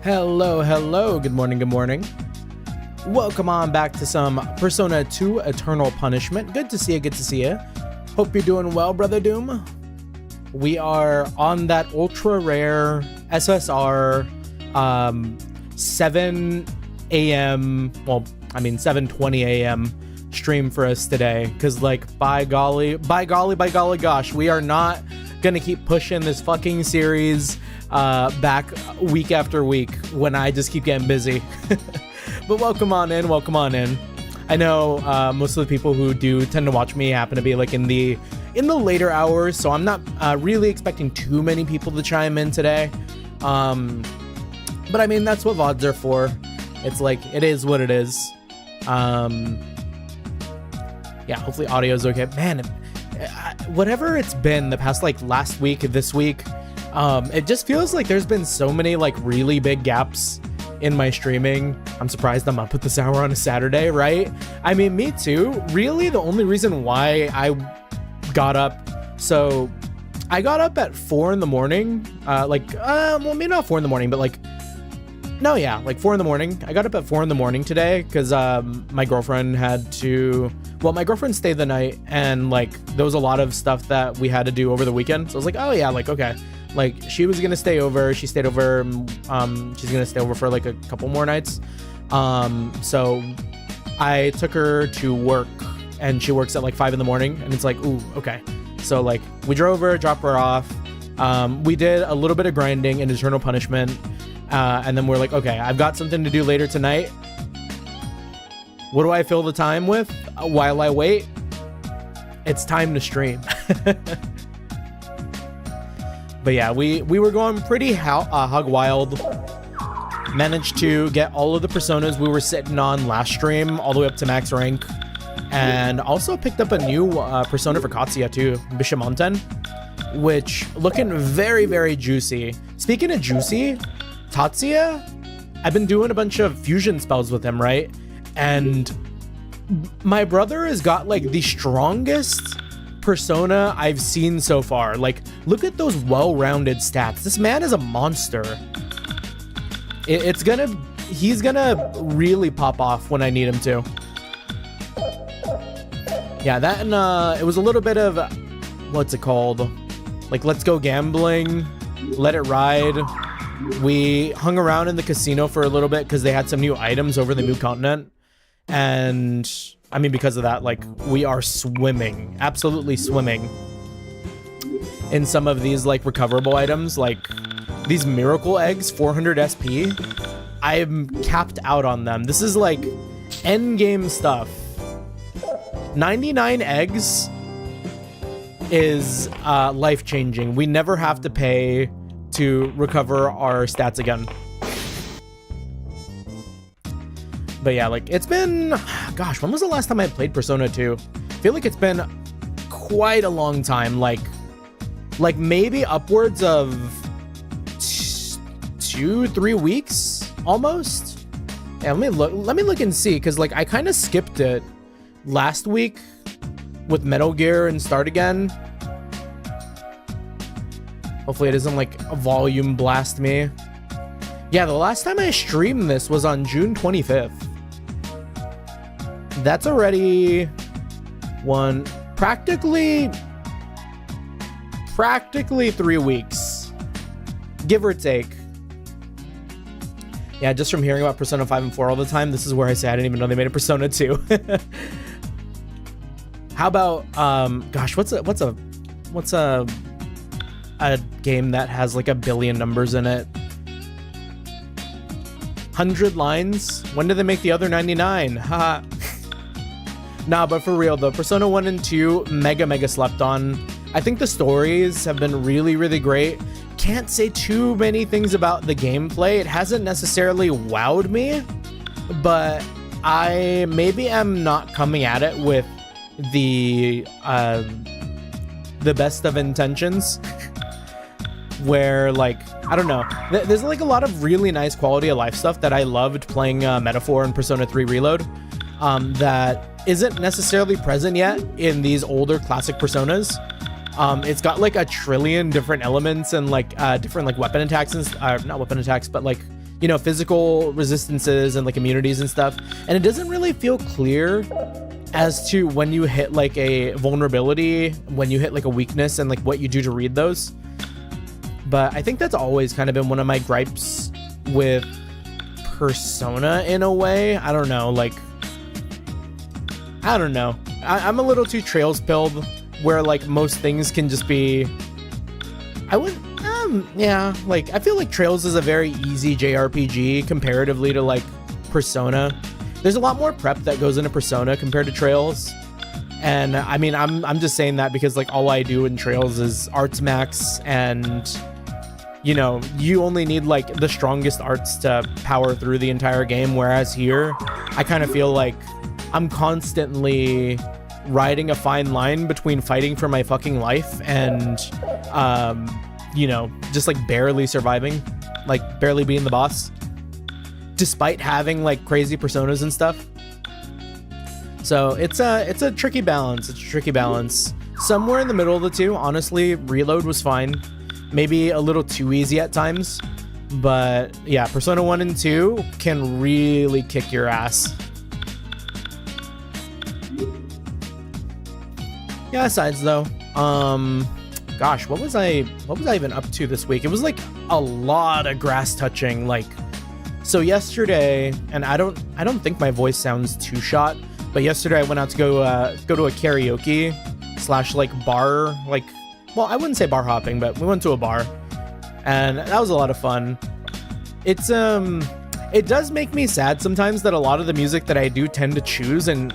Hello, good morning. Welcome on back to some Persona 2 Eternal Punishment. Good to see you. Hope you're doing well, Brother Doom. We are on that ultra rare SSR 7 a.m. well, I mean 7:20 a.m. stream for us today, because like by golly gosh, we are not gonna keep pushing this fucking series back week after week when I just keep getting busy. But welcome on in. I know most of the people who do tend to watch me happen to be like in the later hours, so I'm not really expecting too many people to chime in today. But I mean, that's what VODs are for. It's like, it is what it is. Yeah, hopefully audio is okay. Man, whatever it's been the past like last week, this week, it just feels like there's been so many like really big gaps in my streaming. I'm surprised I'm up at this hour on a Saturday, right? I mean, me too. Really, the only reason why I got up, so I got up at 4 in the morning, well, maybe not 4 in the morning, but like 4 in the morning. I got up at 4 in the morning today because my girlfriend my girlfriend stayed the night, and like there was a lot of stuff that we had to do over the weekend. So I was like, oh yeah, like okay. Like she was gonna stay over. She stayed over. She's gonna stay over for like a couple more nights. So I took her to work, and she works at like 5 in the morning, and it's like, ooh, okay. So like we drove her, dropped her off. We did a little bit of grinding in Eternal Punishment. And then we're like, okay, I've got something to do later tonight. What do I fill the time with while I wait? It's time to stream. But yeah, we were going pretty hog wild. Managed to get all of the personas we were sitting on last stream all the way up to max rank. And also picked up a new persona for Tatsuya too, Bishamonten, which looking very, very juicy. Speaking of juicy, Tatsuya, I've been doing a bunch of fusion spells with him, right? And my brother has got like the strongest persona I've seen so far. Like, look at those well-rounded stats. This man is a monster. He's gonna really pop off when I need him to. Yeah, that and it was a little bit of, what's it called? Like, let's go gambling, let it ride. We hung around in the casino for a little bit because they had some new items over the new continent. And I mean, because of that, like, we are swimming, absolutely swimming in some of these like recoverable items, like these miracle eggs, 400 SP. I'm capped out on them. This is like end game stuff. 99 eggs is life-changing. We never have to pay to recover our stats again. But yeah, like it's been, gosh, when was the last time I played Persona 2? I feel like it's been quite a long time, like maybe upwards of 2-3 weeks almost. Yeah, let me look and see, because like I kind of skipped it last week with Metal Gear and Start Again. Hopefully it doesn't like volume blast me. Yeah, the last time I streamed this was on June 25th. That's already practically 3 weeks, give or take. Yeah, just from hearing about Persona 5 and 4 all the time, this is where I say I didn't even know they made a Persona 2. How about gosh, what's a game that has like 1 billion numbers in it? 100 lines? When did they make the other 99? Haha. Nah, but for real though, Persona 1 and 2 mega slept on. I think the stories have been really, really great. Can't say too many things about the gameplay. It hasn't necessarily wowed me, but I maybe am not coming at it with the best of intentions. Where like, I don't know, there's like a lot of really nice quality of life stuff that I loved playing Metaphor and Persona 3 Reload that isn't necessarily present yet in these older classic Personas. It's got like 1 trillion different elements and like different like weapon attacks and not weapon attacks, but like you know, physical resistances and like immunities and stuff. And it doesn't really feel clear as to when you hit like a vulnerability, when you hit like a weakness, and like what you do to read those. But I think that's always kind of been one of my gripes with Persona in a way. I don't know, like, I don't know. I'm a little too Trails pilled, where like most things can just be, yeah, like I feel like Trails is a very easy JRPG comparatively to like Persona. There's a lot more prep that goes into Persona compared to Trails. And I mean, I'm just saying that because like all I do in Trails is arts max, and you know, you only need like the strongest arts to power through the entire game. Whereas here, I kind of feel like I'm constantly riding a fine line between fighting for my fucking life and, you know, just like barely surviving, like barely being the boss, despite having like crazy personas and stuff. So it's a tricky balance. It's a tricky balance. Somewhere in the middle of the two. Honestly, Reload was fine. Maybe a little too easy at times. But yeah, Persona 1 and 2 can really kick your ass. Yeah, asides though, gosh, what was I even up to this week? It was like a lot of grass touching. Like, so yesterday, and I don't think my voice sounds too shot, but yesterday I went out to go to a karaoke / like bar, like, well, I wouldn't say bar hopping, but we went to a bar, and that was a lot of fun. It's it does make me sad sometimes that a lot of the music that I do tend to choose and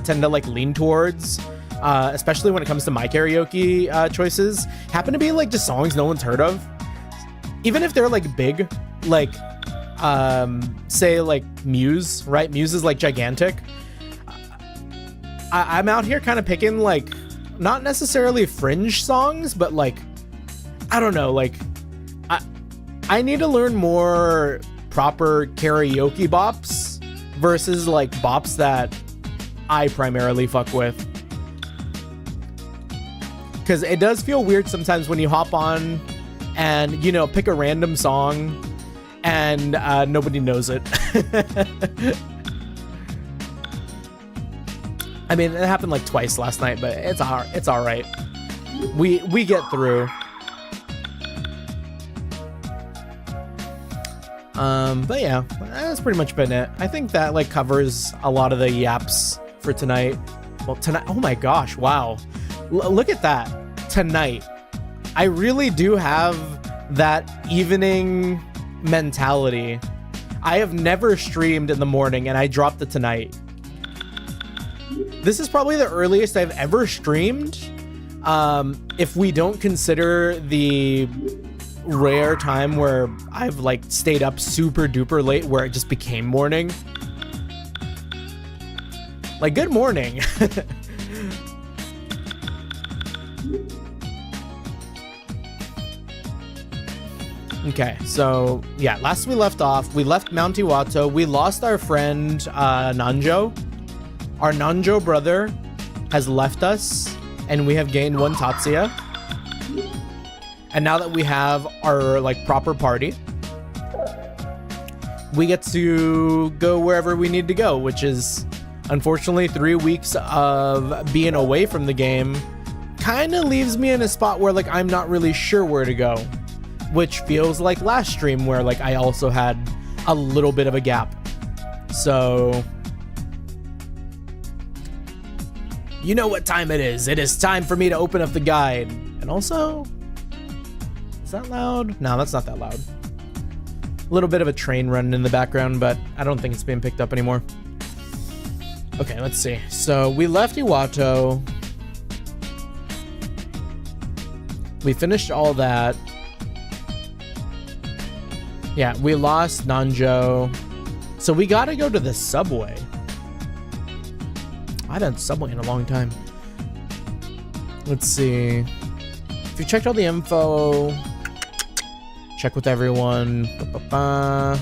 tend to like lean towards, especially when it comes to my karaoke choices, happen to be like just songs no one's heard of, even if they're like big, like say like Muse, right? Muse is like gigantic. I'm out here kind of picking like not necessarily fringe songs, but like, I don't know, like I need to learn more proper karaoke bops versus like bops that I primarily fuck with. Because it does feel weird sometimes when you hop on and, you know, pick a random song and nobody knows it. I mean, it happened like twice last night, but it's all right. We get through. But yeah, that's pretty much been it. I think that like covers a lot of the yaps for tonight. Well, tonight, oh my gosh, wow. Look at that. Tonight, I really do have that evening mentality. I have never streamed in the morning, and I dropped it tonight. This is probably the earliest I've ever streamed, if we don't consider the rare time where I've like stayed up super duper late where it just became morning. Like, good morning. Okay, so yeah, last we left off, we left Mount Iwato. We lost our friend Nanjo. Our Nanjo brother has left us, and we have gained one Tatsuya. And now that we have our like proper party, we get to go wherever we need to go, which is unfortunately 3 weeks of being away from the game. Kind of leaves me in a spot where like I'm not really sure where to go, which feels like last stream where like I also had a little bit of a gap. So you know what time it is. It is time for me to open up the guide. And also, is that loud? No, that's not that loud. A little bit of a train running in the background, but I don't think it's being picked up anymore. Okay, let's see. So we left Iwato. We finished all that. Yeah, we lost Nanjo. So we gotta go to the subway. I haven't had subway in a long time. Let's see. If you checked all the info, check with everyone. I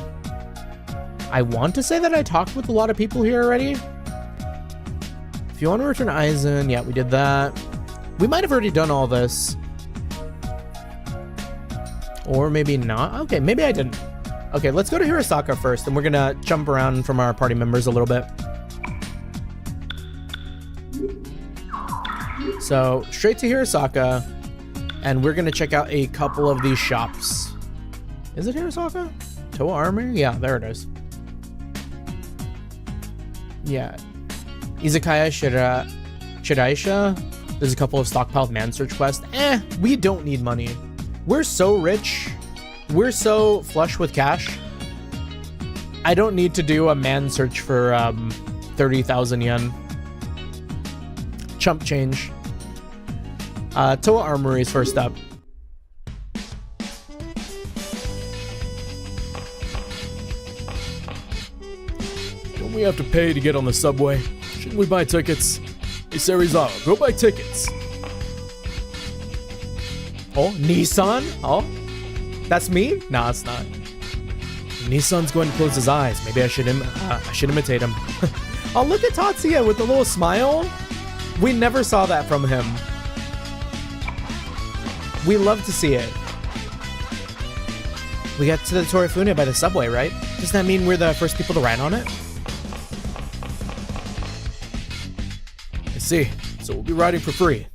want to say that I talked with a lot of people here already. If you want to return Aizen, yeah, we did that. We might have already done all this. Or maybe not. Okay, maybe I didn't. Okay, let's go to Hirosaka first, and we're gonna jump around from our party members a little bit. So, straight to Hirosaka, and we're gonna check out a couple of these shops. Is it Hirosaka? Toa Armory? Yeah, there it is. Yeah. Izakaya Shiraisha. There's a couple of stockpiled man search quests. We don't need money. We're so rich. We're so flush with cash. I don't need to do a man search for 30,000 yen. Chump change. Toa Armory is first up. Don't we have to pay to get on the subway? Shouldn't we buy tickets? Hey, Serizawa, go buy tickets. Oh, Nissan? Oh, that's me? Nah, it's not. Nissan's going to close his eyes. Maybe I should imitate him. Oh, look at Tatsuya with a little smile. We never saw that from him. We love to see it. We got to the Torifune by the subway, right? Does that mean we're the first people to ride on it? I see. So we'll be riding for free.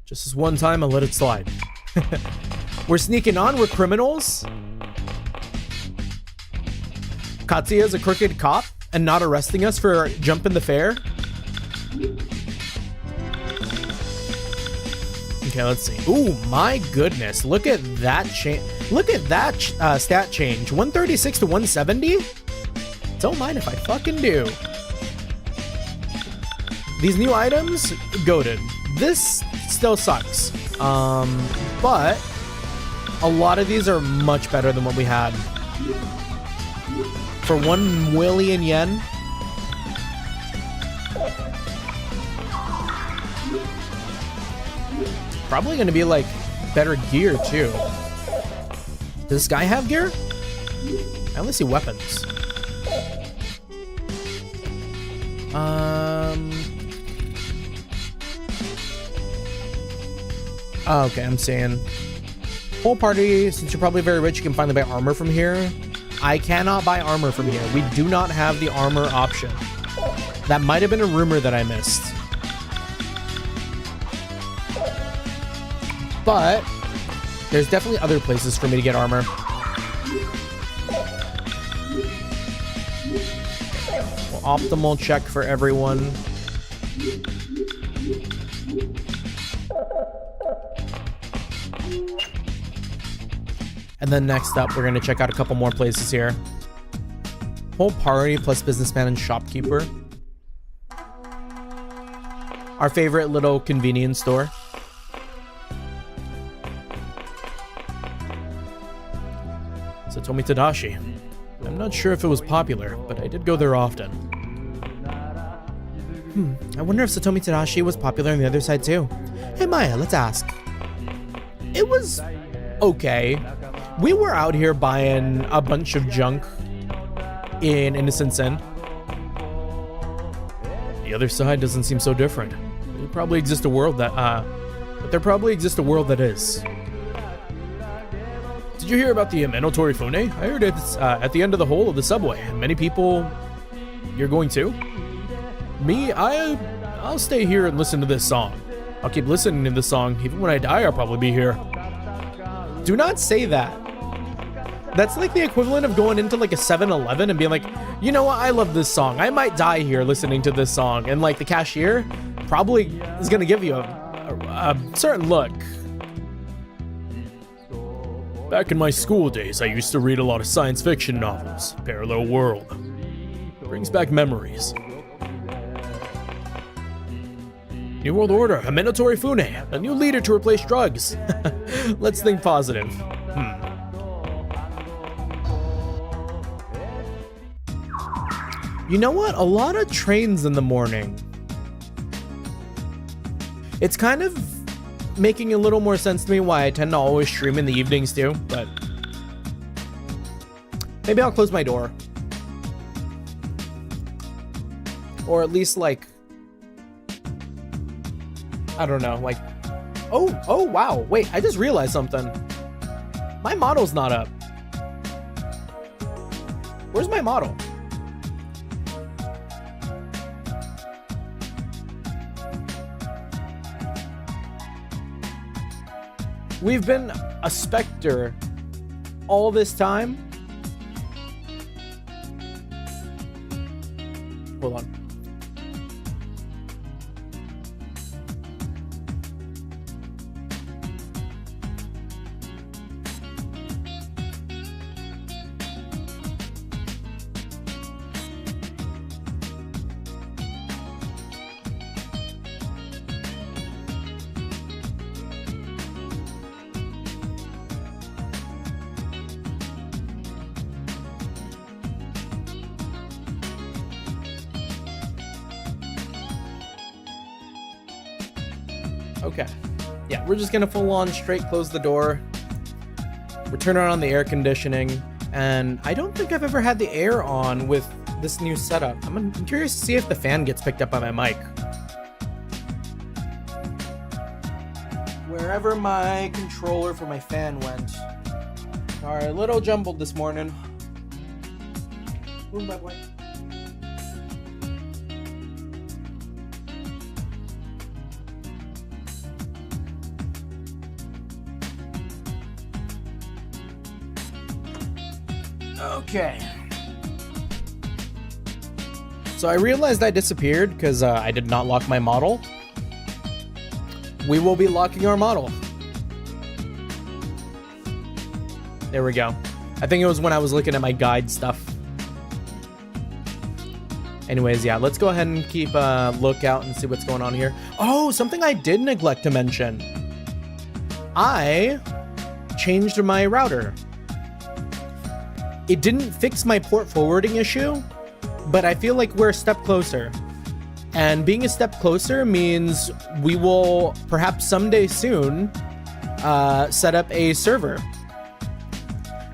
Just this one time, I'll let it slide. We're sneaking on. We're criminals. Katsuya's a crooked cop and not arresting us for jumping the fare. Okay, let's see. Ooh, my goodness. Look at that change. Look at that stat change. 136 to 170? Don't mind if I fucking do. These new items, goated. This still sucks. But a lot of these are much better than what we had. For 1 million yen. Probably gonna be like better gear too. Does this guy have gear? I only see weapons. Oh, okay, I'm saying whole party, since you're probably very rich, you can finally buy armor from here. I cannot buy armor from here. We do not have the armor option. That might have been a rumor that I missed. But there's definitely other places for me to get armor. Well, optimal check for everyone. And then next up, we're going to check out a couple more places here. Whole party plus businessman and shopkeeper. Our favorite little convenience store. Satomi Tadashi. I'm not sure if it was popular, but I did go there often. I wonder if Satomi Tadashi was popular on the other side too. Hey Maya, let's ask. It was okay. We were out here buying a bunch of junk in Innocent Sin. The other side doesn't seem so different. There probably exists a world that, but there probably exists a world that is. Did you hear about the Ameno Torifune? I heard it's at the end of the hole of the subway. Many people... You're going too? Me? I'll stay here and listen to this song. I'll keep listening to this song. Even when I die, I'll probably be here. Do not say that. That's like the equivalent of going into like a 7-Eleven and being like, you know what, I love this song. I might die here listening to this song. And like the cashier probably is going to give you a certain look. Back in my school days, I used to read a lot of science fiction novels. Parallel World. Brings back memories. New World Order, Ameno Torifune, a new leader to replace drugs. Let's think positive. You know what? A lot of trains in the morning. It's kind of making a little more sense to me why I tend to always stream in the evenings too, but maybe I'll close my door. Or at least like, I don't know, like, oh wow, wait, I just realized something. My model's not up. Where's my model? We've been a specter all this time. Hold on. Okay. Yeah, we're just gonna full on straight close the door. We're turning on the air conditioning, and I don't think I've ever had the air on with this new setup. I'm curious to see if the fan gets picked up by my mic. Wherever my controller for my fan went. Alright, a little jumbled this morning. Move my boy. Okay. So I realized I disappeared because I did not lock my model. We will be locking our model. There we go. I think it was when I was looking at my guide stuff. Anyways, yeah, let's go ahead and keep a lookout and see what's going on here. Oh, something I did neglect to mention. I changed my router. It didn't fix my port forwarding issue, but I feel like we're a step closer. And being a step closer means we will perhaps someday soon set up a server.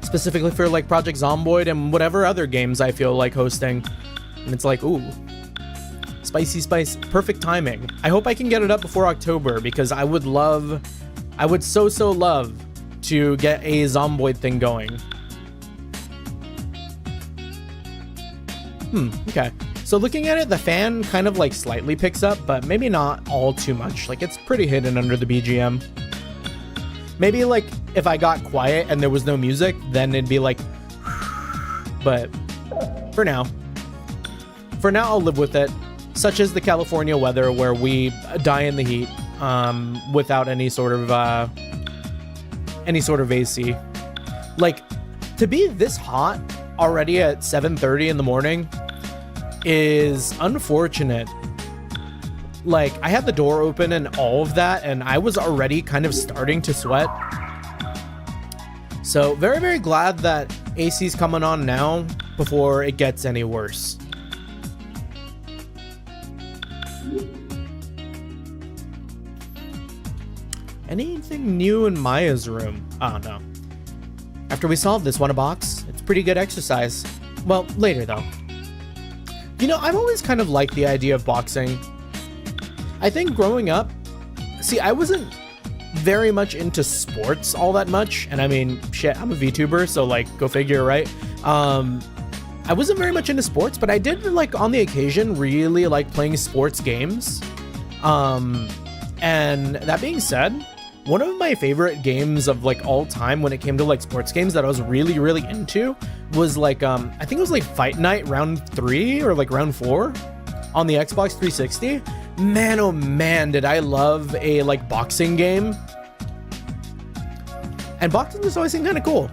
Specifically for like Project Zomboid and whatever other games I feel like hosting. And it's like, ooh, spicy spice, perfect timing. I hope I can get it up before October because I would so love to get a Zomboid thing going. Okay. So looking at it, the fan kind of like slightly picks up, but maybe not all too much. Like it's pretty hidden under the BGM. Maybe like if I got quiet and there was no music, then it'd be like, but for now I'll live with it. Such as the California weather where we die in the heat without any sort of AC. Like to be this hot already at 7:30 in the morning is unfortunate. Like I had the door open and all of that, and I was already kind of starting to sweat. So very, very glad that AC's coming on now before it gets any worse. Anything new in Maya's room? Oh no. After we solve this, want a box? It's pretty good exercise. Well, later though. You know, I've always kind of liked the idea of boxing. I think growing up, see, I wasn't very much into sports all that much. And I mean, shit, I'm a VTuber, so like, go figure, right? I wasn't very much into sports, but I did like on the occasion really like playing sports games. And that being said, one of my favorite games of like all time when it came to like sports games that I was really, really into was like, I think it was like Fight Night round 3 or like round 4 on the Xbox 360. Man, oh man, did I love a like boxing game. And boxing just always seemed kind of cool.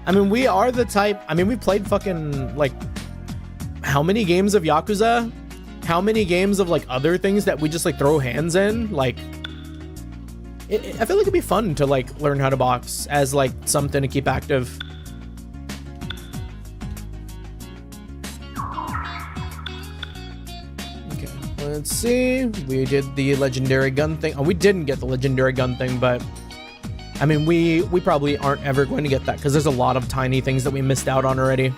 I mean, we are the type, I mean, we played fucking like how many games of Yakuza? How many games of like other things that we just like throw hands in? Like, I feel like it'd be fun to like learn how to box as like something to keep active. Okay, let's see. We did the legendary gun thing. Oh, we didn't get the legendary gun thing, but I mean, we probably aren't ever going to get that because there's a lot of tiny things that we missed out on already.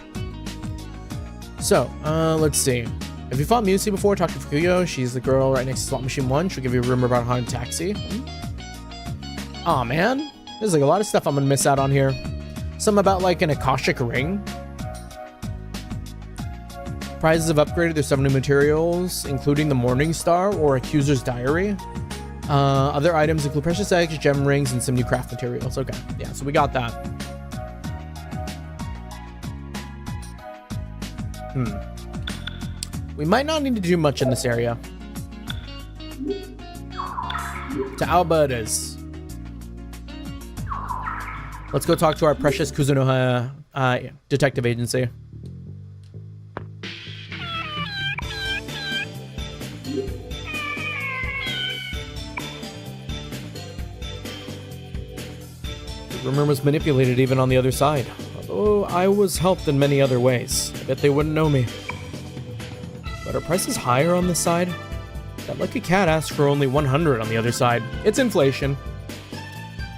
So, let's see. Have you fought Musi before? Talk to Fukuyo. She's the girl right next to Slot Machine 1. She'll give you a rumor about Haunted Taxi. Aw, man. There's like a lot of stuff I'm gonna miss out on here. Something about like an Akashic ring. Prizes have upgraded. There's 7 new materials, including the Morning Star or Accuser's Diary. Other items include precious eggs, gem rings, and some new craft materials. Okay, yeah, so we got that. We might not need to do much in this area. To Alba it is. Let's go talk to our precious Kuzunoha detective agency. The rumor was manipulated even on the other side. Although I was helped in many other ways. I bet they wouldn't know me. But are prices higher on this side? That lucky cat asked for only 100 on the other side. It's inflation.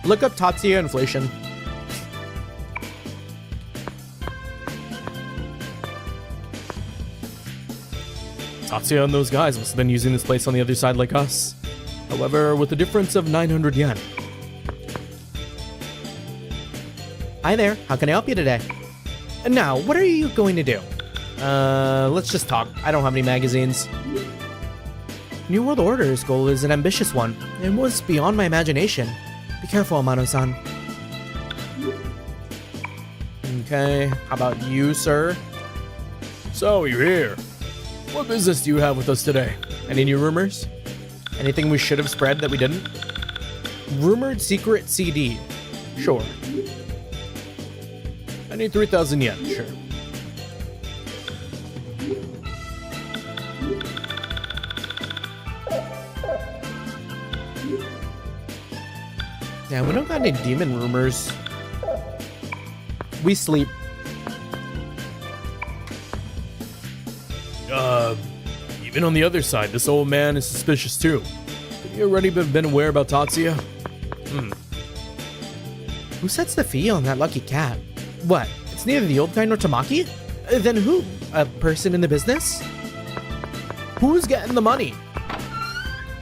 Look up Tatsuya inflation. Tatsuya and those guys must have been using this place on the other side like us. However, with a difference of 900 yen. Hi there, how can I help you today? Now, what are you going to do? Let's just talk. I don't have any magazines. New World Order's goal is an ambitious one. It was beyond my imagination. Be careful, Amano-san. Okay, how about you, sir? So, you're here. What business do you have with us today? Any new rumors? Anything we should have spread that we didn't? Rumored secret CD. Sure. I need 3,000 yen, sure. Yeah, we don't got any demon rumors. We sleep. Even on the other side, this old man is suspicious too. Have you already been aware about Tatsuya? Who sets the fee on that lucky cat? What? It's neither the old guy nor Tamaki? Then who? A person in the business? Who's getting the money?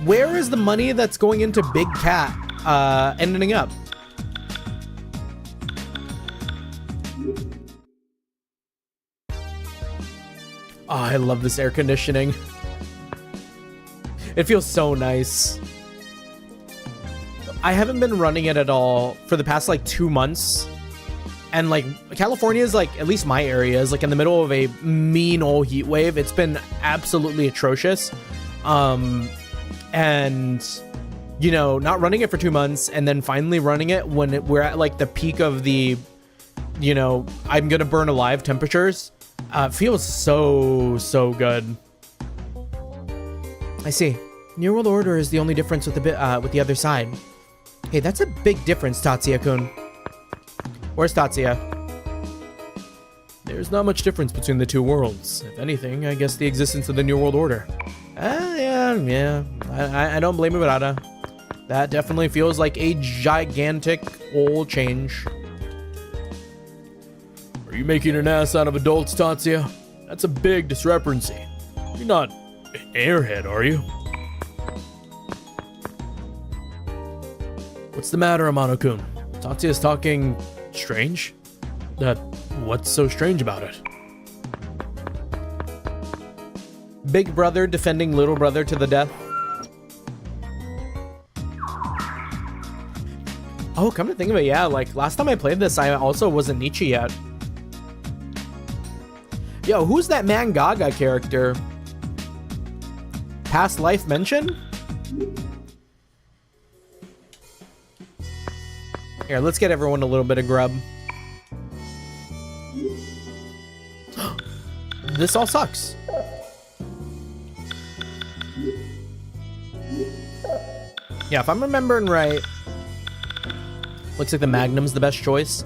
Where is the money that's going into Big Cat ending up? Oh, I love this air conditioning. It feels so nice. I haven't been running it at all for the past like 2 months. And like California is like, at least my area is like in the middle of a mean old heat wave. It's been absolutely atrocious. And you know, not running it for 2 months and then finally running it when we're at like the peak of the, you know, I'm gonna burn alive temperatures. Feels so good. I see. New World Order is the only difference with the other side. Hey, that's a big difference, Tatsuya-kun. Where's Tatsuya? There's not much difference between the two worlds. If anything, I guess the existence of the New World Order. Yeah. I don't blame Murata. That definitely feels like a gigantic old change. Are you making an ass out of adults, Tatsuya? That's a big discrepancy. You're not an airhead, are you? What's the matter, Amano-kun? Tatsuya's talking strange? What's so strange about it? Big brother defending little brother to the death. Oh, come to think of it, yeah, like last time I played this, I also wasn't Nietzsche yet. Yo, who's that Man Gaga character? Past life mention? Here, let's get everyone a little bit of grub. This all sucks. Yeah, if I'm remembering right, looks like the Magnum's the best choice.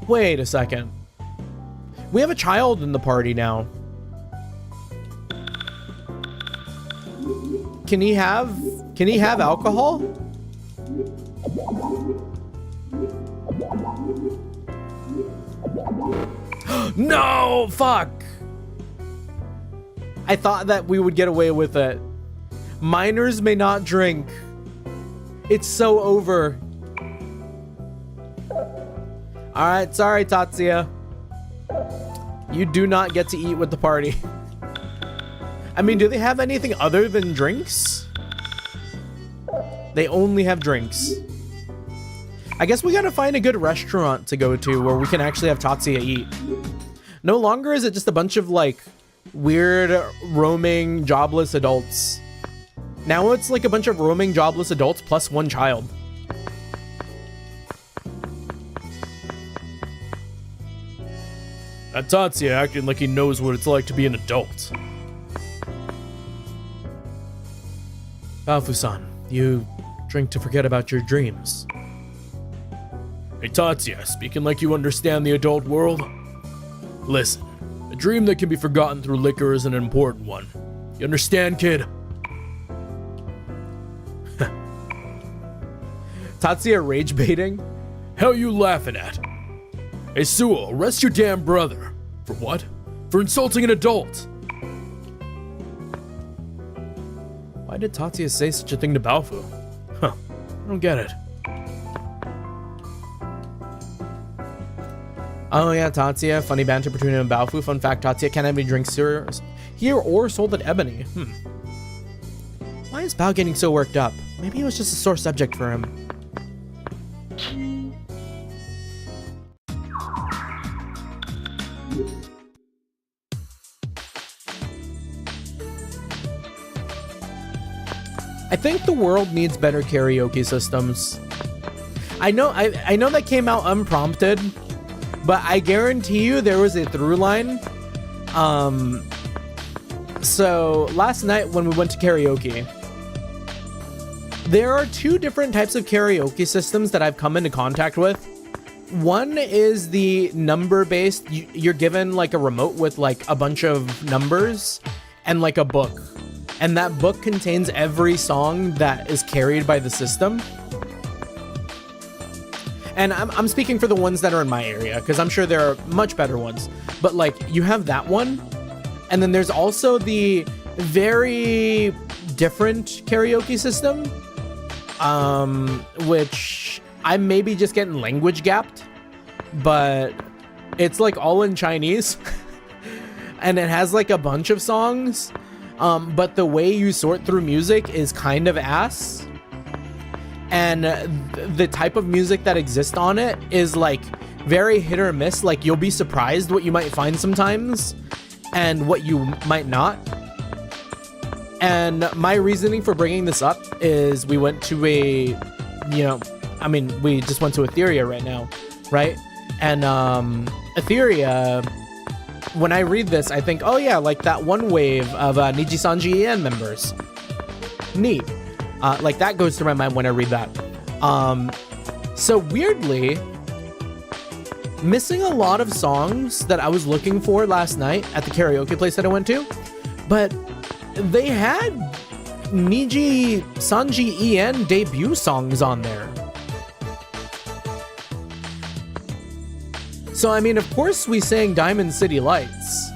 Wait a second. We have a child in the party now. Can he have alcohol? No, fuck. I thought that we would get away with it. Minors may not drink. It's so over. All right, sorry, Tatsuya. You do not get to eat with the party. I mean, do they have anything other than drinks? They only have drinks. I guess we gotta find a good restaurant to go to where we can actually have Tatsuya eat. No longer is it just a bunch of like weird roaming jobless adults. Now it's like a bunch of roaming jobless adults plus one child. That Tatsuya acting like he knows what it's like to be an adult. Baofu-san, you drink to forget about your dreams. Hey Tatsuya, speaking like you understand the adult world. Listen, a dream that can be forgotten through liquor is an important one. You understand, kid? Tatsuya rage baiting? Hell you laughing at? Hey Suo, arrest your damn brother. For what? For insulting an adult. Why did Tatsuya say such a thing to Baofu? Huh, I don't get it. Oh yeah, Tatsuya, funny banter between him and Baofu. Fun fact, Tatsuya can't have any drinks here or sold at Ebony. Why is Bao getting so worked up? Maybe it was just a sore subject for him. I think the world needs better karaoke systems. I know that came out unprompted, but I guarantee you there was a through line. So last night when we went to karaoke, there are two different types of karaoke systems that I've come into contact with. One is the number-based. You're given like a remote with like a bunch of numbers and like a book. And that book contains every song that is carried by the system. And I'm speaking for the ones that are in my area, because I'm sure there are much better ones. But like, you have that one. And then there's also the very different karaoke system, which I may be just getting language gapped, but it's like all in Chinese. And it has like a bunch of songs. But the way you sort through music is kind of ass. And the type of music that exists on it is like very hit or miss. Like you'll be surprised what you might find sometimes and what you might not. And my reasoning for bringing this up is we went to we just went to Etheria right now, right? And Etheria, when I read this, I think, oh yeah, like that one wave of Niji Sanji En members. Neat. Like that goes through my mind when I read that. So weirdly, missing a lot of songs that I was looking for last night at the karaoke place that I went to, but they had Niji Sanji En debut songs on there. So, I mean, of course we sang Diamond City Lights.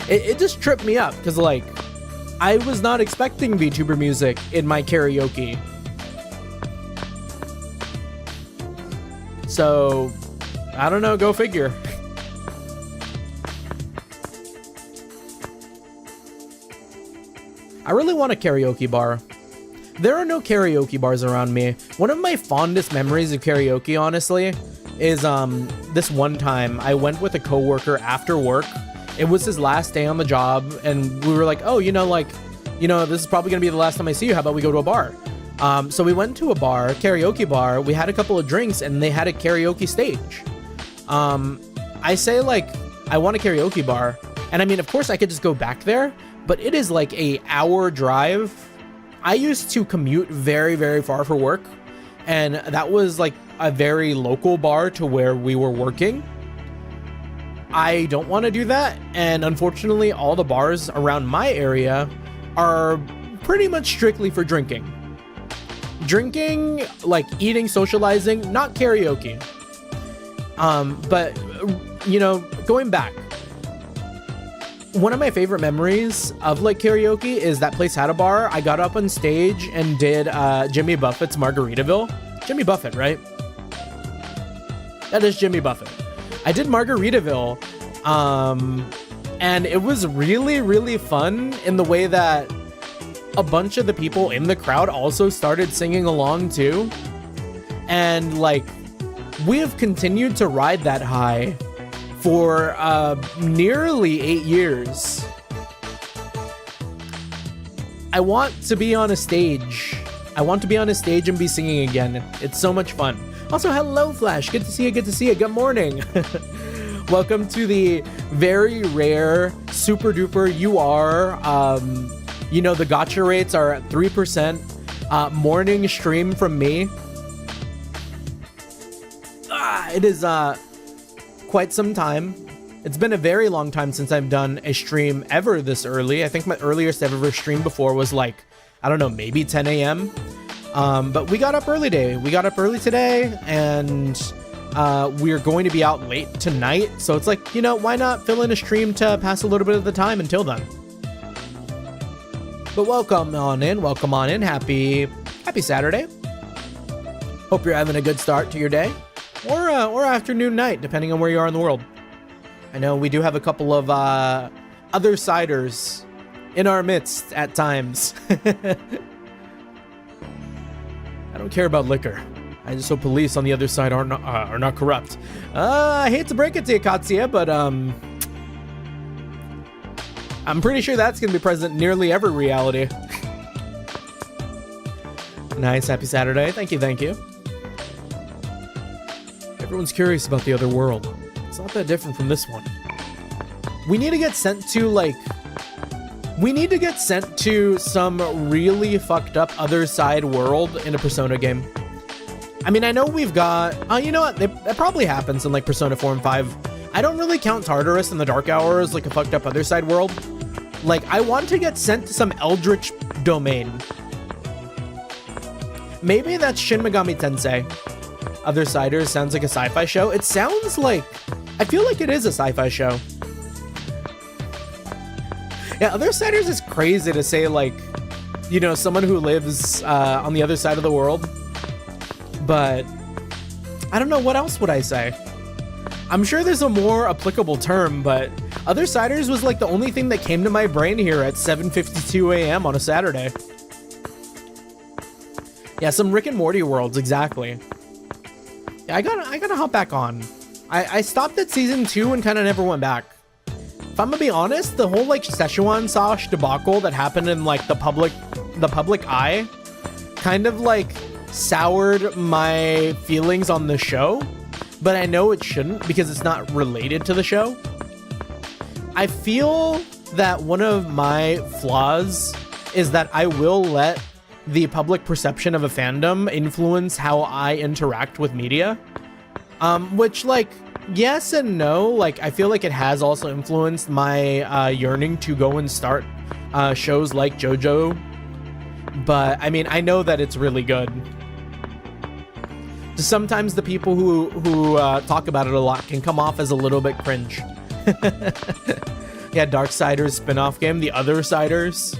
It just tripped me up, because, like, I was not expecting VTuber music in my karaoke. So, I don't know, go figure. I really want a karaoke bar. There are no karaoke bars around me. One of my fondest memories of karaoke, honestly, is this one time I went with a coworker after work. It was his last day on the job, and we were like, oh, this is probably gonna be the last time I see you. How about we go to a bar? So we went to a bar, karaoke bar. We had a couple of drinks, and they had a karaoke stage. I say, like, I want a karaoke bar, and I mean, of course I could just go back there, but it is like a hour drive. I used to commute very, very far for work, and that was like a very local bar to where we were working. I don't want to do that, and unfortunately all the bars around my area are pretty much strictly for drinking. Drinking, like eating, socializing, not karaoke. But going back, one of my favorite memories of like karaoke is that place had a bar. I got up on stage and did Jimmy Buffett's Margaritaville. Jimmy Buffett, right? That is Jimmy Buffett. I did Margaritaville, and it was really, really fun in the way that a bunch of the people in the crowd also started singing along too. And like, we have continued to ride that high for nearly 8 years. I want to be on a stage. I want to be on a stage and be singing again. It's so much fun. Also, hello, Flash. Good to see you. Good to see you. Good morning. Welcome to the very rare, super duper you know, the gacha rates are at 3%. Morning stream from me. It is quite some time. It's been a very long time since I've done a stream ever this early. I think my earliest I've ever streamed before was like, I don't know, maybe 10 a.m. But we got up early today. We got up early today, and we're going to be out late tonight. So it's like, you know, why not fill in a stream to pass a little bit of the time until then? But welcome on in. Welcome on in. Happy Saturday. Hope you're having a good start to your day, or afternoon, night, depending on where you are in the world. I know we do have a couple of other siders in our midst at times. I don't care about liquor. I just hope police on the other side are not corrupt. I hate to break it to you, Tatsuya, but I'm pretty sure that's gonna be present in nearly every reality. Nice, happy Saturday. Thank you, thank you. Everyone's curious about the other world. It's not that different from this one. We need to get sent to some really fucked up other side world in a Persona game. I mean, I know we've got, you know what? That probably happens in like Persona 4 and 5. I don't really count Tartarus in the Dark Hour as like a fucked up other side world. Like, I want to get sent to some Eldritch domain. Maybe that's Shin Megami Tensei. Other Siders sounds like a sci-fi show. It sounds like, I feel like it is a sci-fi show. Yeah, Other Siders is crazy to say, like, you know, someone who lives on the other side of the world. But I don't know, what else would I say? I'm sure there's a more applicable term, but Other Siders was like the only thing that came to my brain here at 7:52 a.m. on a Saturday. Yeah, some Rick and Morty worlds, exactly. Yeah, I gotta hop back on. I stopped at season 2 and kind of never went back. If I'm gonna be honest, the whole like Szechuan sauce debacle that happened in like the public eye kind of like soured my feelings on the show, but I know it shouldn't because it's not related to the show. I feel that one of my flaws is that I will let the public perception of a fandom influence how I interact with media. Which, like, yes and no. Like, I feel like it has also influenced my yearning to go and start shows like JoJo. But, I mean, I know that it's really good. Just sometimes the people who talk about it a lot can come off as a little bit cringe. Yeah, Darksiders spin-off game, The Other Siders.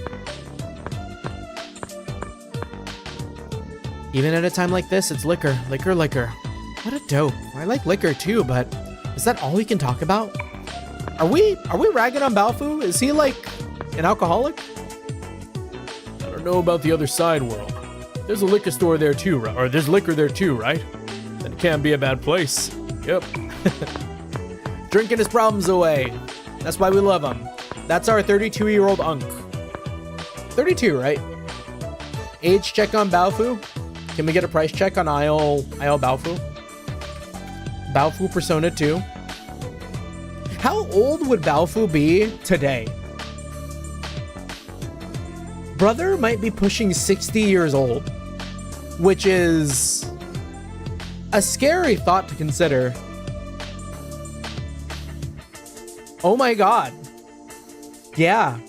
Even at a time like this, it's liquor. What a dope. I like liquor too, but is that all we can talk about? Are we ragging on Balfu? Is he like an alcoholic? I don't know about the other side world. There's a liquor store there too, right? Or there's liquor there too, right? Then it can't be a bad place. Yep. Drinking his problems away. That's why we love him. That's our 32-year-old unk. 32, right? Age check on Balfu. Can we get a price check on Isle Balfu? Balfu Persona 2. How old would Balfu be today? Brother might be pushing 60 years old, which is a scary thought to consider. Oh my god. Yeah.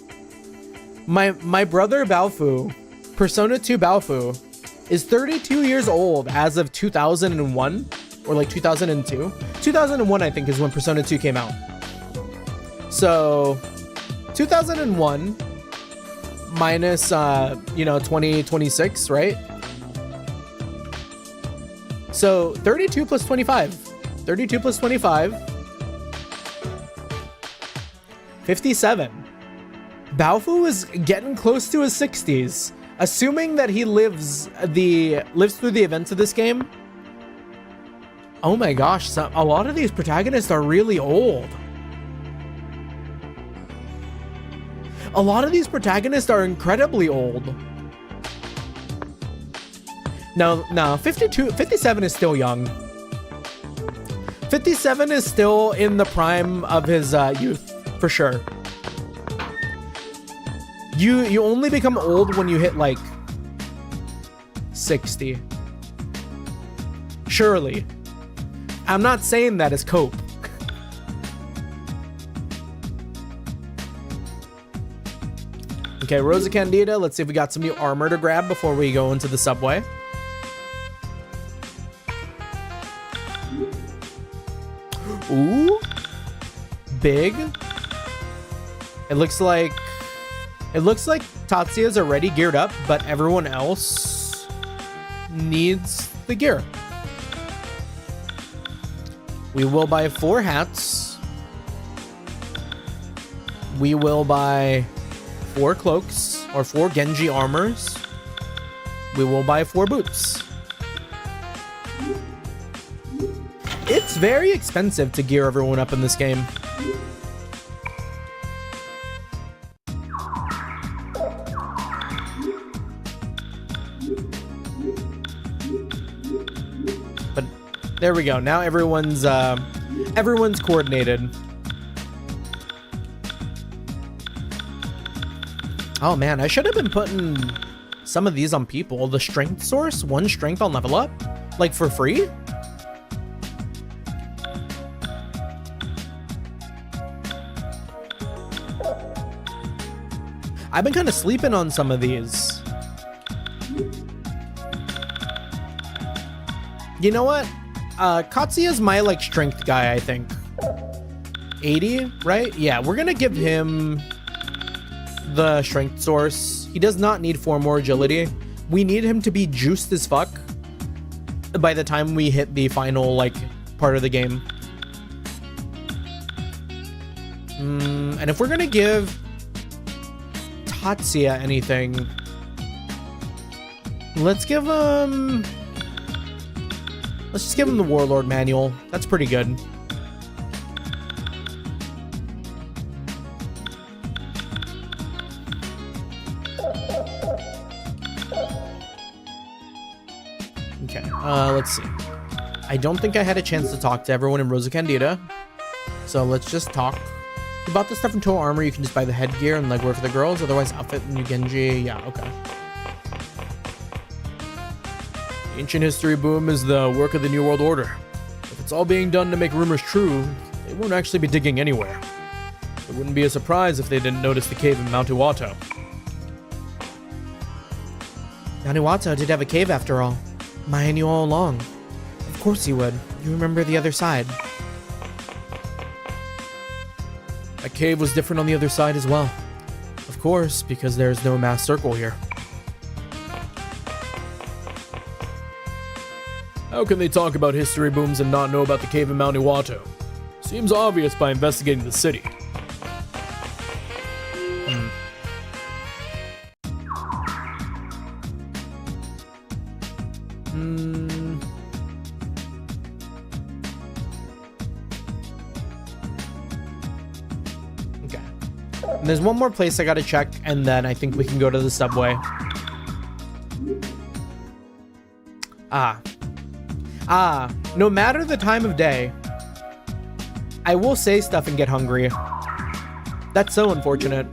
My brother Balfu, Persona 2 Balfu, is 32 years old as of 2001 or like 2002. 2001 I think is when Persona 2 came out. So 2001 minus 2026, right? So 32 plus 25. 32 plus 25 57. Baofu is getting close to his 60s. Assuming that he lives through the events of this game. Oh my gosh, a lot of these protagonists are really old. A lot of these protagonists are incredibly old. No, 57 is still young. 57 is still in the prime of his youth, for sure. You only become old when you hit like 60. Surely. I'm not saying that as cope. Okay, Rosa Candida, let's see if we got some new armor to grab before we go into the subway. Ooh. Big. It looks like Tatsuya's already geared up, but everyone else needs the gear. We will buy 4 hats. We will buy 4 cloaks or 4 Genji armors. We will buy 4 boots. It's very expensive to gear everyone up in this game. But there we go. Now everyone's coordinated. Oh man, I should have been putting some of these on people. The strength source, 1 strength on level up, like for free. I've been kind of sleeping on some of these. You know what? Katsuya's my like strength guy, I think. 80, right? Yeah, we're gonna give him the strength source. He does not need 4 more agility. We need him to be juiced as fuck by the time we hit the final like part of the game. And if we're gonna give Tatsuya anything, let's give him, let's just give him the Warlord manual. That's pretty good. Okay, let's see. I don't think I had a chance to talk to everyone in Rosa Candida, so let's just talk. You bought the stuff in Total Armor, you can just buy the headgear and legwear for the girls, otherwise outfit the new Genji. Yeah, okay. Ancient history boom is the work of the New World Order. If it's all being done to make rumors true, they won't actually be digging anywhere. It wouldn't be a surprise if they didn't notice the cave in Mount Iwato. Mount Iwato did have a cave after all. Maya knew all along. Of course you would. You remember the other side. That cave was different on the other side as well. Of course, because there's no mass circle here. How can they talk about history booms and not know about the cave in Mount Iwato? Seems obvious by investigating the city. Okay. And there's one more place I gotta check, and then I think we can go to the subway. No matter the time of day, I will say stuff and get hungry. That's so unfortunate.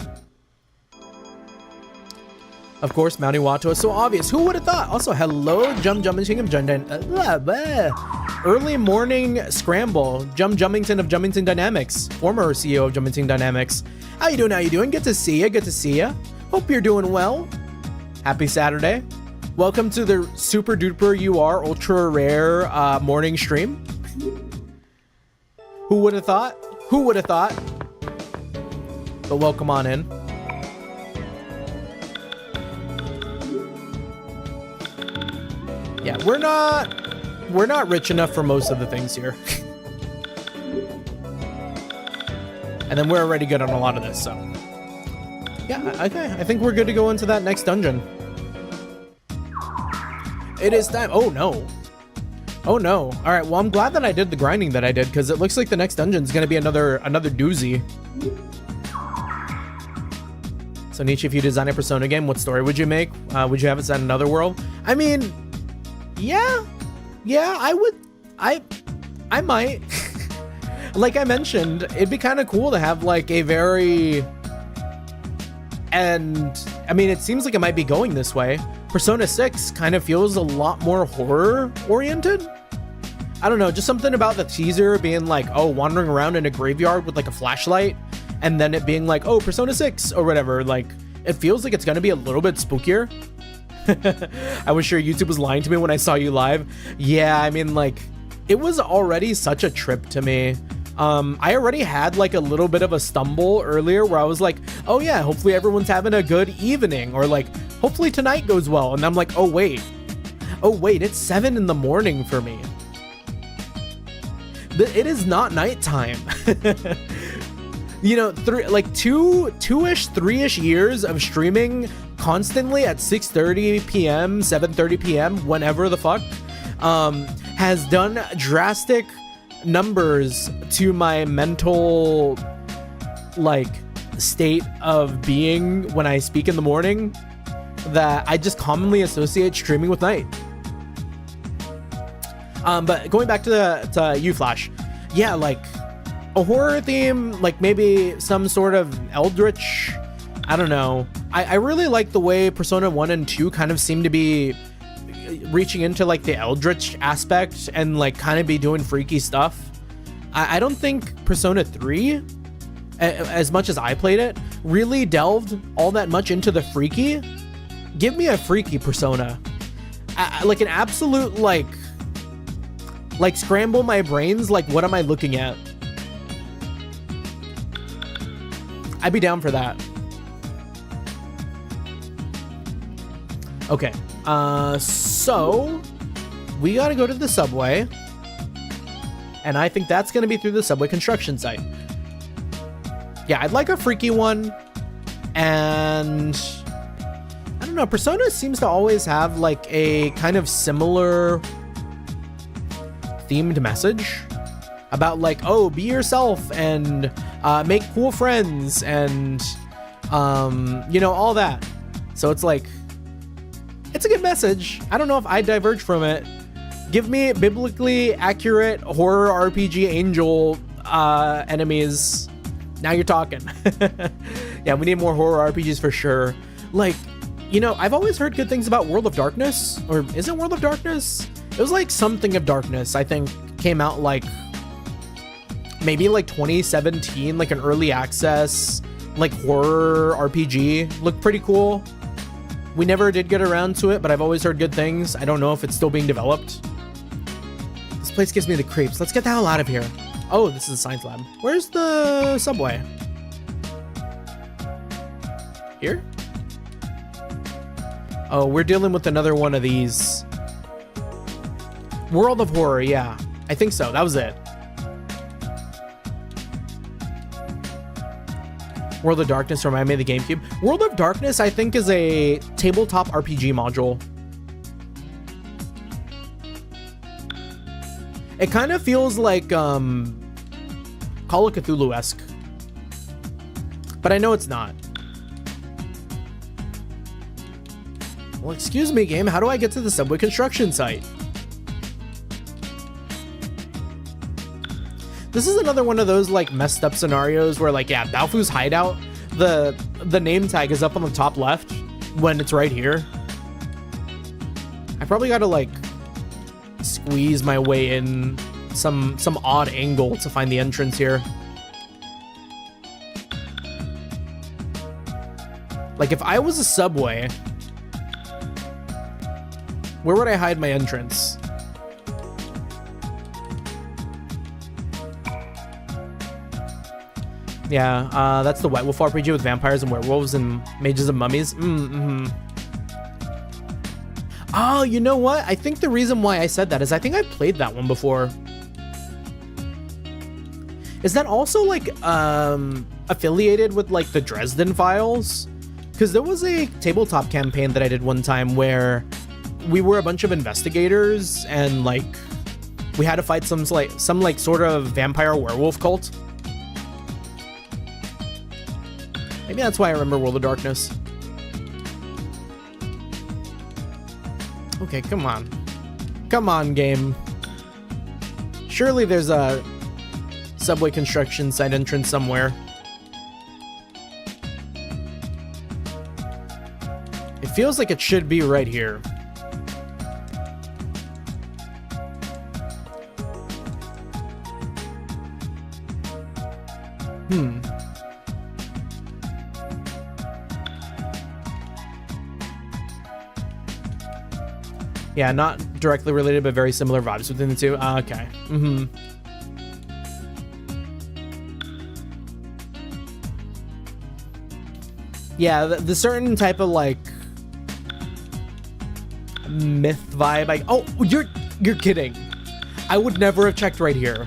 Of course, Mount Iwato is so obvious. Who would have thought? Also, hello, Early morning scramble. Jummington of Jummington Dynamics, former CEO of Jummington Dynamics. How you doing? How you doing? Good to see you. Good to see you. Hope you're doing well. Happy Saturday. Welcome to the super duper UR ultra rare morning stream. Who would have thought? Who would have thought? But welcome on in. Yeah, we're not rich enough for most of the things here. And then we're already good on a lot of this, so. Yeah, okay. I think we're good to go into that next dungeon. It is time. Oh, no. Oh, no. All right, well, I'm glad that I did the grinding that I did, because it looks like the next dungeon is going to be another doozy. So, Nietzsche, if you design a Persona game, what story would you make? Would you have it set in another world? I mean, yeah, I would. I might. Like I mentioned, it'd be kind of cool to have like a very, and I mean, it seems like it might be going this way. Persona 6 kind of feels a lot more horror oriented. I don't know, just something about the teaser being like, oh, wandering around in a graveyard with like a flashlight, and then it being like, oh, Persona 6 or whatever. Like, it feels like it's gonna be a little bit spookier. I was sure YouTube was lying to me when I saw you live. Yeah, I mean, like, it was already such a trip to me. I already had like a little bit of a stumble earlier where I was like, oh yeah, hopefully everyone's having a good evening, or like, hopefully tonight goes well. And I'm like, oh wait, it's 7 in the morning for me. It is not nighttime. You know, two-ish, 3-ish years of streaming constantly at 6:30 p.m., 7:30 p.m., whenever the fuck, has done drastic numbers to my mental like state of being when I speak in the morning, that I just commonly associate streaming with night. But going back to you, Flash, yeah, like a horror theme, like maybe some sort of eldritch, I don't know. I really like the way Persona 1 and 2 kind of seem to be reaching into like the eldritch aspect and like kind of be doing freaky stuff. I don't think Persona 3, as much as I played it, really delved all that much into the freaky. Give me a freaky Persona. Like an absolute like scramble my brains, like what am I looking at? I'd be down for that. Okay, so we gotta go to the subway, and I think that's gonna be through the subway construction site. Yeah, I'd like a freaky one, and I don't know, Persona seems to always have like a kind of similar themed message about like, oh, be yourself and make cool friends and you know, all that. So it's like, it's a good message. I don't know if I diverge from it. Give me biblically accurate horror RPG angel enemies. Now you're talking. Yeah, we need more horror RPGs for sure. Like, you know, I've always heard good things about World of Darkness, or is it World of Darkness? It was like something of Darkness, I think, came out like maybe like 2017, like an early access like horror RPG. Looked pretty cool. We never did get around to it, but I've always heard good things. I don't know if it's still being developed. This place gives me the creeps. Let's get the hell out of here. Oh, this is a science lab. Where's the subway? Here? Oh, we're dealing with another one of these. World of Horror, yeah. I think so. That was it. World of Darkness remind me of the GameCube. World of Darkness, I think, is a tabletop RPG module. It kind of feels like Call of Cthulhu-esque, but I know it's not. Well, excuse me, game. How do I get to the subway construction site? This is another one of those like messed up scenarios where like, yeah, Baofu's hideout, the name tag is up on the top left when it's right here. I probably gotta like squeeze my way in some odd angle to find the entrance here. Like if I was a subway, where would I hide my entrance? Yeah, that's the White Wolf RPG with vampires and werewolves and mages and mummies. Oh, you know what? I think the reason why I said that is I think I played that one before. Is that also like affiliated with like the Dresden Files? Because there was a tabletop campaign that I did one time where we were a bunch of investigators and like we had to fight some like sort of vampire werewolf cult. Maybe that's why I remember World of Darkness. Okay, come on. Come on, game. Surely there's a subway construction site entrance somewhere. It feels like it should be right here. Yeah, not directly related, but very similar vibes within the two. Okay. Yeah, the certain type of like myth vibe. Oh, you're kidding. I would never have checked right here.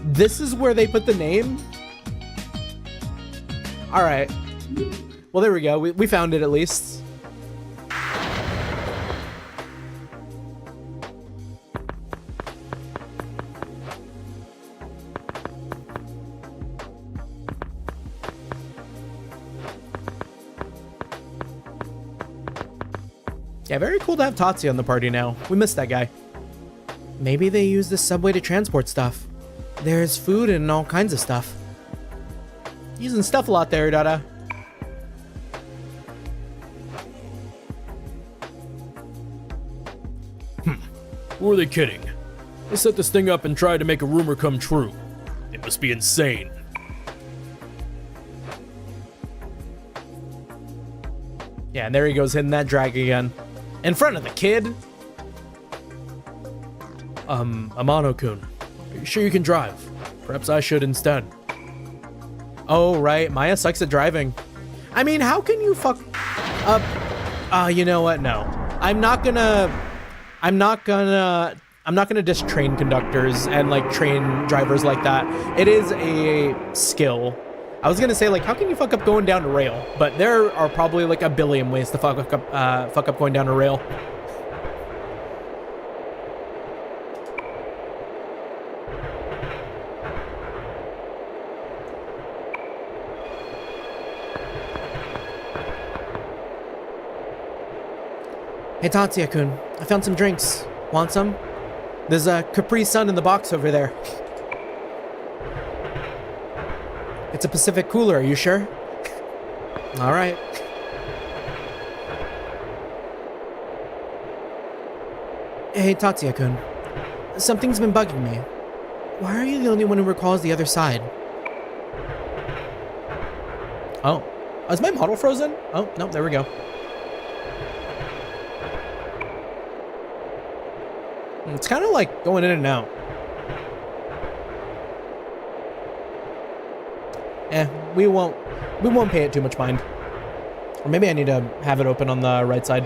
This is where they put the name? All right. Well, there we go. We found it at least. Yeah, very cool to have Tatsuya on the party now. We missed that guy. Maybe they use the subway to transport stuff. There's food and all kinds of stuff. Using stuff a lot there, Dada. Who are they kidding? They set this thing up and tried to make a rumor come true. They must be insane. Yeah, and there he goes hitting that drag again. In front of the kid. Amano-kun, are you sure you can drive? Perhaps I should instead. Oh, right. Maya sucks at driving. I mean, how can you fuck up? You know what? No. I'm not gonna diss train conductors and like train drivers like that. It is a skill. I was gonna say, like, how can you fuck up going down a rail? But there are probably like a billion ways to fuck up going down a rail. Hey Tatsuya-kun, I found some drinks. Want some? There's a Capri Sun in the box over there. It's a Pacific cooler, are you sure? All right. Hey Tatsuya-kun, something's been bugging me. Why are you the only one who recalls the other side? Oh, is my model frozen? Oh, no, there we go. It's kind of like going in and out. We won't pay it too much mind. Or maybe I need to have it open on the right side.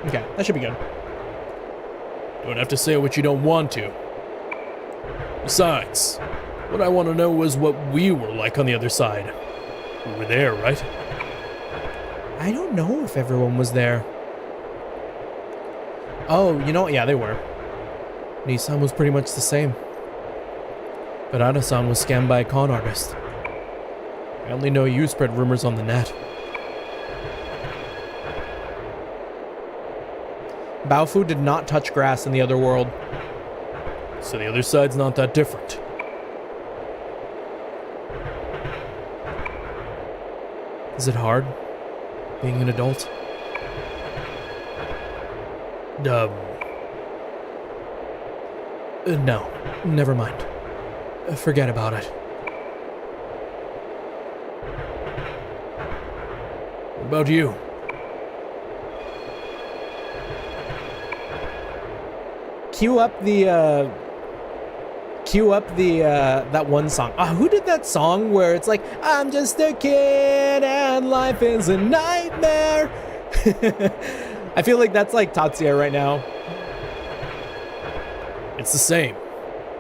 Okay, that should be good. Don't have to say what you don't want to. Besides, what I want to know is what we were like on the other side. We were there, right? I don't know if everyone was there. Oh, you know what? Yeah, they were. Nissan was pretty much the same. But Ada-san was scammed by a con artist. I only know you spread rumors on the net. Baofu did not touch grass in the other world. So the other side's not that different. Is it hard, being an adult? No, never mind. Forget about it. What about you? Cue up the that one song. Who did that song where it's like, I'm just a kid and life is a nightmare. I feel like that's like Tatsuya right now. It's the same.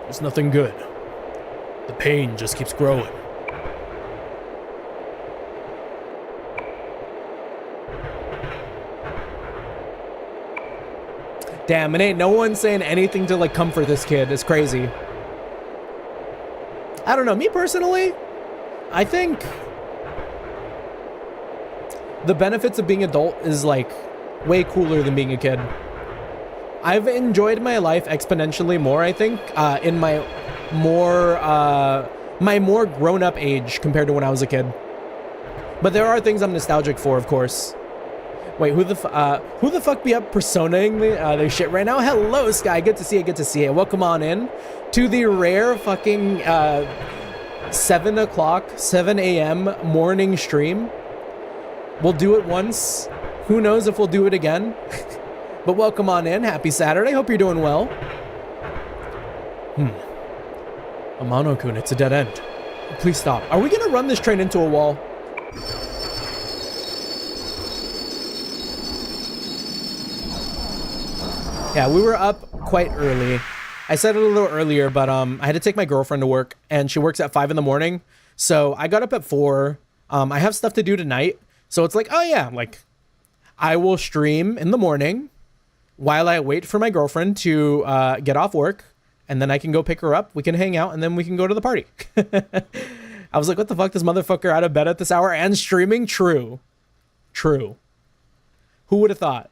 There's nothing good. The pain just keeps growing. Damn, and ain't no one saying anything to like comfort this kid. It's crazy. I don't know, me personally, I think the benefits of being adult is like way cooler than being a kid. I've enjoyed my life exponentially more, I think, in my more grown-up age compared to when I was a kid. But there are things I'm nostalgic for, of course. Wait, who the fuck be up personaing their shit right now? Hello, Sky. Good to see you. Good to see you. Welcome on in to the rare fucking 7 a.m. morning stream. We'll do it once. Who knows if we'll do it again? But welcome on in. Happy Saturday. Hope you're doing well. Amano-kun, it's a dead end. Please stop. Are we gonna run this train into a wall? Yeah, we were up quite early. I said it a little earlier, but I had to take my girlfriend to work, and she works at 5 in the morning. So I got up at 4. I have stuff to do tonight. So it's like, oh yeah, like I will stream in the morning while I wait for my girlfriend to get off work, and then I can go pick her up. We can hang out, and then we can go to the party. I was like, what the fuck, this motherfucker out of bed at this hour and streaming? True. True. Who would have thought?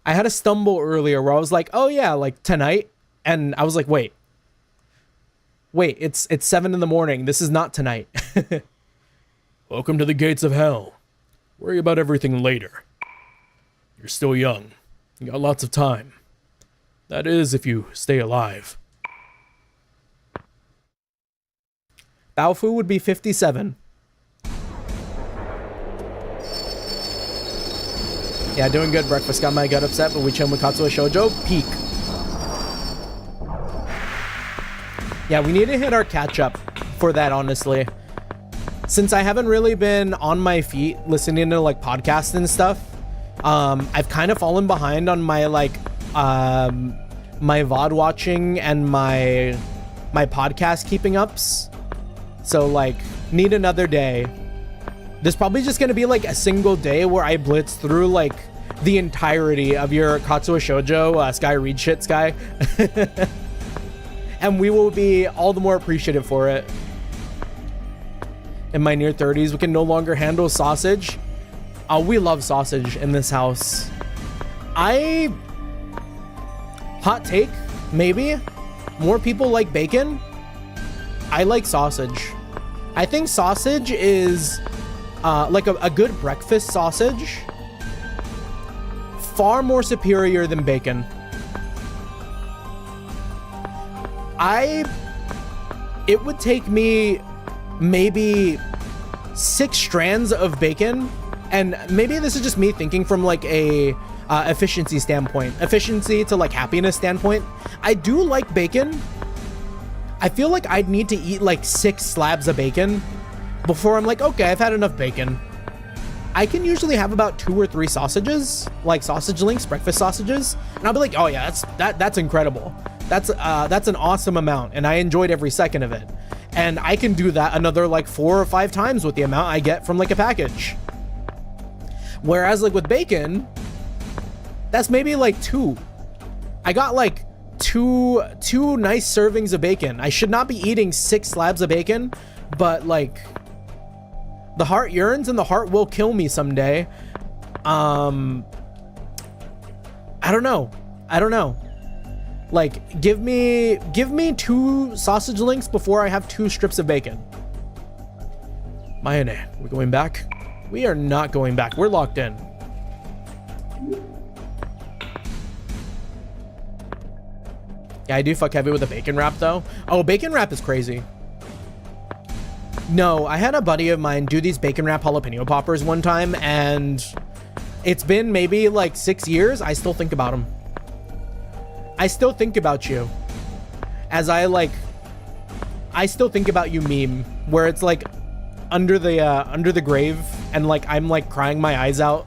I had a stumble earlier where I was like, oh yeah, like tonight. And I was like, wait, it's 7 in the morning. This is not tonight. Welcome to the gates of hell. Worry about everything later. You're still young. You got lots of time. That is, if you stay alive. Baofu would be 57. Yeah, doing good. Breakfast got my gut upset, but we chill with Tatsuya Shoujo. Peak. Yeah, we need to hit our catch up for that, honestly. Since I haven't really been on my feet listening to like podcasts and stuff, I've kind of fallen behind on my like my VOD watching and my podcast keeping ups. So like, need another day. There's probably just gonna be like a single day where I blitz through like the entirety of your Katsuya Shoujo Sky Read shit, Sky. And we will be all the more appreciative for it. In my near 30s, we can no longer handle sausage. We love sausage in this house. Hot take, maybe. More people like bacon. I like sausage. I think sausage is like a good breakfast sausage. Far more superior than bacon. It would take me maybe 6 strands of bacon, and maybe this is just me thinking from like a efficiency standpoint, efficiency to like happiness standpoint. I do like bacon. I feel like I'd need to eat like 6 slabs of bacon before I'm like, okay, I've had enough bacon. I can usually have about 2 or 3 sausages, like sausage links, breakfast sausages, and I'll be like, oh yeah, that's incredible. That's an awesome amount, and I enjoyed every second of it. And I can do that another like 4 or 5 times with the amount I get from like a package. Whereas like with bacon, that's maybe like 2. I got like two nice servings of bacon. I should not be eating 6 slabs of bacon, but like the heart yearns and the heart will kill me someday. I don't know. Like, give me 2 sausage links before I have 2 strips of bacon. Mayonnaise, we're going back? We are not going back. We're locked in. Yeah, I do fuck heavy with the bacon wrap, though. Oh, bacon wrap is crazy. No, I had a buddy of mine do these bacon wrap jalapeno poppers one time, and it's been maybe like 6 years. I still think about them. I still think about you. As I still think about you meme, where it's like under the grave, and like I'm like crying my eyes out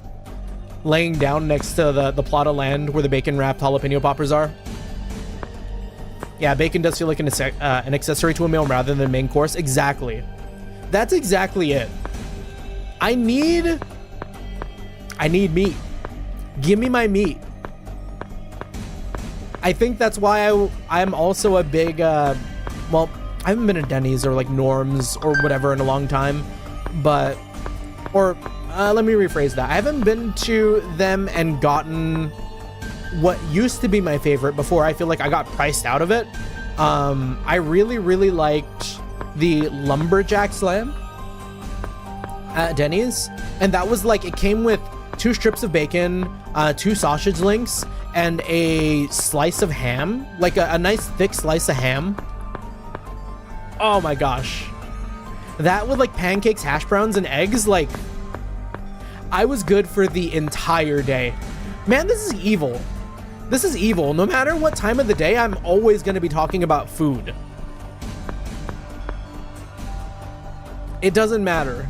laying down next to the plot of land where the bacon wrapped jalapeno poppers are. Yeah, bacon does feel like an accessory to a meal rather than the main course. Exactly. That's exactly it. I need meat. Give me my meat. I think that's why I'm also a big, well, I haven't been to Denny's or like Norm's or whatever in a long time, but, or let me rephrase that. I haven't been to them and gotten what used to be my favorite before I feel like I got priced out of it. I really liked the lumberjack slam at Denny's, and that was like, it came with 2 strips of bacon, 2 sausage links, and a slice of ham, like a nice thick slice of ham. Oh my gosh, that with like pancakes, hash browns, and eggs, like I was good for the entire day. Man, this is evil. This is evil. No matter what time of the day, I'm always going to be talking about food. It doesn't matter.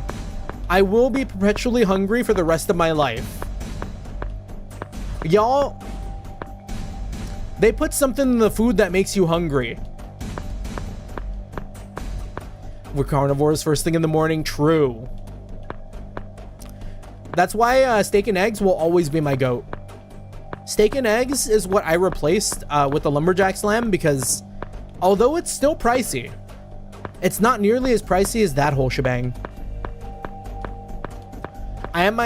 I will be perpetually hungry for the rest of my life. Y'all, they put something in the food that makes you hungry. We're carnivores first thing in the morning. True. That's why steak and eggs will always be my goat. Steak and eggs is what I replaced with the lumberjack slam, because although it's still pricey, it's not nearly as pricey as that whole shebang. I am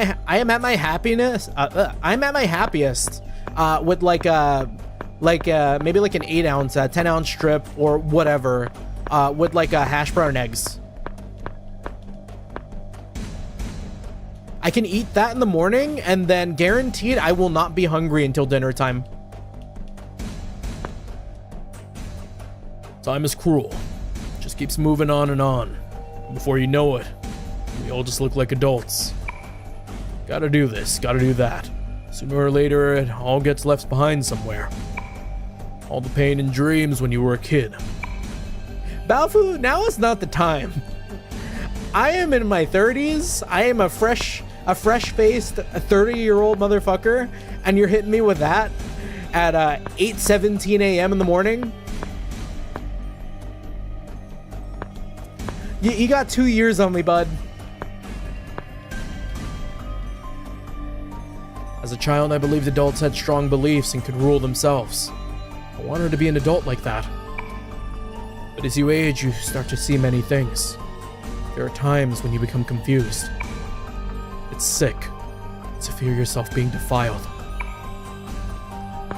at my happiness. I'm at my happiest with like maybe like an 8 ounce, 10 ounce strip or whatever, with like a hash brown and eggs. I can eat that in the morning, and then guaranteed I will not be hungry until dinner time. Time is cruel. Just keeps moving on and on. Before you know it, we all just look like adults. Gotta do this, gotta do that. Sooner or later, it all gets left behind somewhere. All the pain and dreams when you were a kid. Balfu, now is not the time. I am in my 30s. I am a fresh-faced 30-year-old motherfucker, and you're hitting me with that at 8:17 a.m. in the morning. You got 2 years on me, bud. As a child, I believed adults had strong beliefs and could rule themselves. I wanted to be an adult like that. But as you age, you start to see many things. There are times when you become confused. It's sick to fear yourself being defiled.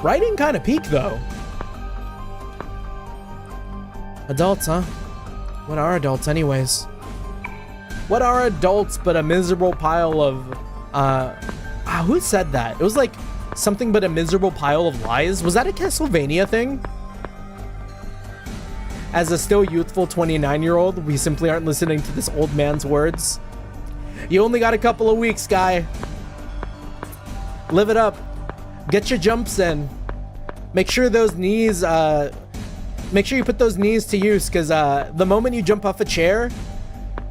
Writing kind of peaked, though. Adults, huh? What are adults anyways? What are adults but a miserable pile of, who said that? It was like something but a miserable pile of lies. Was that a Castlevania thing? As a still youthful 29-year-old, we simply aren't listening to this old man's words. You only got a couple of weeks, guy. Live it up. Get your jumps in. Make sure those knees, make sure you put those knees to use, because the moment you jump off a chair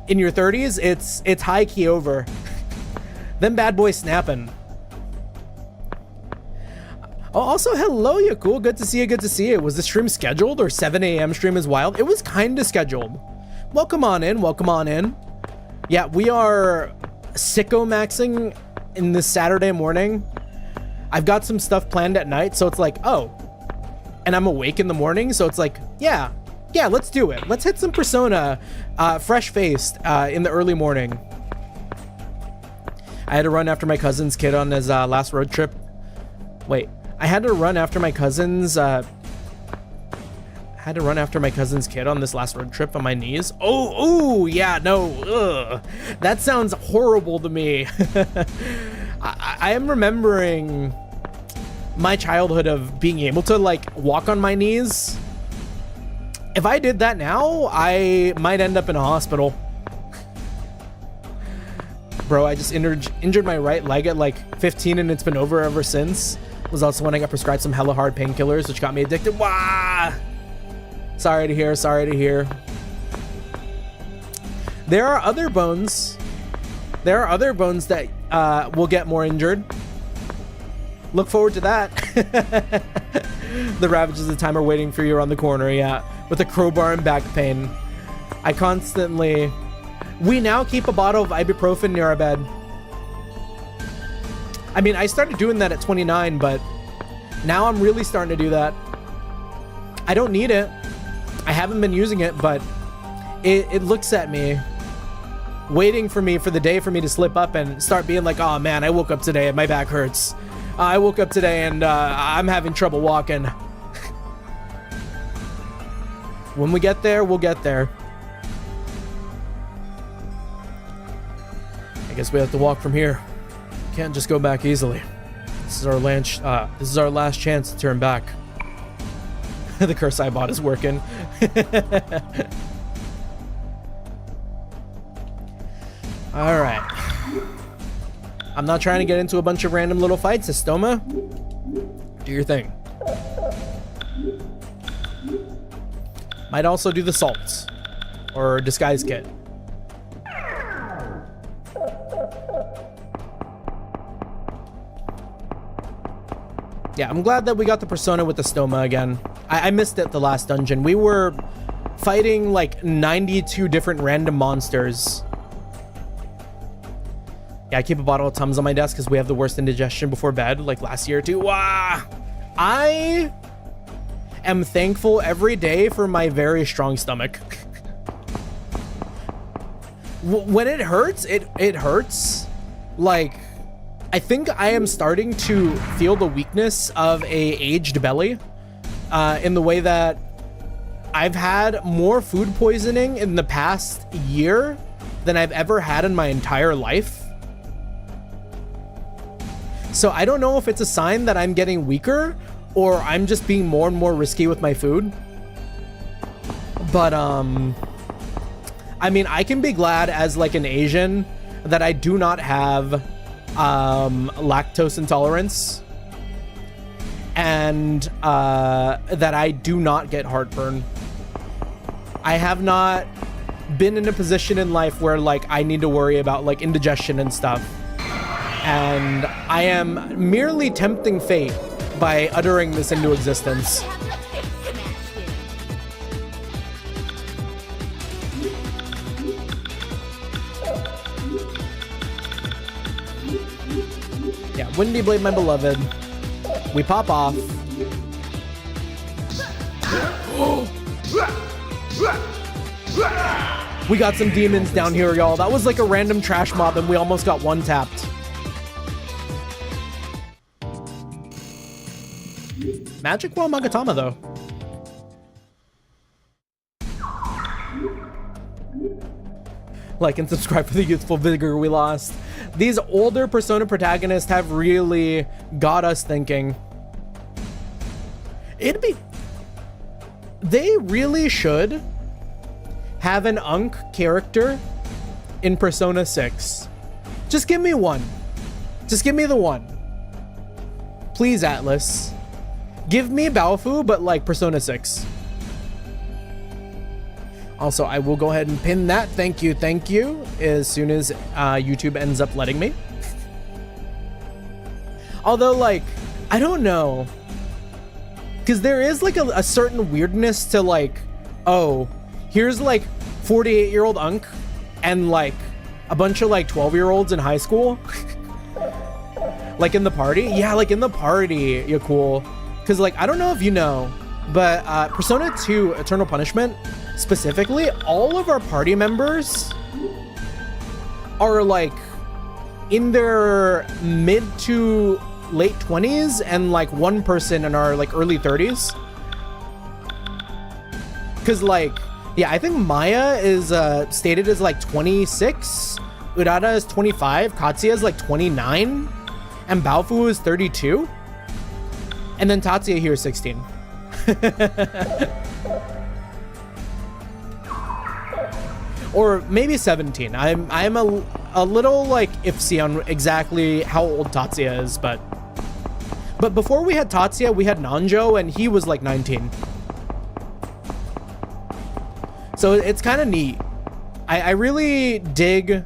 in your 30s, it's high key over. Them bad boys snapping. Oh, also, hello, you cool. Good to see you. Good to see you. Was the stream scheduled, or 7 a.m. stream is wild? It was kind of scheduled. Welcome on in. Welcome on in. Yeah, we are sicko maxing in this Saturday morning. I've got some stuff planned at night, so it's like, oh, and I'm awake in the morning, so it's like, yeah, let's do it. Let's hit some Persona, fresh-faced, in the early morning. I had to run after my cousin's kid on his last road trip. Wait, I had to run after my cousin's kid on this last road trip on my knees. Oh, yeah, no, ugh. That sounds horrible to me. I am remembering my childhood of being able to like walk on my knees. If I did that now, I might end up in a hospital. Bro, I just injured my right leg at like 15 and it's been over ever since. Was also when I got prescribed some hella hard painkillers, which got me addicted. Wah! Sorry to hear, sorry to hear. There are other bones that will get more injured. Look forward to that. The ravages of time are waiting for you around the corner, yeah. With a crowbar and back pain. I constantly... We now keep a bottle of ibuprofen near our bed. I mean, I started doing that at 29, but now I'm really starting to do that. I don't need it. I haven't been using it, but it looks at me, waiting for me for the day for me to slip up and start being like, oh man, I woke up today and my back hurts. I woke up today and I'm having trouble walking. When we get there, we'll get there. I guess we have to walk from here. Can't just go back easily. This is our last chance to turn back. The curse I bought is working. All right. I'm not trying to get into a bunch of random little fights, Estoma. Do your thing. Might also do the salts or disguise kit. Yeah, I'm glad that we got the persona with the stoma again. I missed it the last dungeon. We were fighting like 92 different random monsters. Yeah, I keep a bottle of Tums on my desk because we have the worst indigestion before bed, like last year too. Wah! I am thankful every day for my very strong stomach. When it hurts, it hurts. Like, I think I am starting to feel the weakness of a aged belly, in the way that I've had more food poisoning in the past year than I've ever had in my entire life. So I don't know if it's a sign that I'm getting weaker or I'm just being more and more risky with my food. But, I mean, I can be glad as like an Asian that I do not have lactose intolerance and that I do not get heartburn. I have not been in a position in life where like I need to worry about like indigestion and stuff, and I am merely tempting fate by uttering this into existence. Yeah, Windy Blade, my beloved. We pop off. We got some demons down here, y'all. That was like a random trash mob and we almost got one tapped. Magic Well Magatama, though. Like and subscribe for the youthful vigor we lost. These older Persona protagonists have really got us thinking. They really should have an Unk character in Persona 6. Just give me one. Just give me the one. Please, Atlus. Give me Baofu, but like Persona 6. Also, I will go ahead and pin that. Thank you, as soon as YouTube ends up letting me. Although, like, I don't know. Because there is like a certain weirdness to like, oh, here's like 48-year-old Unk and like a bunch of like 12-year-olds in high school. Like in the party? Yeah, like in the party, you're cool. Because like, I don't know if you know, but Persona 2 Eternal Punishment, specifically, all of our party members are like in their mid to late 20s and like one person in our like early 30s. Because like, yeah, I think Maya is stated as like 26, Urara is 25, Katsuya is like 29, and Baofu is 32. And then Tatsuya here is 16. Or maybe 17. I'm a little like iffy on exactly how old Tatsuya is, but before we had Tatsuya, we had Nanjo, and he was like 19. So it's kind of neat. I really dig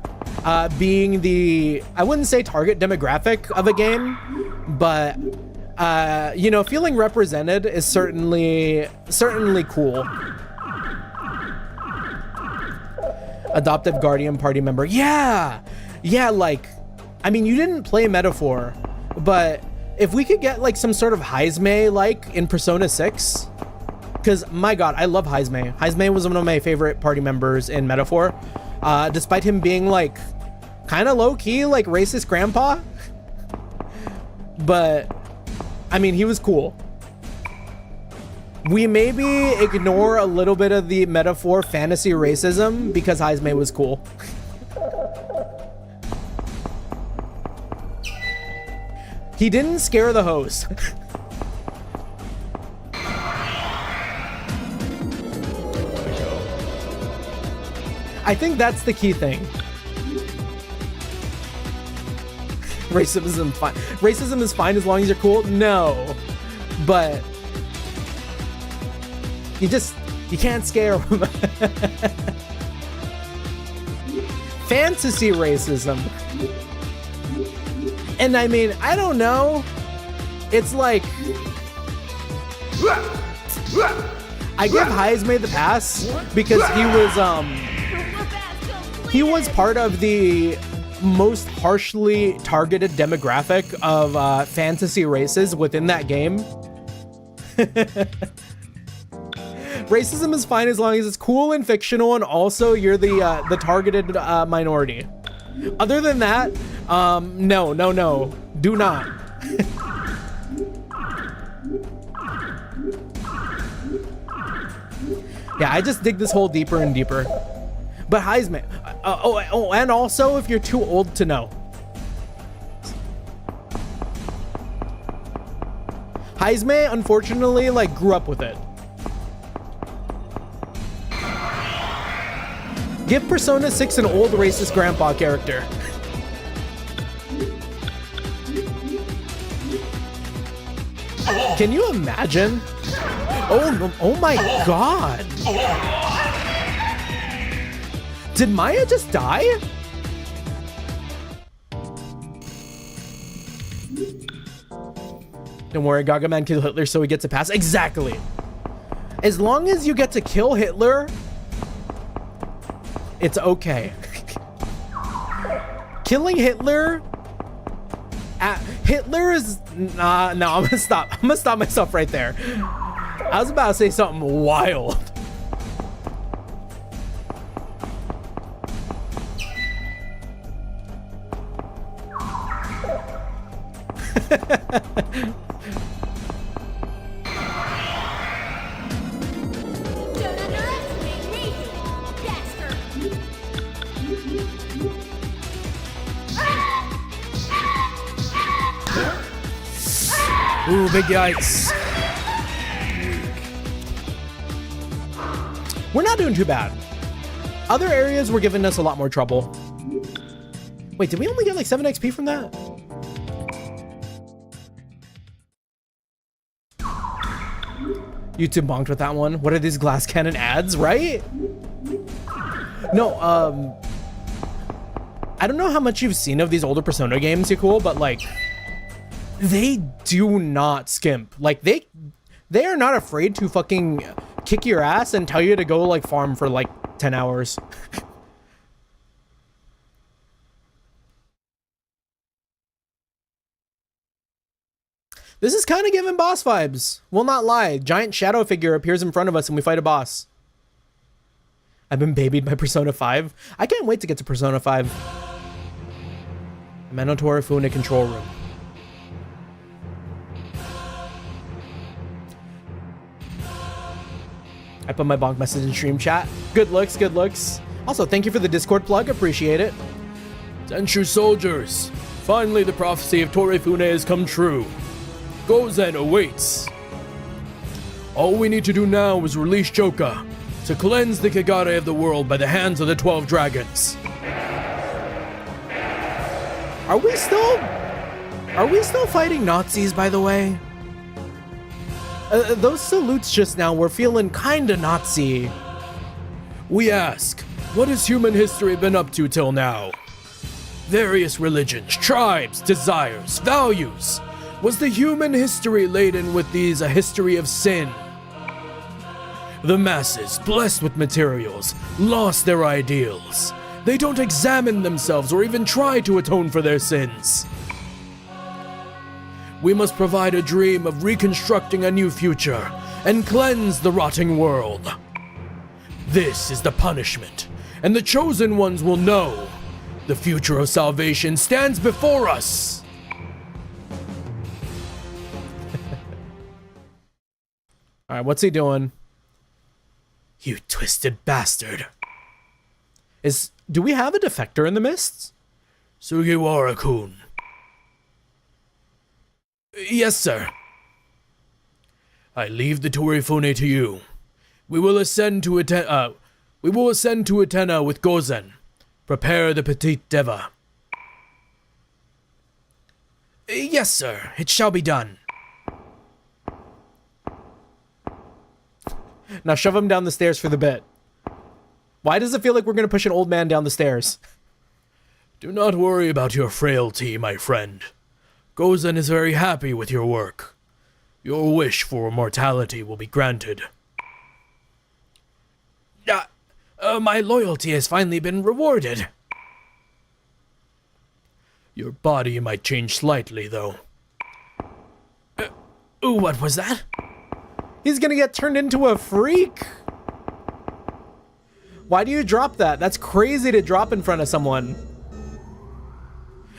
being the, I wouldn't say target demographic of a game, but you know, feeling represented is certainly cool. Adoptive guardian party member. Yeah, like, I mean, you didn't play Metaphor, but if we could get like some sort of Heizme like in Persona 6, because my god, I love Heizme. Heizme was one of my favorite party members in Metaphor, despite him being like kind of low-key like racist grandpa. But I mean, he was cool. We maybe ignore a little bit of the Metaphor fantasy racism because Heizme was cool. He didn't scare the host. I think that's the key thing. Racism fine. Racism is fine as long as you're cool. No, but you can't scare them. Fantasy racism. And I mean, I don't know. It's like I give Heizme the pass because he was part of the most harshly targeted demographic of fantasy races within that game. Racism is fine as long as it's cool and fictional, and also you're the targeted minority. Other than that, no, do not. Yeah, I just dig this hole deeper and deeper. But Heizme, and also if you're too old to know. Heizme, unfortunately, like grew up with it. Give Persona 6 an old racist grandpa character. Can you imagine? Oh my god. Did Maya just die? Don't worry, Gagaman killed Hitler so he gets a pass. Exactly. As long as you get to kill Hitler, it's okay. Killing Hitler... Hitler is... Nah, no, I'm gonna stop. I'm gonna stop myself right there. I was about to say something wild. Ooh, big yikes. We're not doing too bad. Other areas were giving us a lot more trouble. Wait, did we only get like 7 XP from that? YouTube bonked with that one. What are these glass cannon ads, right? No, I don't know how much you've seen of these older Persona games, you cool, but like, they do not skimp. Like they are not afraid to fucking kick your ass and tell you to go like farm for like 10 hours. This is kind of giving boss vibes. Will not lie. Giant shadow figure appears in front of us and we fight a boss. I've been babied by Persona 5. I can't wait to get to Persona 5. Minotaur Fu in a control room. I put my bonk message in stream chat. Good looks, good looks. Also, thank you for the Discord plug. Appreciate it. Tenchu soldiers. Finally, the prophecy of Torifune has come true. Gozen awaits. All we need to do now is release Joka to cleanse the Kagare of the world by the hands of the 12 dragons. Are we still fighting Nazis, by the way? Those salutes just now were feeling kinda Nazi. We ask, what has human history been up to till now? Various religions, tribes, desires, values. Was the human history laden with these a history of sin? The masses, blessed with materials, lost their ideals. They don't examine themselves or even try to atone for their sins. We must provide a dream of reconstructing a new future and cleanse the rotting world. This is the punishment, and the chosen ones will know. The future of salvation stands before us. All right, what's he doing? You twisted bastard. Do we have a defector in the mists? Sugiwara-kun. Yes, sir. I leave the Torifune to you. We will ascend to Atena with Gozen. Prepare the Petite Deva. Yes, sir. It shall be done. Now shove him down the stairs for the bit. Why does it feel like we're going to push an old man down the stairs? Do not worry about your frailty, my friend. Gozen is very happy with your work. Your wish for immortality will be granted. My loyalty has finally been rewarded. Your body might change slightly, though. What was that? He's gonna get turned into a freak. Why do you drop that? That's crazy to drop in front of someone.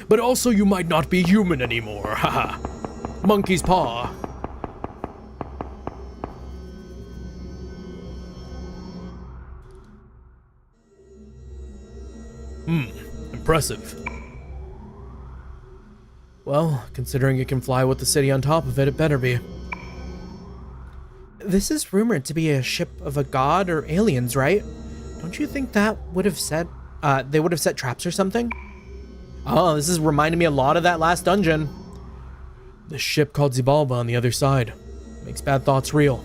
But also you might not be human anymore, haha. Monkey's paw. Impressive. Well, considering it can fly with the city on top of it, it better be. This is rumored to be a ship of a god or aliens, right? Don't you think that would have set, they would have set traps or something? Oh, this is reminding me a lot of that last dungeon. The ship called Xibalba on the other side. Makes bad thoughts real.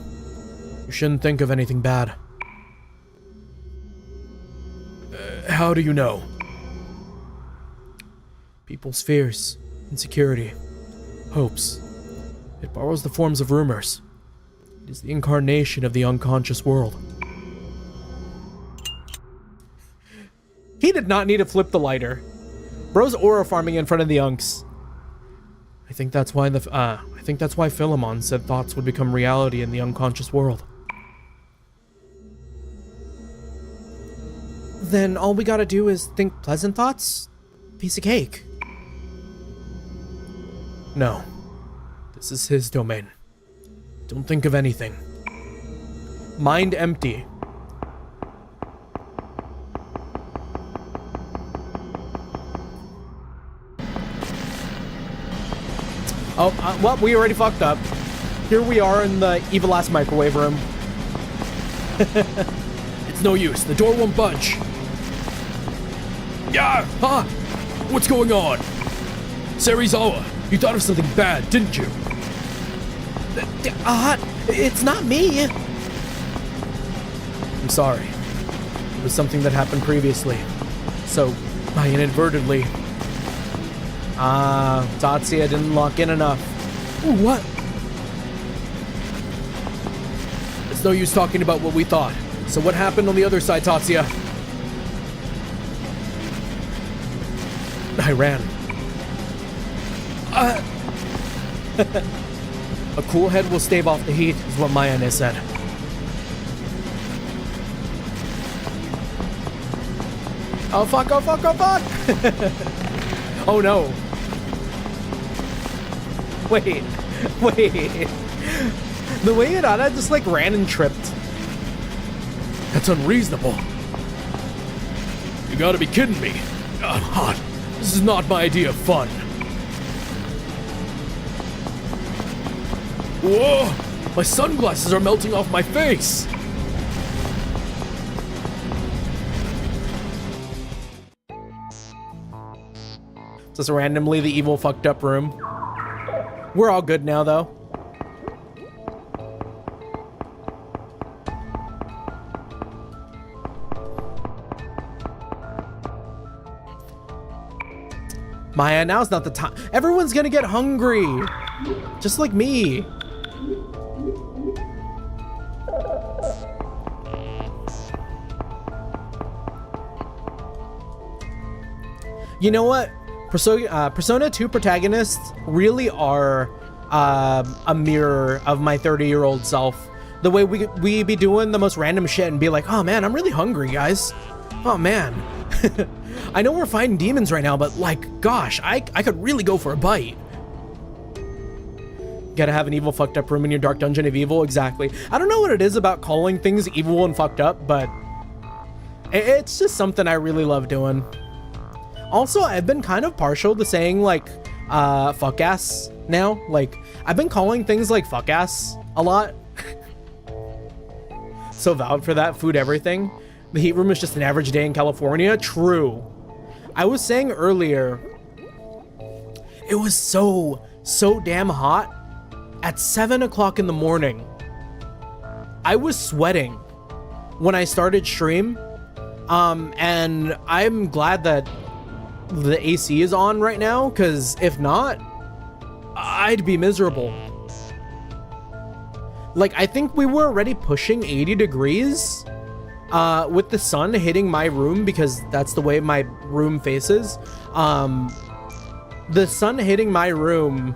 You shouldn't think of anything bad. How do you know? People's fears, insecurity, hopes. It borrows the forms of rumors. It is the incarnation of the unconscious world. He did not need to flip the lighter. Bro's aura farming in front of the unks. I think that's why Philemon said thoughts would become reality in the unconscious world. Then all we gotta do is think pleasant thoughts? Piece of cake. No. This is his domain. Don't think of anything. Mind empty. Oh, well, we already fucked up. Here we are in the evil ass microwave room. It's no use. The door won't budge. Yeah! Ha! What's going on? Serizawa, you thought of something bad, didn't you? It's not me. I'm sorry. It was something that happened previously. So, I inadvertently... Tatsuya didn't lock in enough. Ooh, what? It's no use talking about what we thought. So what happened on the other side, Tatsuya? I ran. A cool head will stave off the heat, is what Mayane said. Oh fuck, oh fuck, oh fuck! Oh no. Wait. The way Irada just like ran and tripped. That's unreasonable. You gotta be kidding me. I'm hot. This is not my idea of fun. Whoa! My sunglasses are melting off my face! Just randomly the evil fucked up room. We're all good now though. Maya, now's not the time. Everyone's gonna get hungry. Just like me. You know what? Persona 2 protagonists really are a mirror of my 30-year-old self. The way we be doing the most random shit and be like, oh man, I'm really hungry, guys. Oh man. I know we're fighting demons right now, but like, gosh, I could really go for a bite. Gotta have an evil fucked up room in your dark dungeon of evil, exactly. I don't know what it is about calling things evil and fucked up, but it's just something I really love doing. Also, I've been kind of partial to saying like, fuck ass now. Like, I've been calling things like fuck ass a lot. So valid for that, food everything. The heat room is just an average day in California. True. I was saying earlier, it was so damn hot at 7 o'clock in the morning. I was sweating when I started stream. And I'm glad that the AC is on right now, because if not, I'd be miserable. Like, I think we were already pushing 80 degrees with the sun hitting my room, because that's the way my room faces. The sun hitting my room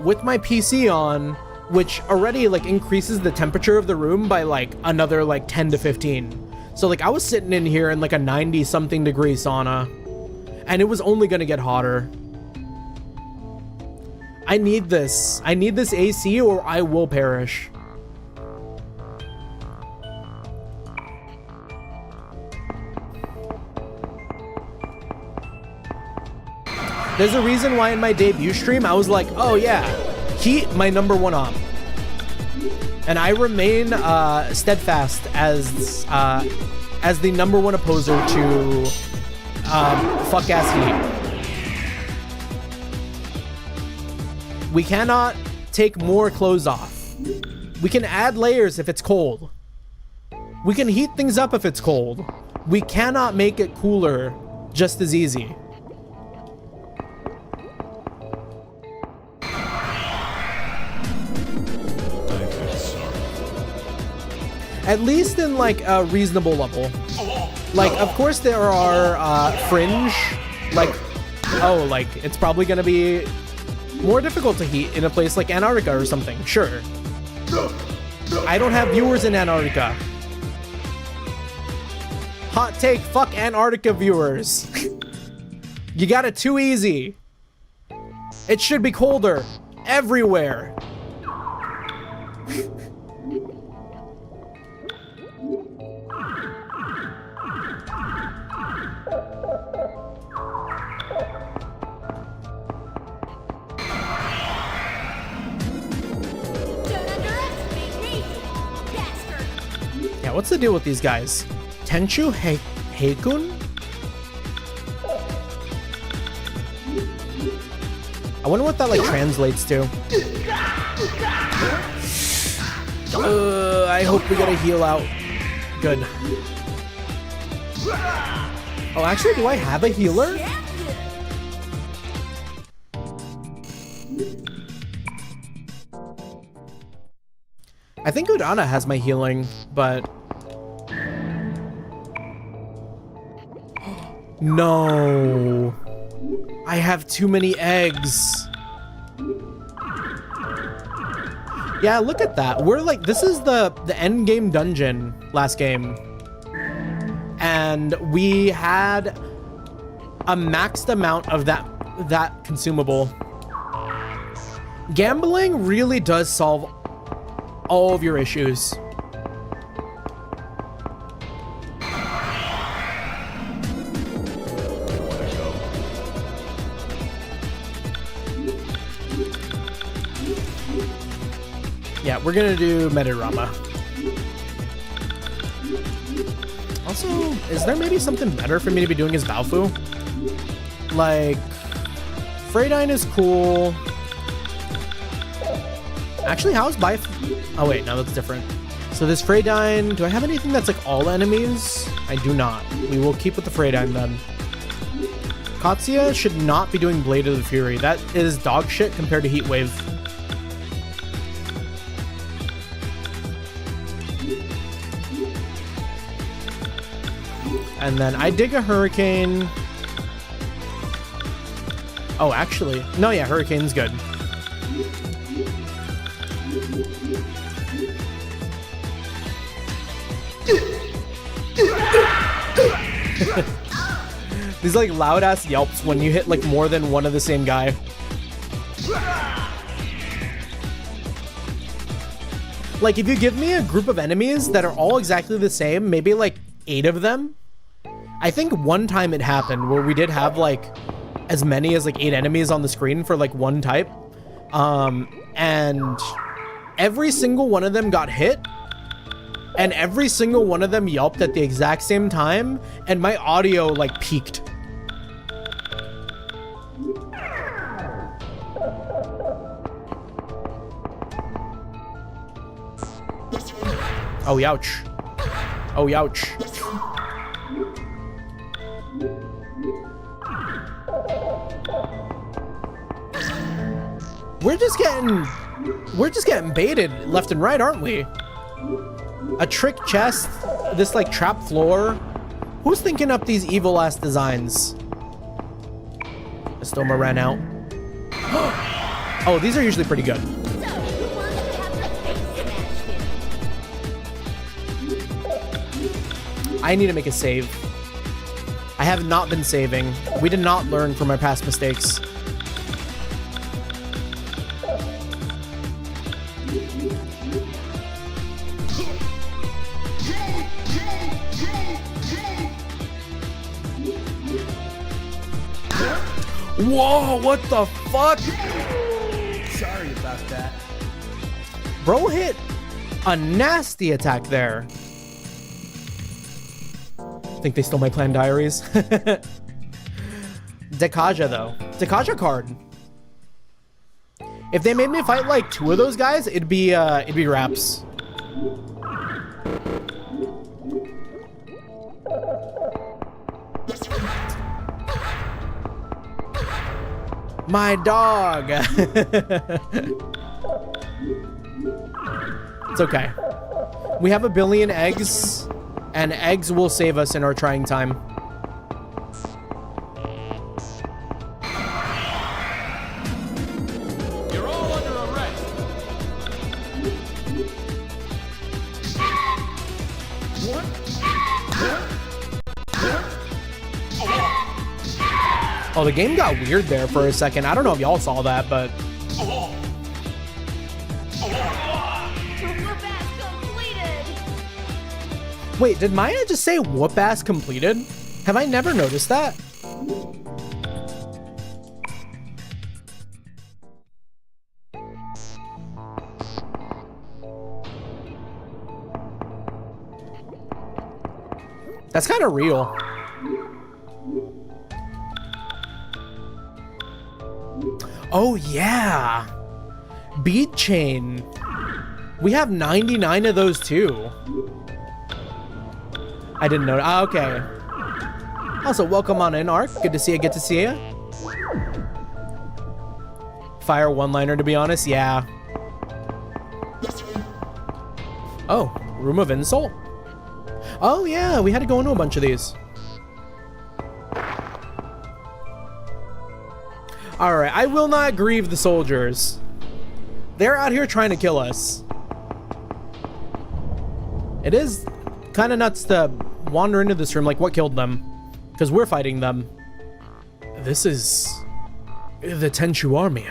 with my PC on, which already like increases the temperature of the room by like another like 10 to 15. So like I was sitting in here in like a 90 something degree sauna, and it was only gonna get hotter. I need this AC or I will perish. There's a reason why in my debut stream I was like, oh yeah, Heat, my #1 op. And I remain steadfast as the #1 opposer to fuck ass Heat. We cannot take more clothes off. We can add layers if it's cold. We can heat things up if it's cold. We cannot make it cooler just as easy. At least in like a reasonable level. Like, of course there are fringe, like, oh, like it's probably gonna be more difficult to heat in a place like Antarctica or something, sure. I don't have viewers in Antarctica. Hot take, fuck Antarctica viewers. You got it too easy. It should be colder everywhere. What's the deal with these guys? Tenchu Heikun? I wonder what that like translates to. I hope we get a heal out. Good. Oh, actually, do I have a healer? I think Udana has my healing, but... No. I have too many eggs. Yeah, look at that. We're like, this is the end game dungeon last game. And we had a maxed amount of that consumable. Gambling really does solve all of your issues. Yeah, we're gonna do Medirama. Also, is there maybe something better for me to be doing as Baofu? Like, Freydine is cool. Actually, how's oh wait, no, that's different. So this Freydine, do I have anything that's like all enemies? I do not. We will keep with the Freydine then. Tatsuya should not be doing Blade of the Fury. That is dog shit compared to Heatwave. And then I dig a hurricane. Oh, actually, no, yeah, hurricane's good. These like loud ass yelps when you hit like more than one of the same guy. Like if you give me a group of enemies that are all exactly the same, maybe like 8 of them. I think one time it happened where we did have like as many as like 8 enemies on the screen for like one type. And every single one of them got hit. And every single one of them yelped at the exact same time. And my audio like peaked. Oh, ouch. Oh, ouch. We're just getting baited left and right, aren't we? A trick chest, this like trap floor. Who's thinking up these evil ass designs? Estoma ran out. Oh, these are usually pretty good. I need to make a save. I have not been saving. We did not learn from our past mistakes. Whoa, what the fuck? Sorry about that. Bro hit a nasty attack there. Think they stole my planned diaries? Dekaja though. Dekaja card. If they made me fight like 2 of those guys, it'd be wraps. My dog. It's okay. We have 1 billion eggs, and eggs will save us in our trying time. You're all under arrest. What? Oh, the game got weird there for a second. I don't know if y'all saw that, but... Wait, did Maya just say whoop ass completed? Have I never noticed that? That's kind of real. Oh yeah, bead chain. We have 99 of those too. I didn't know. Ah, okay. Also, welcome on in, Ark. Good to see you. Good to see you. Fire one-liner, to be honest. Yeah. Oh, Room of Insult. Oh yeah, we had to go into a bunch of these. All right, I will not grieve the soldiers. They're out here trying to kill us. It is kind of nuts to wander into this room like what killed them, because we're fighting them. This is the Tenshu army.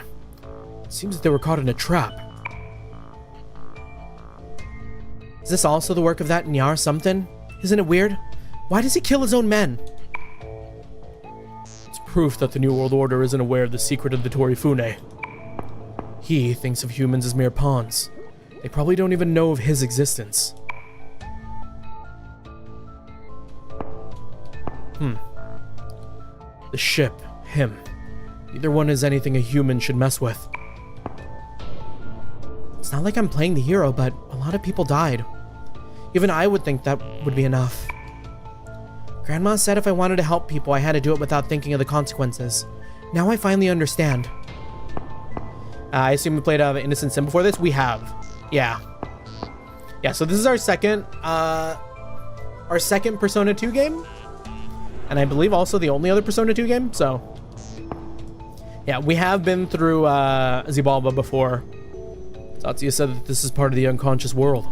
It seems that they were caught in a trap. Is this also the work of that Nyar something? Isn't it weird? Why does he kill his own men? It's proof that the New World Order isn't aware of the secret of the Torifune. He thinks of humans as mere pawns. They probably don't even know of his existence. The ship, him. Neither one is anything a human should mess with. It's not like I'm playing the hero, but a lot of people died. Even I would think that would be enough. Grandma said if I wanted to help people, I had to do it without thinking of the consequences. Now I finally understand. I assume we played Innocent Sin before this? We have. Yeah. Yeah, so this is our second Persona 2 game, and I believe also the only other Persona 2 game. So yeah, we have been through Xibalba before. Tatsuya said that this is part of the unconscious world.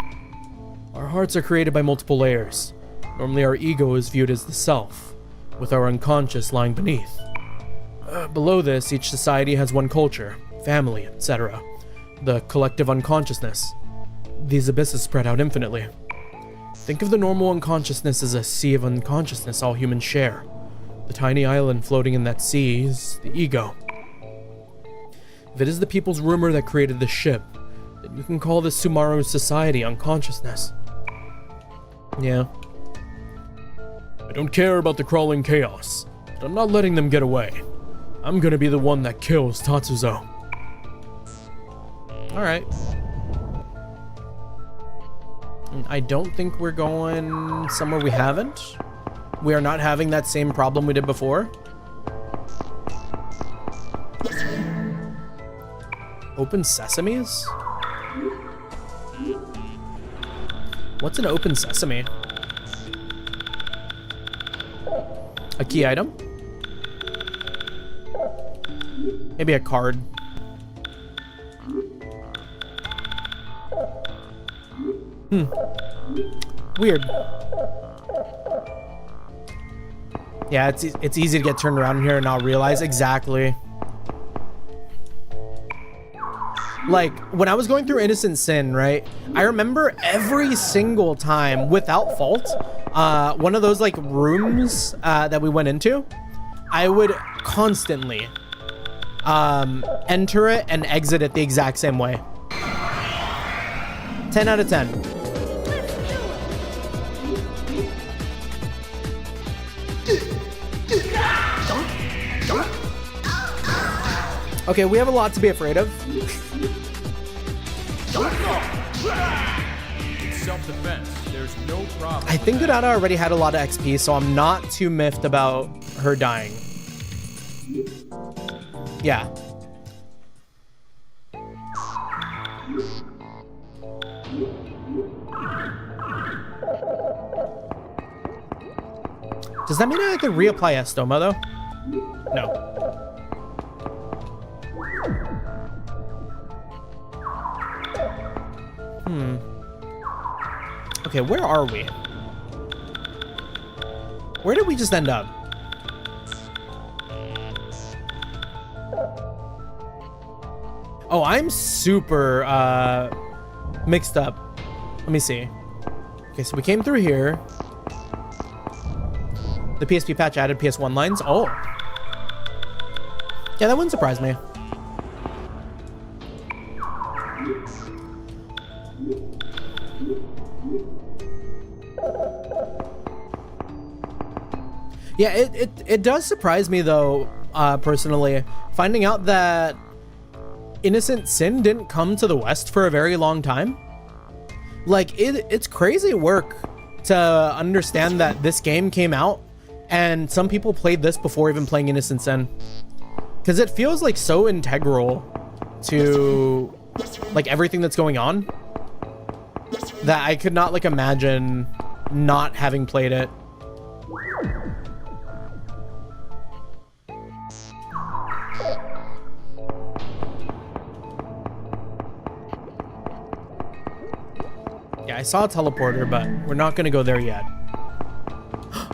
Our hearts are created by multiple layers. Normally our ego is viewed as the self, with our unconscious lying beneath. Below this, each society has one culture, family, etc. The collective unconsciousness. These abysses spread out infinitely. Think of the normal unconsciousness as a sea of unconsciousness all humans share. The tiny island floating in that sea is the ego. If it is the people's rumor that created the ship, then you can call this Sumaru's society unconsciousness. Yeah. I don't care about the crawling chaos, but I'm not letting them get away. I'm gonna be the one that kills Tatsuzo. Alright. I don't think we're going somewhere we haven't. We are not having that same problem we did before. Open sesames? What's an open sesame? A key item? Maybe a card. Weird. Yeah, it's easy to get turned around in here and not realize. Exactly. Like, when I was going through Innocent Sin, right? I remember every single time, without fault, one of those, like, rooms that we went into, I would constantly enter it and exit it the exact same way. 10 out of 10. Okay, we have a lot to be afraid of. It's self-defense. There's no problem. I think Granada already had a lot of XP, so I'm not too miffed about her dying. Yeah. Does that mean I could reapply Estoma, though? No. Okay, where are we? Where did we just end up? Oh, I'm super mixed up. Let me see. Okay, so we came through here. The PSP patch added PS1 lines. Oh. Yeah, that wouldn't surprise me. Yeah, it does surprise me though, personally, finding out that Innocent Sin didn't come to the West for a very long time. Like, it's crazy work to understand that this game came out and some people played this before even playing Innocent Sin. Because it feels like so integral to like everything that's going on that I could not like imagine not having played it. Yeah, I saw a teleporter, but we're not gonna go there yet.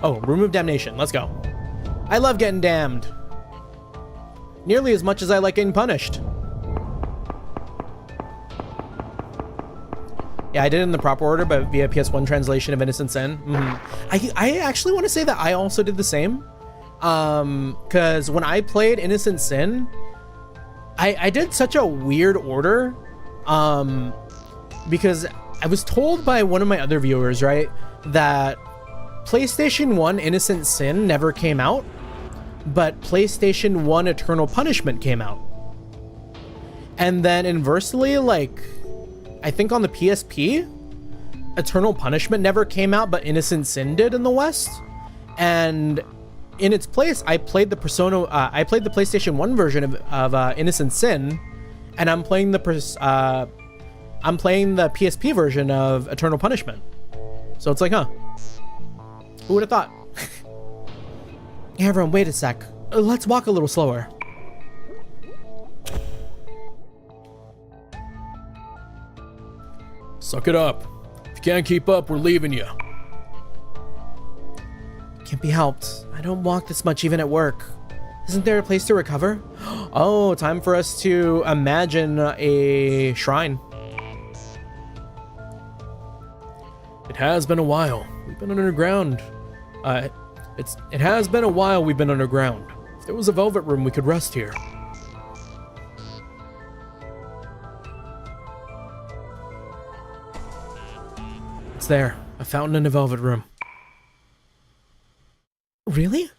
Oh, Room of Damnation. Let's go. I love getting damned. Nearly as much as I like getting punished. Yeah, I did it in the proper order, but via PS1 translation of Innocent Sin. I actually want to say that I also did the same. Because when I played Innocent Sin, I did such a weird order. Because I was told by one of my other viewers, right, that PlayStation 1 Innocent Sin never came out, but PlayStation 1 Eternal Punishment came out. And then inversely, like, I think on the PSP, Eternal Punishment never came out, but Innocent Sin did in the West. And in its place, I played the PlayStation 1 version of Innocent Sin, and I'm playing the I'm playing the PSP version of Eternal Punishment. So it's like, huh? Who would have thought? Hey, everyone, wait a sec. Let's walk a little slower. Suck it up. If you can't keep up, we're leaving you. Can't be helped. I don't walk this much even at work. Isn't there a place to recover? Oh, time for us to imagine a shrine. It has been a while. We've been underground. It has been a while we've been underground. If there was a velvet room, we could rest here. It's there. A fountain in a velvet room. Really?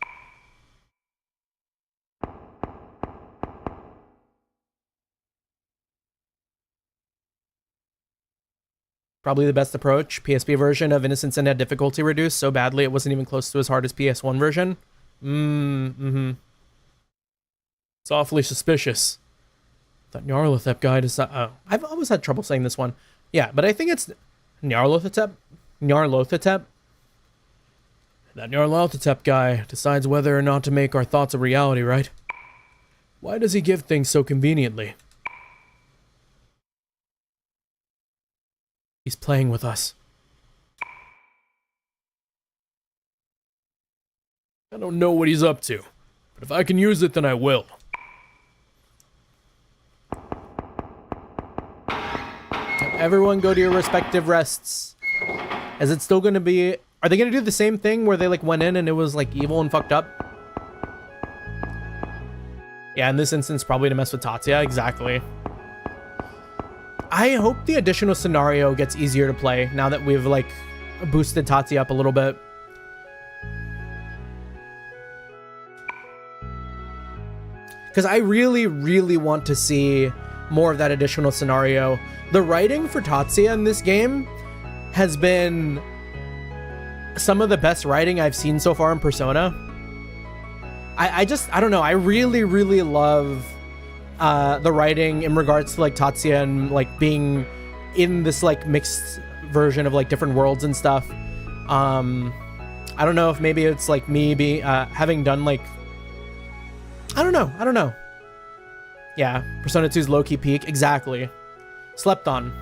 Probably the best approach. PSP version of Innocent Sin had difficulty reduced so badly it wasn't even close to as hard as PS1 version. It's awfully suspicious. That Nyarlathotep guy decided... Oh, I've always had trouble saying this one. Yeah, but I think it's Nyarlathotep. Nyarlathotep. That Nyarlathotep guy decides whether or not to make our thoughts a reality, right? Why does he give things so conveniently? He's playing with us. I don't know what he's up to, but if I can use it, then I will. Everyone go to your respective rests. Is it still going to be... Are they going to do the same thing where they like went in and it was like evil and fucked up? Yeah, in this instance, probably to mess with Tatsuya. Exactly. I hope the additional scenario gets easier to play now that we've like boosted Tatsuya up a little bit. Because I really, really want to see more of that additional scenario. The writing for Tatsuya in this game has been some of the best writing I've seen so far in Persona. I don't know. I really, really love the writing in regards to like Tatsuya and like being in this like mixed version of like different worlds and stuff. I don't know if maybe it's like me having done like, I don't know. Yeah, Persona 2's low-key peak. Exactly. Slept on.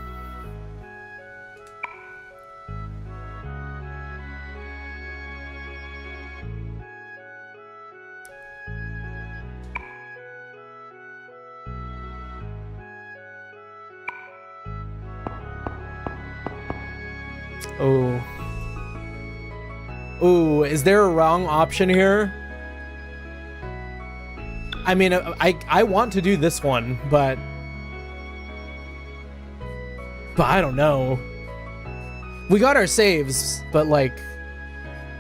Oh. Ooh, is there a wrong option here? I mean, I want to do this one, but I don't know. We got our saves, but like,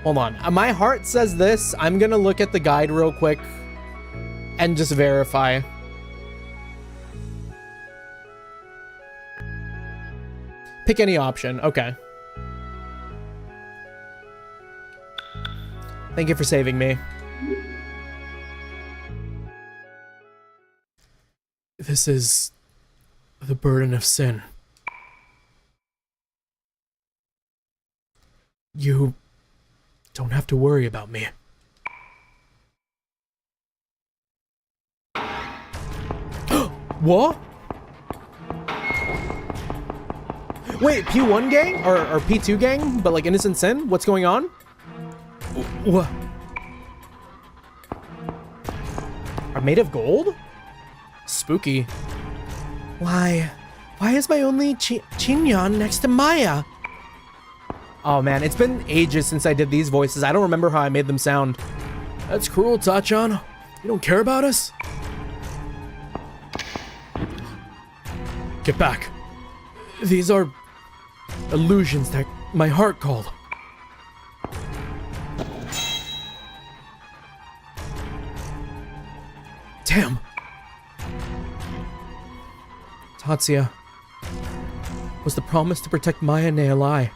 hold on. My heart says this. I'm gonna look at the guide real quick and just verify. Pick any option. Okay. Thank you for saving me. This is the burden of sin. You don't have to worry about me. What? Wait, P1 gang? Or P2 gang? But like Innocent Sin? What's going on? What? Are made of gold? Spooky. Why is my only Chinyon next to Maya? Oh man, it's been ages since I did these voices. I don't remember how I made them sound. That's cruel, Tachan. You don't care about us? Get back. These are illusions that my heart called. Damn. Tatsuya, was the promise to protect Maya and a lie?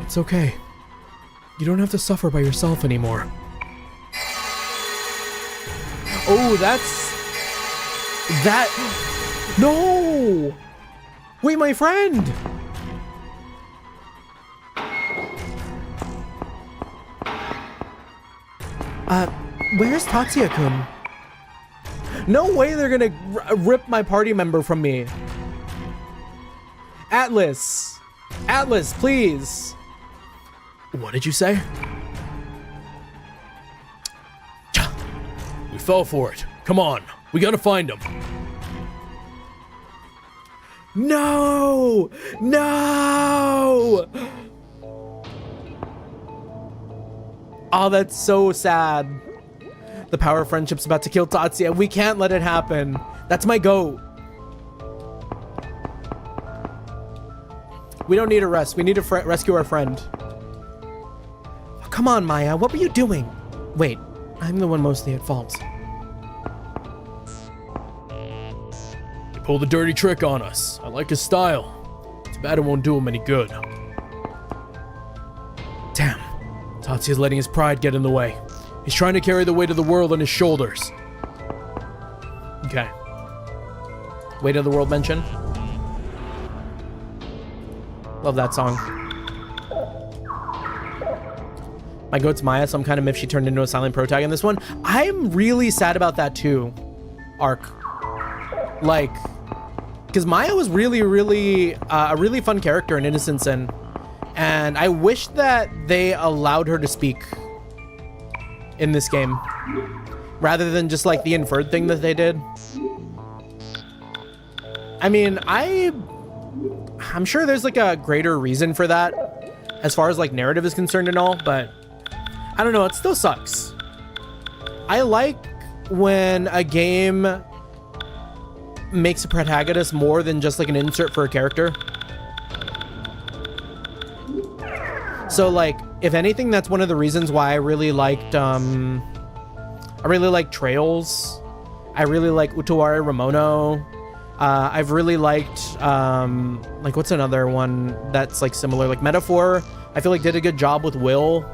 It's okay. You don't have to suffer by yourself anymore. Oh, that. No! Wait, my friend! Where's Tatsuya-kun? No way they're gonna rip my party member from me. Atlus, please. What did you say? We fell for it. Come on, we gotta find him. No! Oh, that's so sad. The power of friendship's about to kill Tatsuya. We can't let it happen. That's my goat. We don't need a rest. We need to rescue our friend. Oh, come on, Maya. What were you doing? Wait, I'm the one mostly at fault. He pulled a dirty trick on us. I like his style. Too bad it won't do him any good. Damn. Tatsuya's letting his pride get in the way. He's trying to carry the weight of the world on his shoulders. Okay. Weight of the world mention. Love that song. My goat's Maya, so I'm kind of miffed she turned into a silent pro tag in this one. I'm really sad about that too, Arc. Like, because Maya was really, really a really fun character in Innocent Sin. And I wish that they allowed her to speak in this game rather than just like the inferred thing that they did. I mean, I'm sure there's like a greater reason for that as far as like narrative is concerned and all, but I don't know, it still sucks. I like when a game makes a protagonist more than just like an insert for a character. So like, if anything, that's one of the reasons why I really liked Trails. I really like Utawari Ramono. I've really liked like, what's another one that's like similar? Like Metaphor, I feel like did a good job with Will.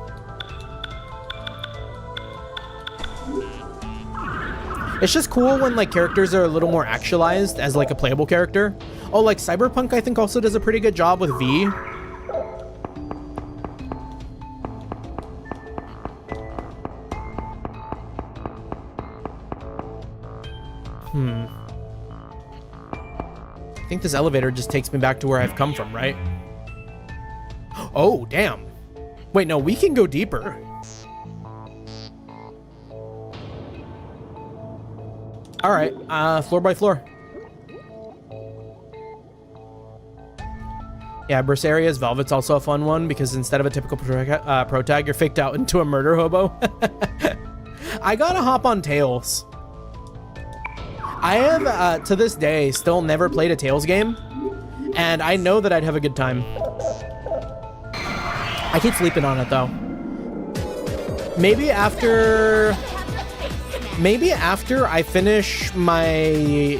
It's just cool when like characters are a little more actualized as like a playable character. Oh, like Cyberpunk I think also does a pretty good job with V. I think this elevator just takes me back to where I've come from, right? Oh, damn. Wait, no, we can go deeper. All right, floor by floor. Yeah, Bersaria's Velvet's also a fun one because instead of a typical pro tag, you're faked out into a murder hobo. I gotta hop on Tails. I have, to this day, still never played a Tales game, and I know that I'd have a good time. I keep sleeping on it, though. Maybe after I finish my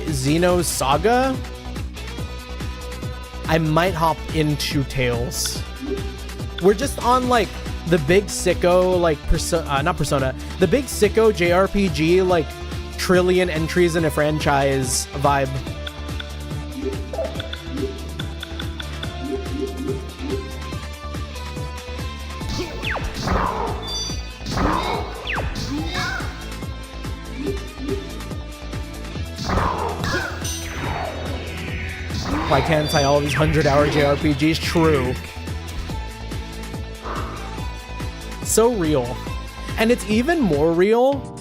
Xenos Saga, I might hop into Tales. We're just on, like, the big sicko, like, not Persona, the big sicko JRPG, like, trillion entries in a franchise vibe. Why can't I all these 100-hour JRPGs? True. So real. And it's even more real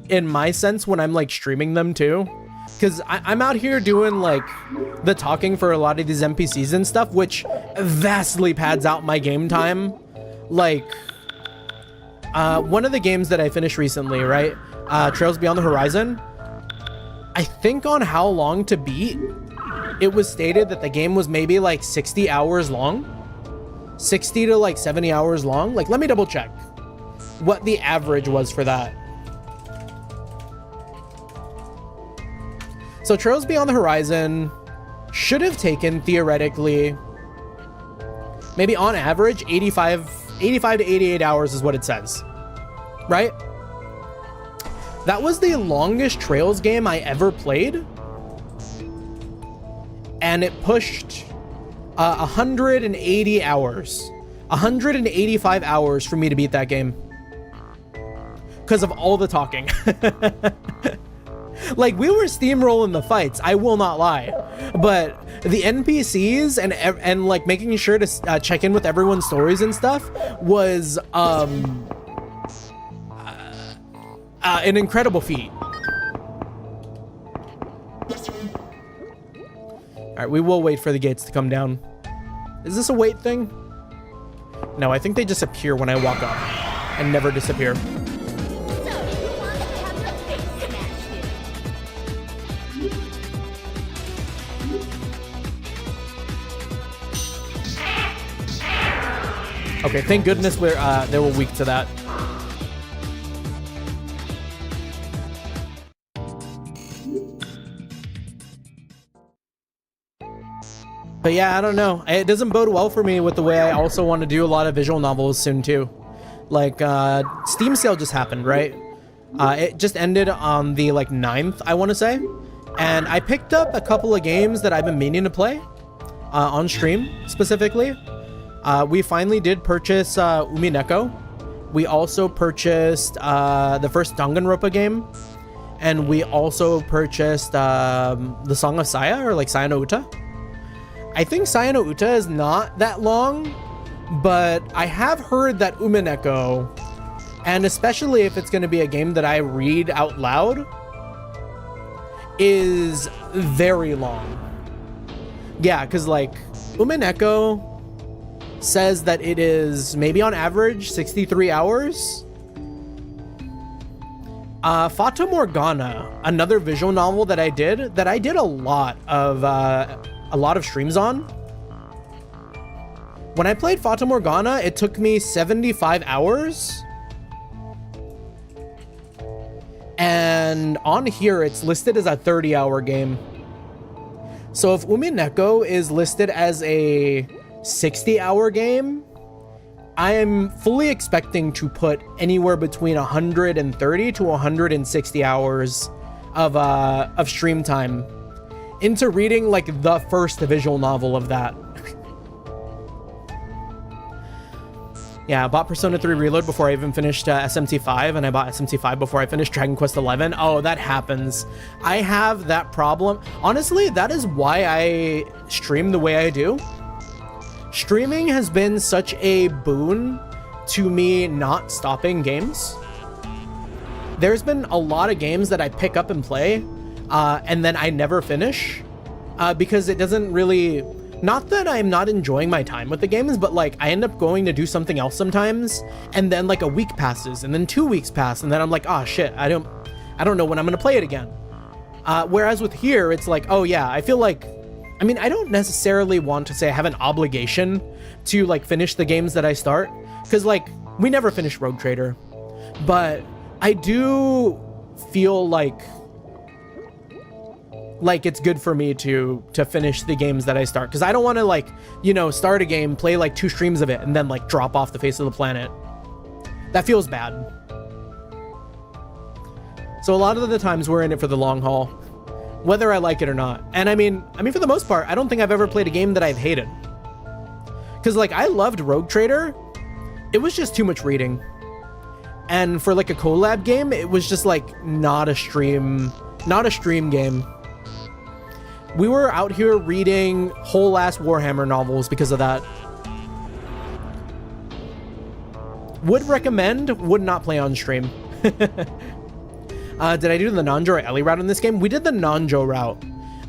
in my sense when I'm like streaming them too, because I'm out here doing like the talking for a lot of these NPCs and stuff, which vastly pads out my game time. Like one of the games that I finished recently, right, Trails Beyond the Horizon, I think on how long to beat it was stated that the game was maybe like 60 hours long, 60 to like 70 hours long. Like, let me double check what the average was for that. So Trails Beyond the Horizon should have taken, theoretically, maybe on average 85 to 88 hours is what it says, right? That was the longest Trails game I ever played. And it pushed 180 hours. 185 hours for me to beat that game. Because of all the talking. Like, we were steamrolling the fights, I will not lie. But the NPCs and like making sure to check in with everyone's stories and stuff was an incredible feat. All right, we will wait for the gates to come down. Is this a wait thing? No, I think they just appear when I walk up and never disappear. Okay, thank goodness they were weak to that. But yeah, I don't know. It doesn't bode well for me with the way I also want to do a lot of visual novels soon too. Like, Steam sale just happened, right? It just ended on the like 9th, I want to say. And I picked up a couple of games that I've been meaning to play on stream specifically. We finally did purchase Umineko. We also purchased the first Danganronpa game. And we also purchased the Song of Saya, or like Saya no Uta. I think Saya no Uta is not that long, but I have heard that Umineko, and especially if it's going to be a game that I read out loud, is very long. Yeah, because like Umineko says that it is maybe on average 63 hours. Fata Morgana, another visual novel that I did a lot of streams on. When I played Fata Morgana, it took me 75 hours. And on here, it's listed as a 30-hour game. So if Umineko is listed as a 60-hour game, I am fully expecting to put anywhere between 130 to 160 hours of stream time into reading like the first visual novel of that. Yeah, I bought Persona 3 Reload before I even finished SMT5, and I bought SMT5 before I finished Dragon Quest 11. Oh, that happens. I have that problem. Honestly, that is why I stream the way I do. Streaming has been such a boon to me not stopping games. There's been a lot of games that I pick up and play, and then I never finish, because it doesn't really... Not that I'm not enjoying my time with the games, but like I end up going to do something else sometimes, and then like a week passes, and then 2 weeks pass, and then I'm like, oh shit, I don't know when I'm gonna play it again. Whereas with here, it's like, oh yeah, I feel like, I mean, I don't necessarily want to say I have an obligation to like finish the games that I start, because like we never finish Rogue Trader, but I do feel like it's good for me to finish the games that I start, because I don't want to like, you know, start a game, play like 2 streams of it, and then like drop off the face of the planet. That feels bad. So a lot of the times we're in it for the long haul, whether I like it or not. And I mean for the most part, I don't think I've ever played a game that I've hated, because like I loved Rogue Trader. It was just too much reading, and for like a collab game, it was just like not a stream game. We were out here reading whole ass Warhammer novels because of that. Would recommend, would not play on stream. Did I do the Nanjo or Ellie route in this game? We did the Nanjo route.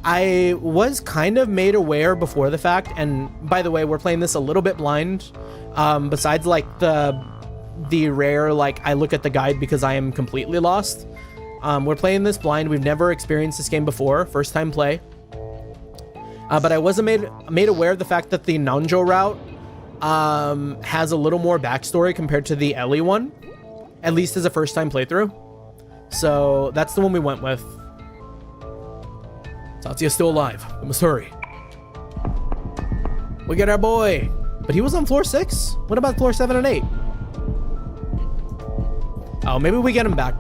I was kind of made aware before the fact, and by the way, we're playing this a little bit blind. Besides like the rare, like I look at the guide because I am completely lost. We're playing this blind. We've never experienced this game before, first time play. But I wasn't made aware of the fact that the Nanjo route has a little more backstory compared to the Ellie one, at least as a first time playthrough. So that's the one we went with. Tatsuya's still alive. We must hurry. We get our boy. But he was on floor 6? What about floor 7 and 8? Oh, maybe we get him back.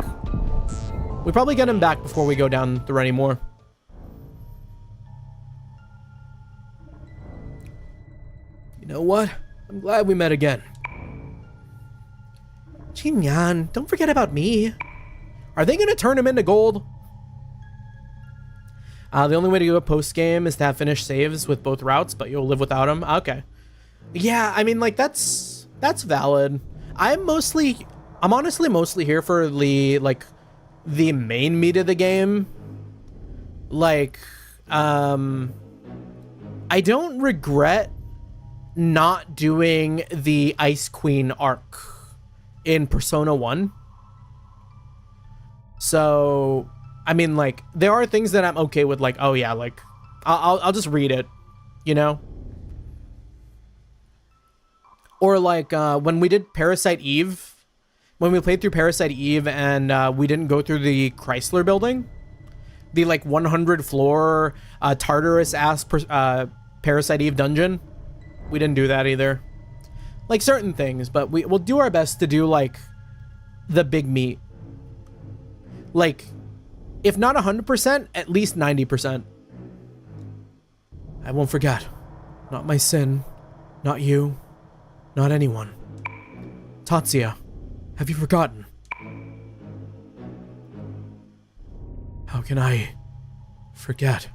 We probably get him back before we go down through any more. You know what? I'm glad we met again. Jinyan, don't forget about me. Are they gonna turn him into gold? The only way to do a post game is to have finished saves with both routes, but you'll live without them. Okay. Yeah, I mean, like, that's valid. I'm honestly mostly here for the main meat of the game. Like, I don't regret not doing the Ice Queen arc in Persona 1. So, I mean, like, there are things that I'm okay with, like, oh yeah, like, I'll just read it, you know? Or like, when we did Parasite Eve, when we played through Parasite Eve and we didn't go through the Chrysler building, the like 100 floor Tartarus ass Parasite Eve dungeon, we didn't do that either. Like certain things, but we'll do our best to do like the big meat. Like, if not 100%, at least 90%. I won't forget. Not my sin. Not you. Not anyone. Tatsuya, have you forgotten? How can I forget?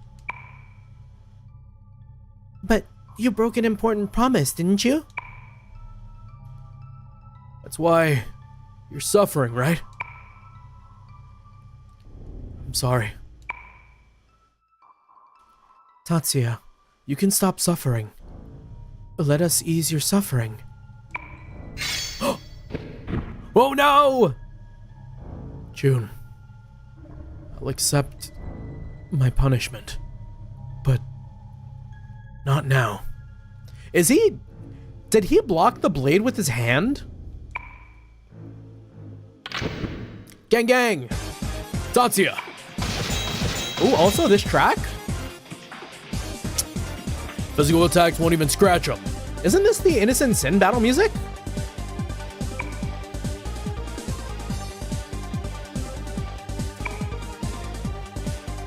But you broke an important promise, didn't you? That's why you're suffering, right? I'm sorry. Tatsuya, you can stop suffering. Let us ease your suffering. Oh no! June, I'll accept my punishment, but not now. Did he block the blade with his hand? Gang gang! Tatsuya! Ooh, also this track? Physical attacks won't even scratch him. Isn't this the Innocent Sin battle music?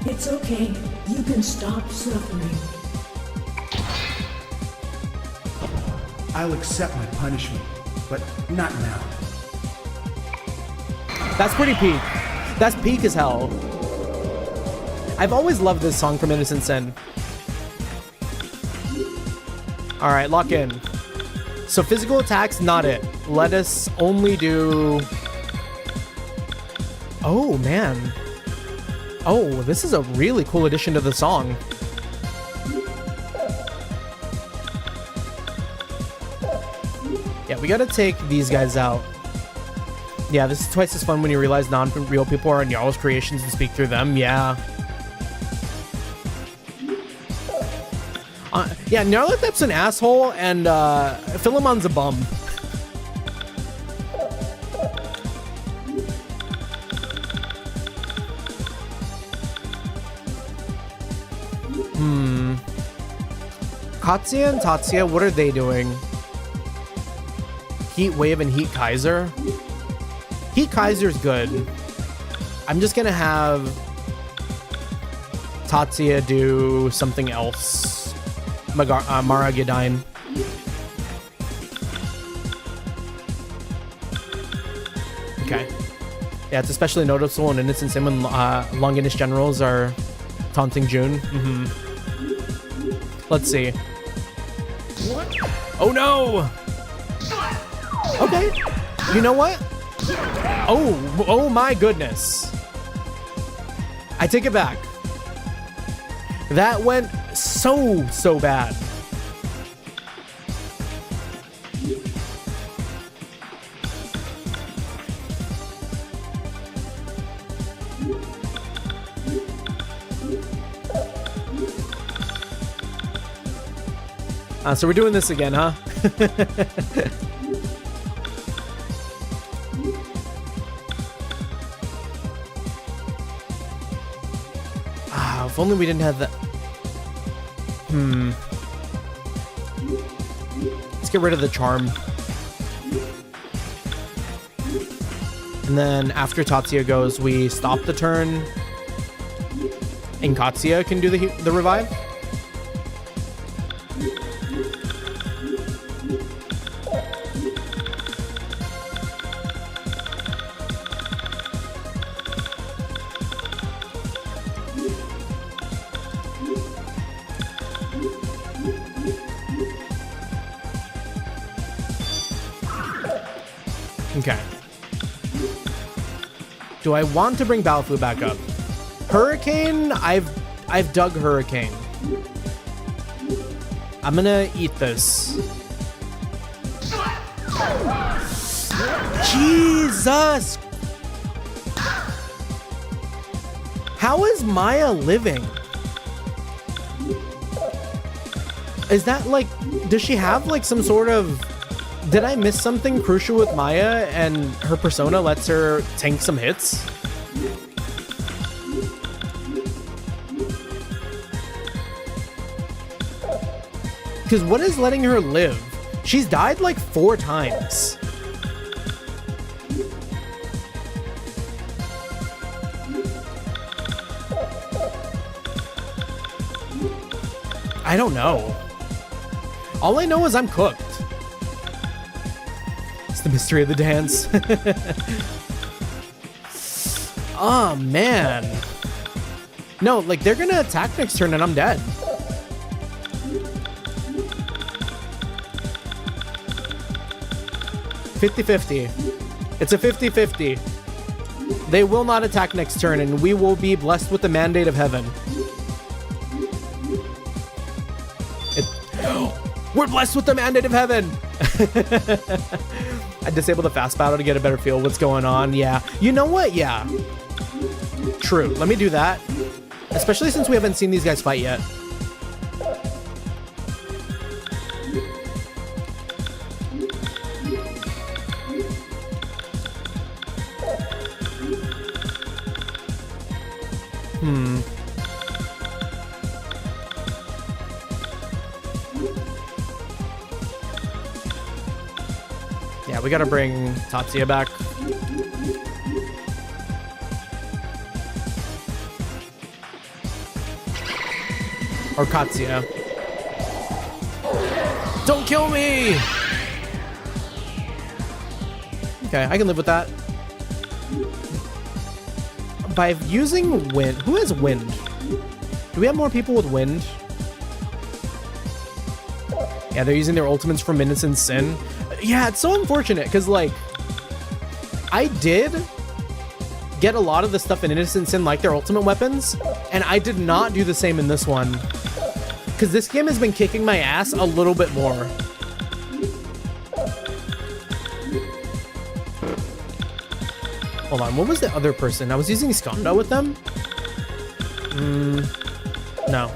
It's okay. You can stop suffering. I'll accept my punishment, but not now. That's pretty peak. That's peak as hell. I've always loved this song from Innocent Sin. All right, lock in. So physical attacks, not it. Let us only do... Oh, man. Oh, this is a really cool addition to the song. Yeah, we gotta take these guys out. Yeah, this is twice as fun when you realize non-real people are in y'all's creations and speak through them. Yeah. Yeah, Nyarlathotep's an asshole, and Philemon's a bum. Katsuya and Tatsuya, what are they doing? Heat Wave and Heat Kaiser? Heat Kaiser's good. I'm just gonna have Tatsuya do something else. Maragadine. Okay. Yeah, it's especially noticeable in Innocent Sin when Longinus generals are taunting June. Let's see. Oh no! Okay. You know what? Oh my goodness. I take it back. That went so bad. So we're doing this again, huh? If only we didn't have that. Let's get rid of the charm. And then after Tatsuya goes, we stop the turn, and Katsuya can do the revive. Okay. Do I want to bring Battlefield back up? Hurricane, I've dug Hurricane. I'm gonna eat this. Jesus! How is Maya living? Is that like, does she have like some sort of, did I miss something crucial with Maya and her persona lets her tank some hits? Because what is letting her live? She's died like 4 times. I don't know. All I know is I'm cooked. It's the mystery of the dance. Oh, man. No, like, they're gonna attack next turn and I'm dead. $50-50. It's a 50-50. They will not attack next turn and we will be blessed with the mandate of heaven. We're blessed with the mandate of heaven. I disabled the fast battle to get a better feel of what's going on. Yeah. You know what? Yeah. True. Let me do that. Especially since we haven't seen these guys fight yet. Yeah, we gotta bring Tatsuya back. Or Katsuya. Don't kill me! Okay, I can live with that. By using wind, who has wind? Do we have more people with wind? Yeah, they're using their ultimates from Innocent Sin. Yeah, it's so unfortunate because, like, I did get a lot of the stuff in Innocent Sin, like their ultimate weapons, and I did not do the same in this one because this game has been kicking my ass a little bit more. Hold on, what was the other person? I was using Skanda with them? No.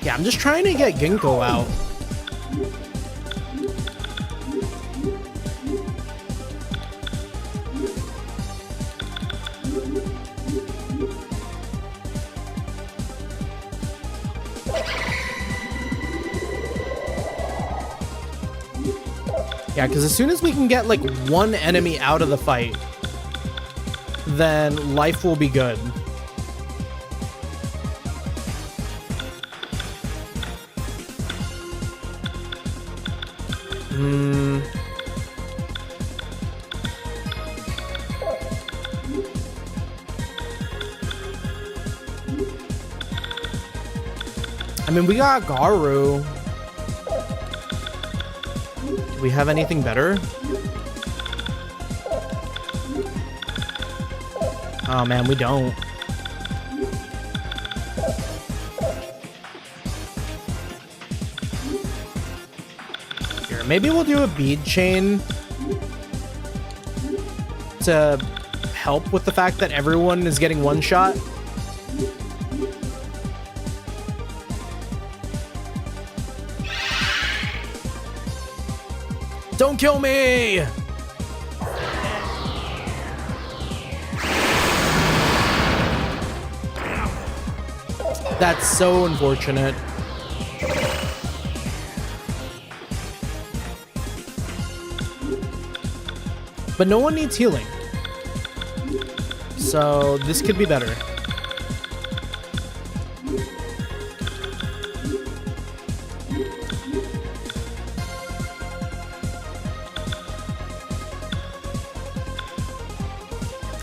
Yeah, I'm just trying to get Ginkgo out. Yeah, because as soon as we can get like one enemy out of the fight, then life will be good. I mean, we got Garu. Do we have anything better? Oh man, we don't. Here, maybe we'll do a bead chain to help with the fact that everyone is getting one shot. Don't kill me! That's so unfortunate. But no one needs healing. So this could be better.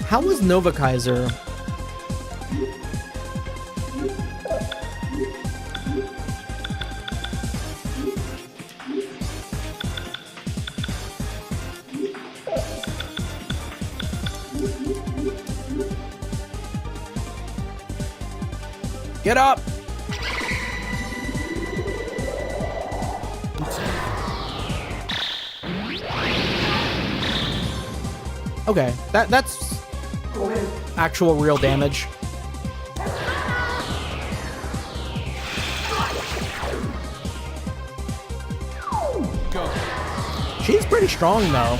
How was Nova Kaiser? Get up! Okay, that's actual real damage. She's pretty strong though.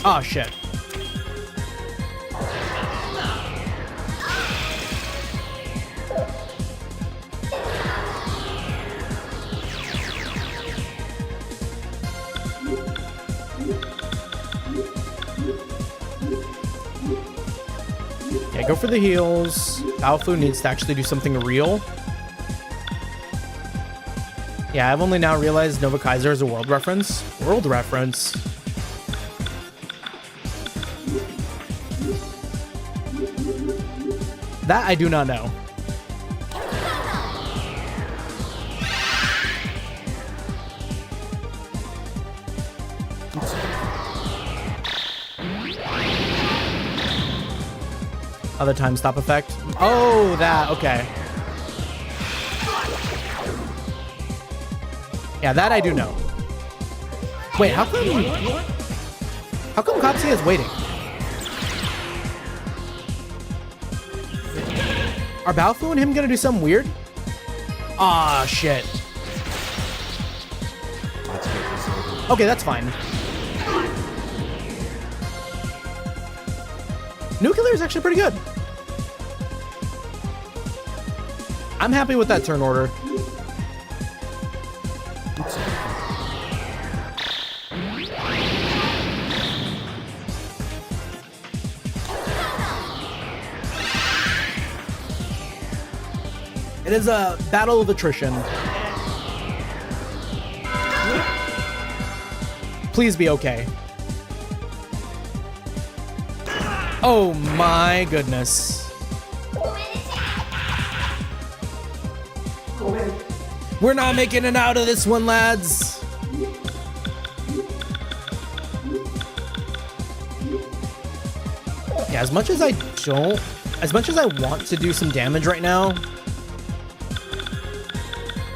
Oh shit. Yeah, go for the heals. Baoflu needs to actually do something real. Yeah, I've only now realized Nova Kaiser is a world reference. World reference. That I do not know. Other time stop effect. Oh, that, okay. Yeah, that I do know. Wait, how come Katsuya is waiting? Are Baofu and him gonna do something weird? Ah, shit. Okay, that's fine. Nuclear is actually pretty good. I'm happy with that turn order. It is a battle of attrition. Please be okay. Oh my goodness. We're not making it out of this one, lads. Yeah, as much as I want to do some damage right now,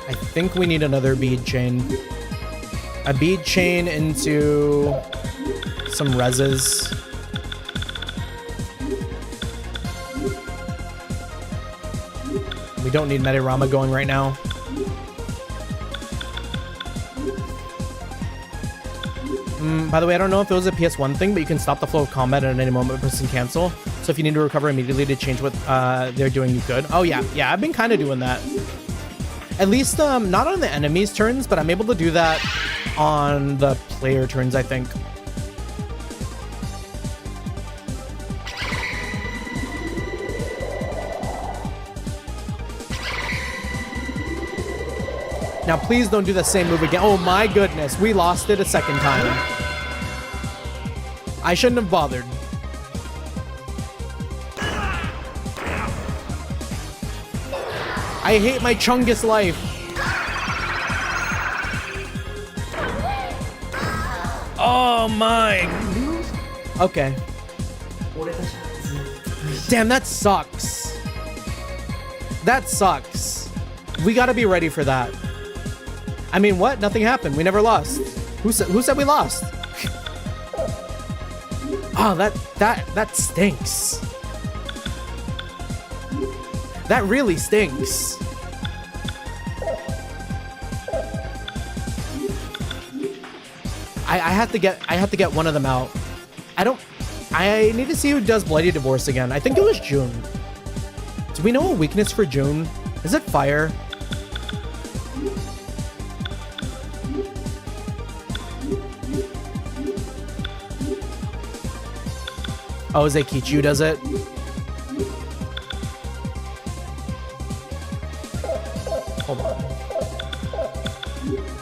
I think we need another bead chain. A bead chain into some reses. We don't need Medirama going right now. By the way, I don't know if it was a PS1 thing, but you can stop the flow of combat at any moment by pressing cancel. So if you need to recover immediately to change what they're doing, you could. Oh yeah, I've been kind of doing that. At least not on the enemy's turns, but I'm able to do that on the player turns, I think. Now, please don't do the same move again. Oh my goodness, we lost it a second time. I shouldn't have bothered. I hate my Chungus life. Oh my. Okay. Damn, that sucks. That sucks. We gotta be ready for that. I mean, what? Nothing happened. We never lost. Who said we lost? Oh, that stinks. That really stinks. I have to get one of them out. I need to see who does Bloody Divorce again. I think it was June. Do we know a weakness for June? Is it fire? Oh, Zeikichu does it? Hold on.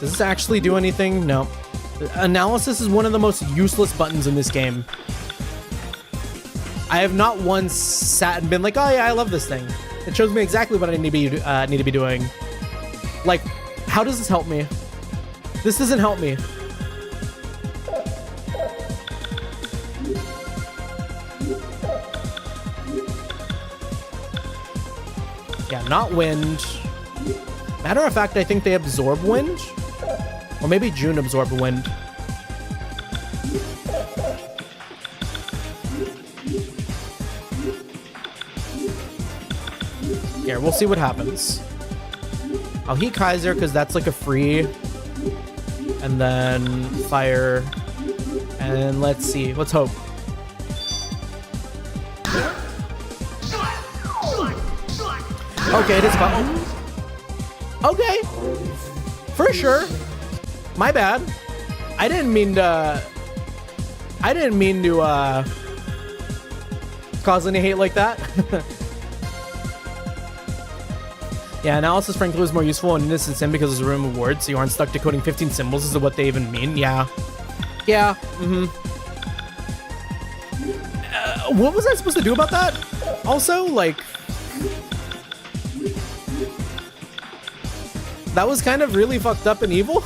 Does this actually do anything? No. Analysis is one of the most useless buttons in this game. I have not once sat and been like, oh yeah, I love this thing. It shows me exactly what I need to be doing. Like, how does this help me? This doesn't help me. Yeah, not wind. Matter of fact, I think they absorb wind. Or maybe June absorbed wind. Here, we'll see what happens. I'll heat Kaiser because that's like a free. And then fire. And let's see. Let's hope. Okay, it is fun. Okay. For sure. My bad. I didn't mean to cause any hate like that. Yeah, analysis frankly was more useful in Innocent Sin because it's a room of words, so you aren't stuck decoding 15 symbols as to what they even mean. Yeah. Yeah. What was I supposed to do about that? Also, like, that was kind of really fucked up and evil.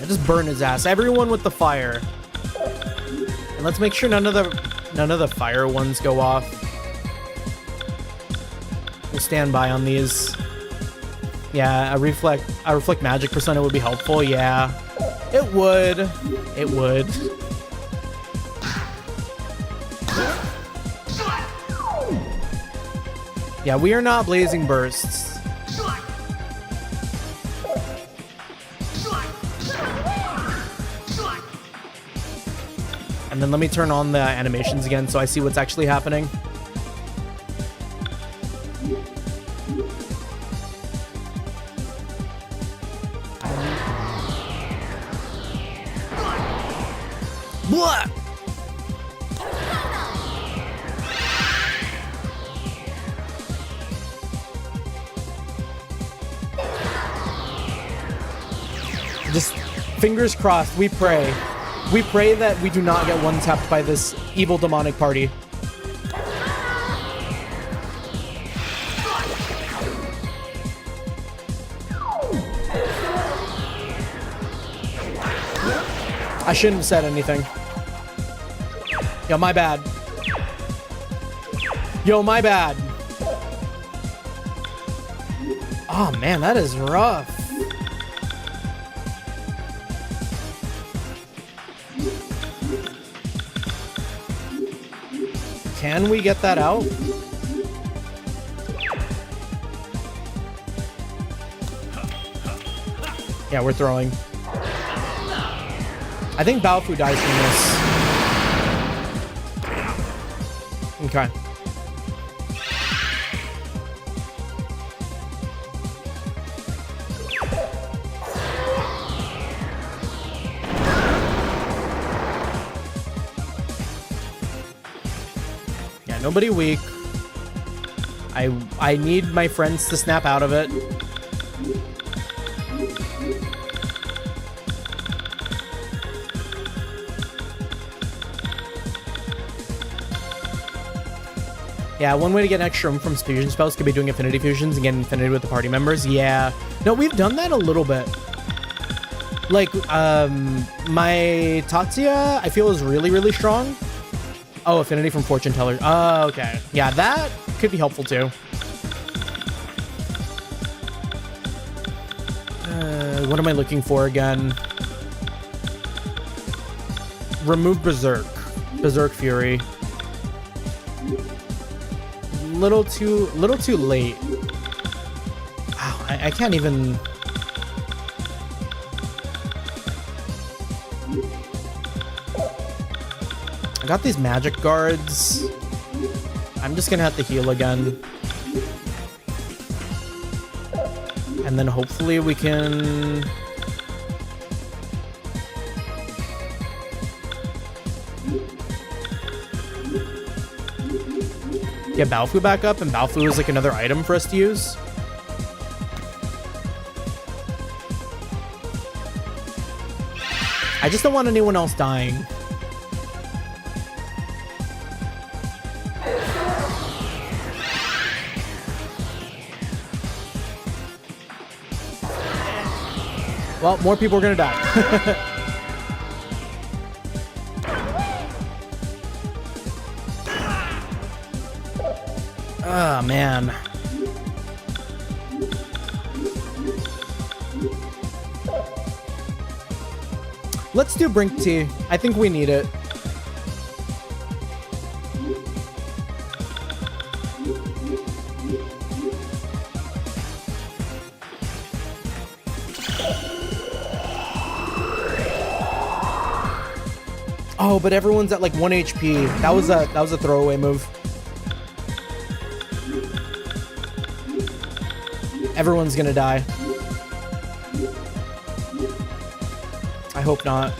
Just burn his ass. Everyone with the fire. And let's make sure none of the fire ones go off. We'll stand by on these. Yeah, a reflect magic persona would be helpful. Yeah. It would. It would. Yeah, we are not blazing bursts. And then let me turn on the animations again so I see what's actually happening. Blah! Just fingers crossed, we pray. We pray that we do not get one-tapped by this evil demonic party. I shouldn't have said anything. Yo, my bad. Yo, my bad. Oh man, that is rough. Can we get that out? Yeah, we're throwing. I think Baofu dies from this. Okay. Yeah, nobody weak. I need my friends to snap out of it. Yeah, one way to get an extra room from fusion spells could be doing affinity fusions and getting infinity with the party members. Yeah. No, we've done that a little bit. Like, my Tatsuya, I feel is really, really strong. Oh, affinity from fortune teller. Oh, okay. Yeah, that could be helpful too. What am I looking for again? Remove Berserk. Berserk Fury. Little too late. Wow, I can't even. I got these magic guards. I'm just gonna have to heal again. And then hopefully we can... get Baofu back up, and Baofu is like another item for us to use. I just don't want anyone else dying. Well, more people are gonna die. Oh, man. Let's do Brink Tea. I think we need it. Oh, but everyone's at like 1 HP. That was a throwaway move. Everyone's gonna die. I hope not.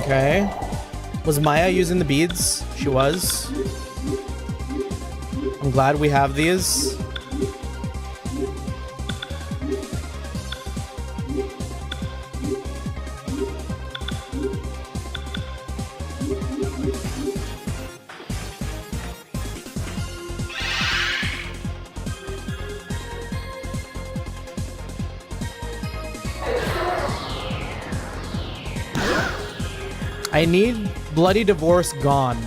Okay. Was Maya using the beads? She was. I'm glad we have these. I need Bloody Divorce gone.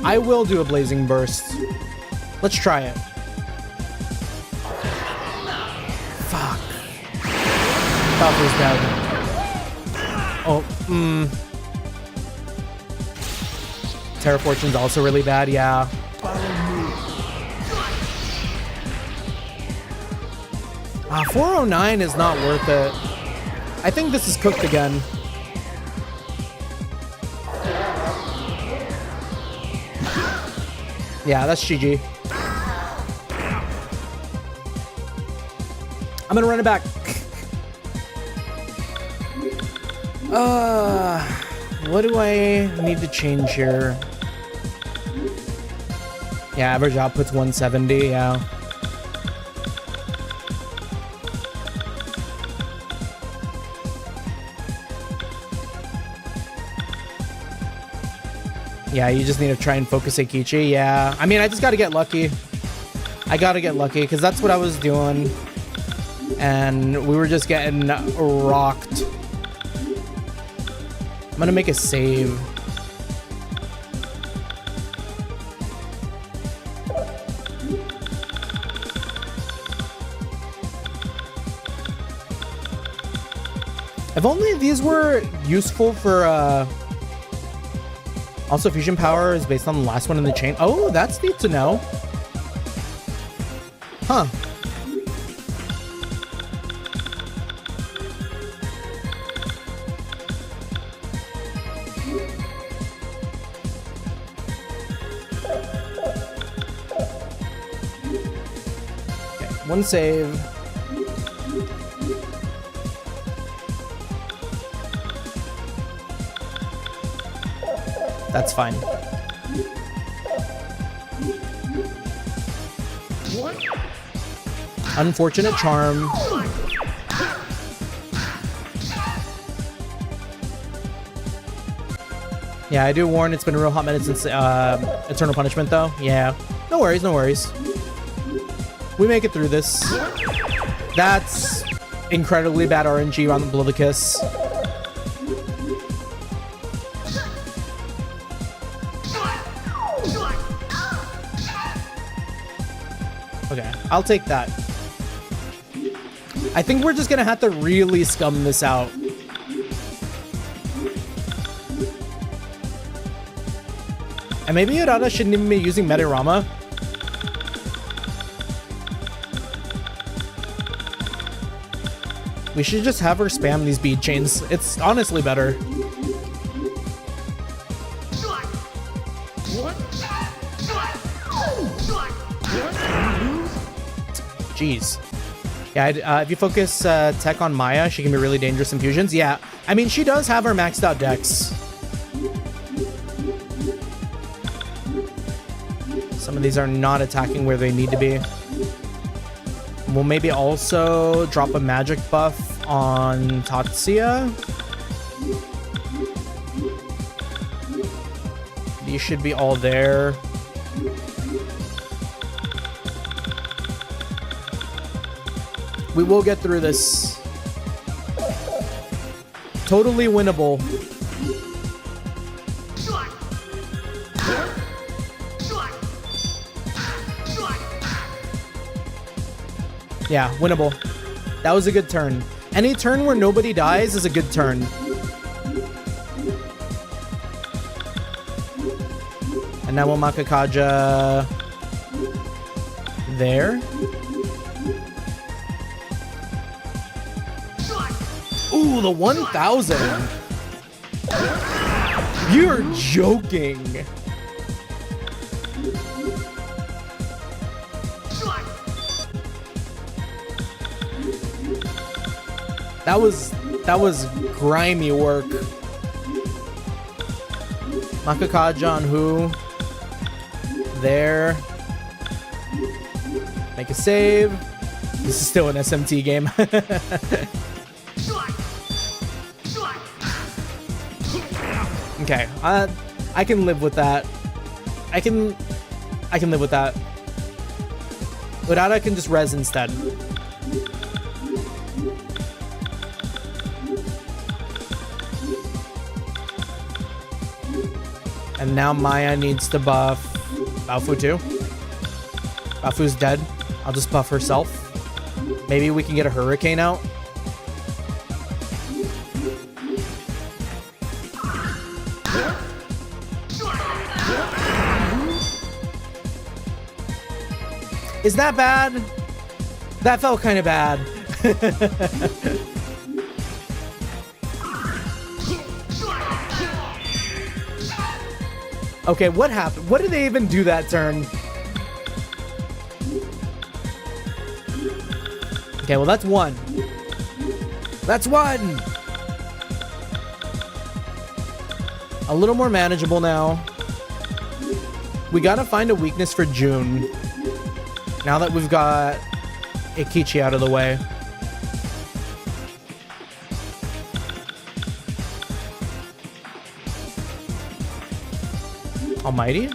I will do a Blazing Burst. Let's try it. Fuck. Falco's dead. Oh, Terra Fortune's also really bad, yeah. 409 is not worth it. I think this is cooked again. Yeah, that's GG. I'm gonna run it back. What do I need to change here? Yeah, average output's 170, yeah. Yeah, you just need to try and focus Eikichi. Yeah, I mean, I just got to get lucky. I got to get lucky because that's what I was doing. And we were just getting rocked. I'm going to make a save. If only these were useful for... Also, fusion power is based on the last one in the chain. Oh, that's neat to know. Huh. Okay, One save. That's fine. Unfortunate charm. Yeah, I do warn it's been a real hot minute since Eternal Punishment, though. Yeah. No worries, no worries. We make it through this. That's incredibly bad RNG on the below the kiss. Okay, I'll take that. I think we're just gonna have to really scum this out. And maybe Urara shouldn't even be using Medirama. We should just have her spam these bead chains. It's honestly better. Jeez. Yeah, if you focus tech on Maya, she can be really dangerous in fusions. Yeah, I mean, she does have her maxed out decks. Some of these are not attacking where they need to be. We'll maybe also drop a magic buff on Tatsuya. These should be all there. We will get through this. Totally winnable. Yeah, winnable. That was a good turn. Any turn where nobody dies is a good turn. And now we'll Makakaja there. Ooh, the 1000. You're joking. That was grimy work. Makakaja on who? There. Make a save. This is still an SMT game. Okay, I can live with that. I can live with that. Urara can just res instead. And now Maya needs to buff Baofu too. Baofu's dead. I'll just buff herself. Maybe we can get a hurricane out. Is that bad? That felt kind of bad. Okay, what happened? What did they even do that turn? Okay, well, that's one. That's one! A little more manageable now. We gotta find a weakness for June. Now that we've got Ikichi out of the way. Almighty?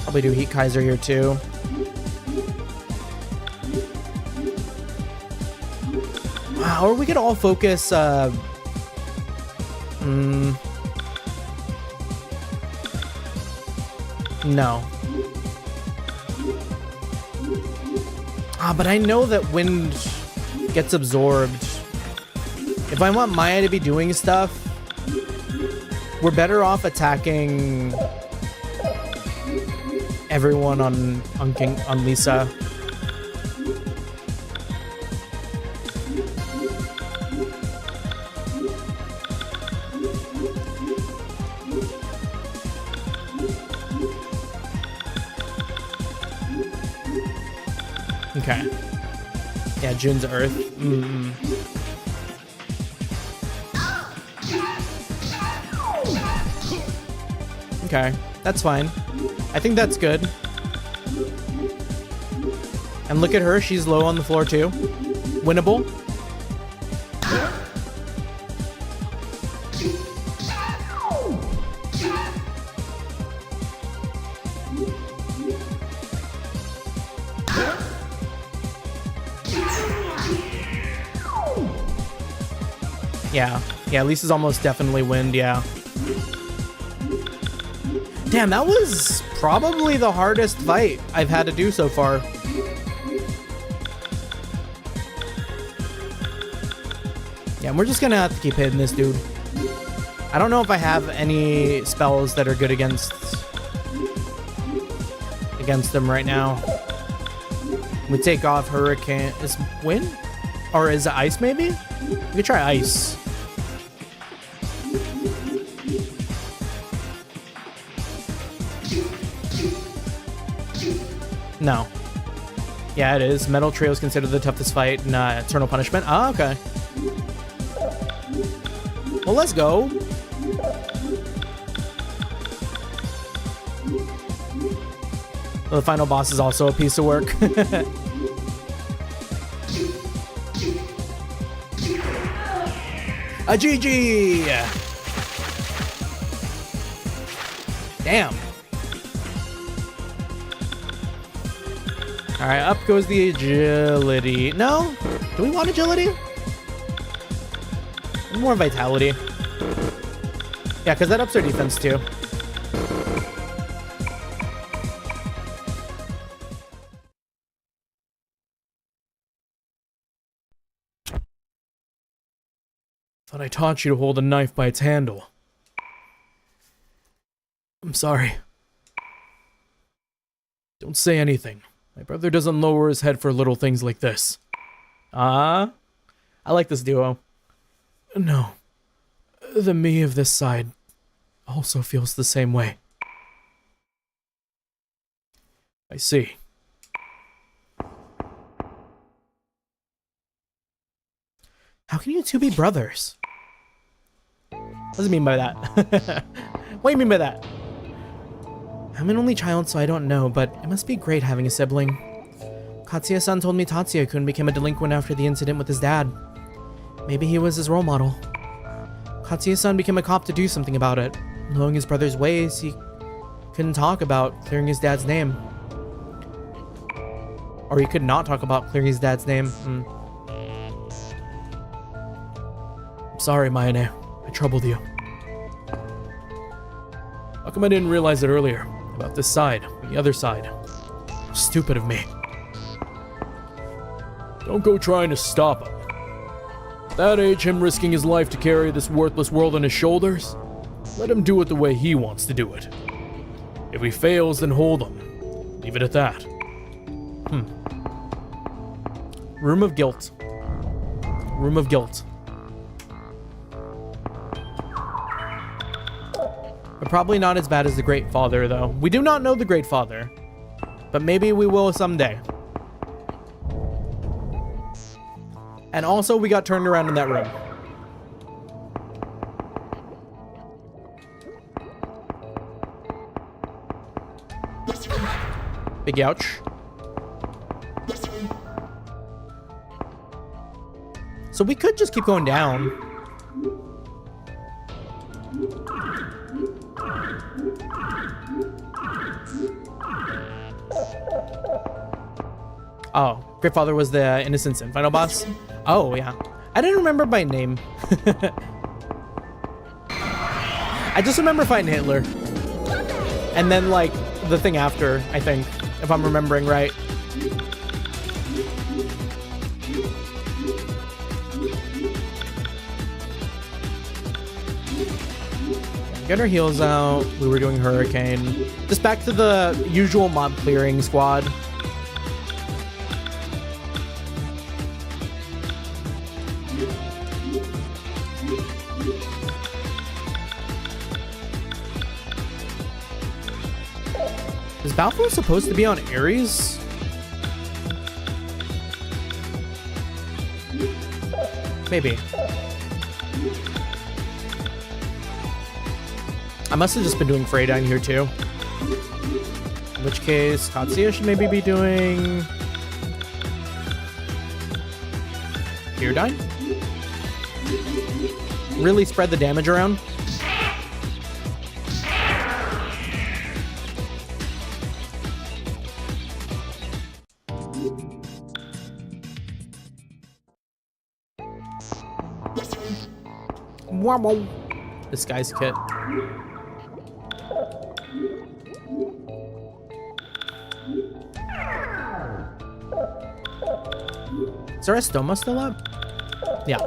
Probably do Heat Kaiser here too. Or we could all focus no. But I know that wind gets absorbed. If I want Maya to be doing stuff, we're better off attacking everyone on Lisa. Okay. Yeah, June's Earth. Okay, that's fine. I think that's good. And look at her, she's low on the floor too. Winnable. Yeah, Lisa's almost definitely wind, yeah. Damn, that was probably the hardest fight I've had to do so far. Yeah, we're just gonna have to keep hitting this dude. I don't know if I have any spells that are good against them right now. We take off Hurricane. Is wind? Or is it ice maybe? We could try ice. No. Yeah, it is. Metal Trio is considered the toughest fight in Eternal Punishment. Ah, okay. Well, let's go. Well, the final boss is also a piece of work. A GG! Damn. All right, up goes the agility. No? Do we want agility? More vitality. Yeah, because that ups our defense too. Thought I taught you to hold a knife by its handle. I'm sorry. Don't say anything. My brother doesn't lower his head for little things like this. I like this duo. No. The me of this side also feels the same way. I see. How can you two be brothers? What does it mean by that? What do you mean by that? I'm an only child, so I don't know, but it must be great having a sibling. Katsuya-san told me Tatsuya-kun became a delinquent after the incident with his dad. Maybe he was his role model. Katsuya-san became a cop to do something about it. Knowing his brother's ways, he couldn't talk about clearing his dad's name. Or he could not talk about clearing his dad's name. I'm sorry, Mayane. I troubled you. How come I didn't realize it earlier? About this side, or the other side. Stupid of me. Don't go trying to stop him. At that age, him risking his life to carry this worthless world on his shoulders, let him do it the way he wants to do it. If he fails, then hold him. Leave it at that. Room of Guilt. Room of Guilt. But probably not as bad as the Great Father, though. We do not know the Great Father, but maybe we will someday. And also, we got turned around in that room. Big ouch. So we could just keep going down. Oh, Great Father was the Innocent Sin final boss? Oh, yeah. I didn't remember by name. I just remember fighting Hitler. And then, like, the thing after, I think, if I'm remembering right. Get our heals out. We were doing Hurricane. Just back to the usual mob clearing squad. Is Balfour supposed to be on Ares? Maybe. I must have just been doing Frey down here too. In which case, Tatsuya should maybe be doing... Pyridine? Really spread the damage around. Wow. This guy's kit. Is there a stoma still up? Yeah.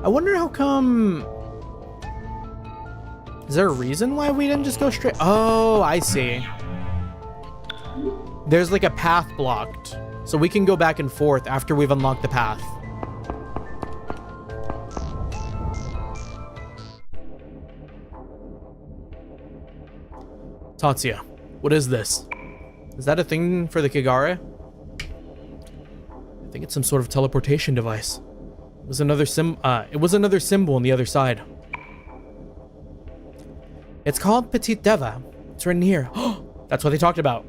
I wonder how come... Is there a reason why we didn't just go straight? Oh, I see. There's like a path blocked. So we can go back and forth after we've unlocked the path. Tatsuya, what is this? Is that a thing for the Kigare? I think it's some sort of teleportation device. It was another symbol on the other side. It's called Petite Deva. It's written here. That's what they talked about.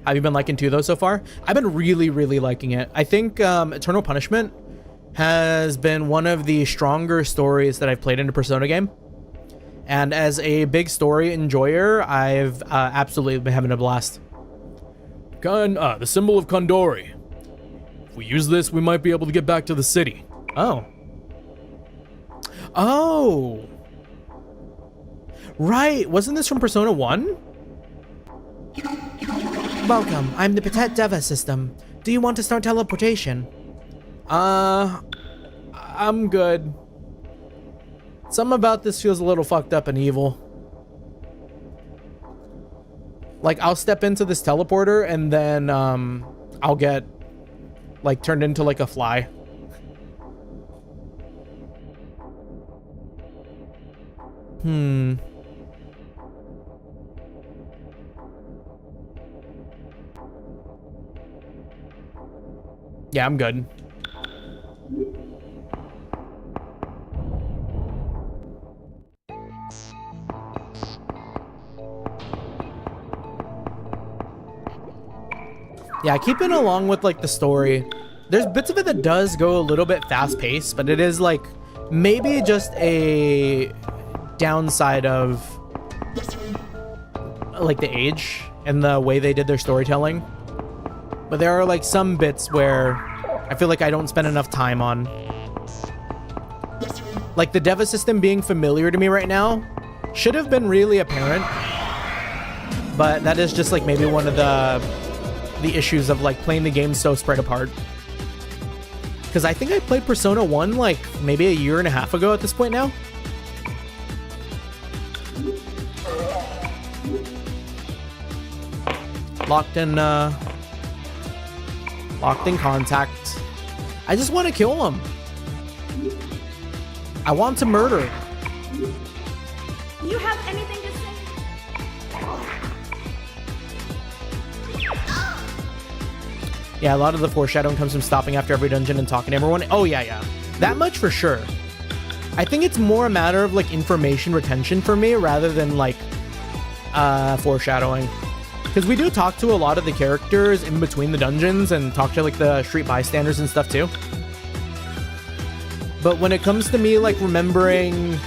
Have you been liking 2 though so far? I've been really, really liking it. I think Eternal Punishment has been one of the stronger stories that I've played in a Persona game. And as a big story enjoyer, I've absolutely been having a blast. The symbol of Kandori. If we use this, we might be able to get back to the city. Oh. Oh. Right. Wasn't this from Persona 1? Welcome. I'm the Petite Deva system. Do you want to start teleportation? I'm good. Something about this feels a little fucked up and evil. Like, I'll step into this teleporter and then I'll get like turned into like a fly. Yeah, I'm good. Yeah, keeping along with like the story. There's bits of it that does go a little bit fast paced, but it is like maybe just a downside of like the age and the way they did their storytelling. But there are like some bits where I feel like I don't spend enough time on. Like the Deva system being familiar to me right now should have been really apparent. But that is just like maybe one of the issues of like playing the game so spread apart. Because I think I played Persona 1 like maybe a year and a half ago at this point now. Locked in contact. I just want to kill him. I want to murder. You have anything to say? Yeah, a lot of the foreshadowing comes from stopping after every dungeon and talking to everyone. Oh, yeah. That much for sure. I think it's more a matter of, like, information retention for me rather than, like, foreshadowing. Because we do talk to a lot of the characters in between the dungeons and talk to, like, the street bystanders and stuff, too. But when it comes to me, like, remembering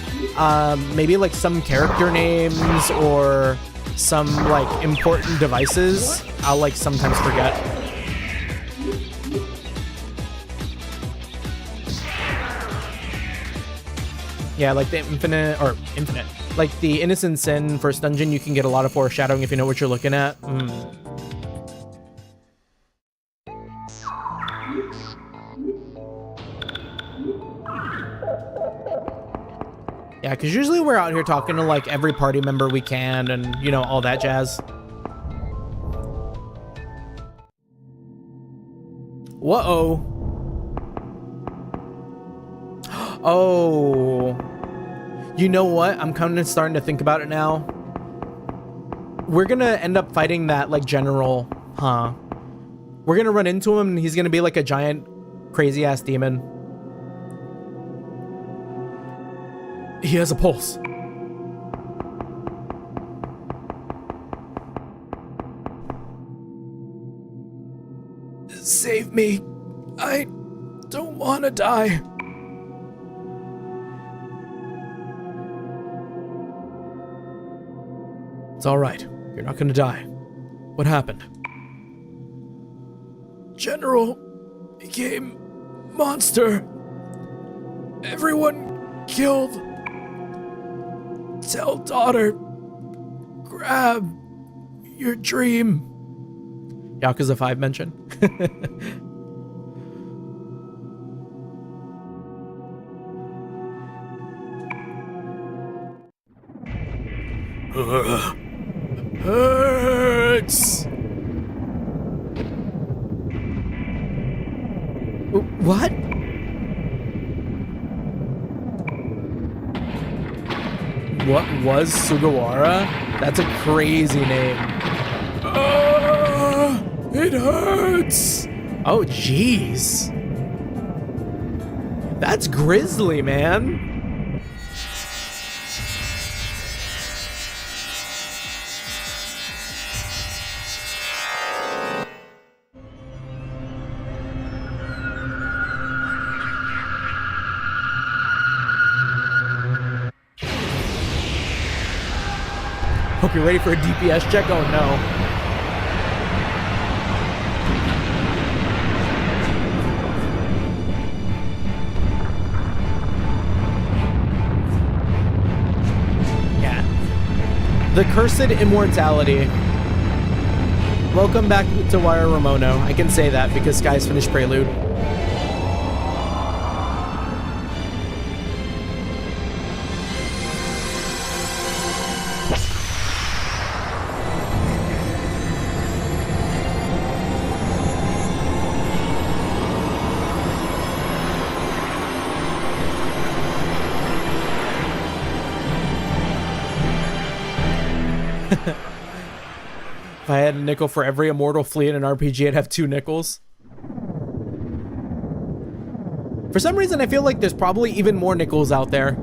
maybe, like, some character names or some, like, important devices, I'll, like, sometimes forget. Yeah, like the infinite, like the Innocent Sin first dungeon, you can get a lot of foreshadowing if you know what you're looking at. Yeah, because usually we're out here talking to like every party member we can and, you know, all that jazz. Whoa. Oh, you know what? I'm kind of starting to think about it now. we're gonna end up fighting that like general, huh? We're gonna run into him and he's gonna be like a giant crazy ass demon. He has a pulse. Save me. I don't want to die. It's all right. You're not going to die. What happened? General became monster. Everyone killed. Tell daughter, grab your dream. Yakuza 5 mention. Hurts. What? What was Sugawara? That's a crazy name. It hurts. Oh, jeez. That's grisly, man. Hope you're ready for a DPS check. Oh no. The Cursed Immortality. Welcome back to Wire Ramono. I can say that because Sky's finished Prelude. If I had a nickel for every immortal fleet in an RPG, I'd have 2 nickels. For some reason, I feel like there's probably even more nickels out there.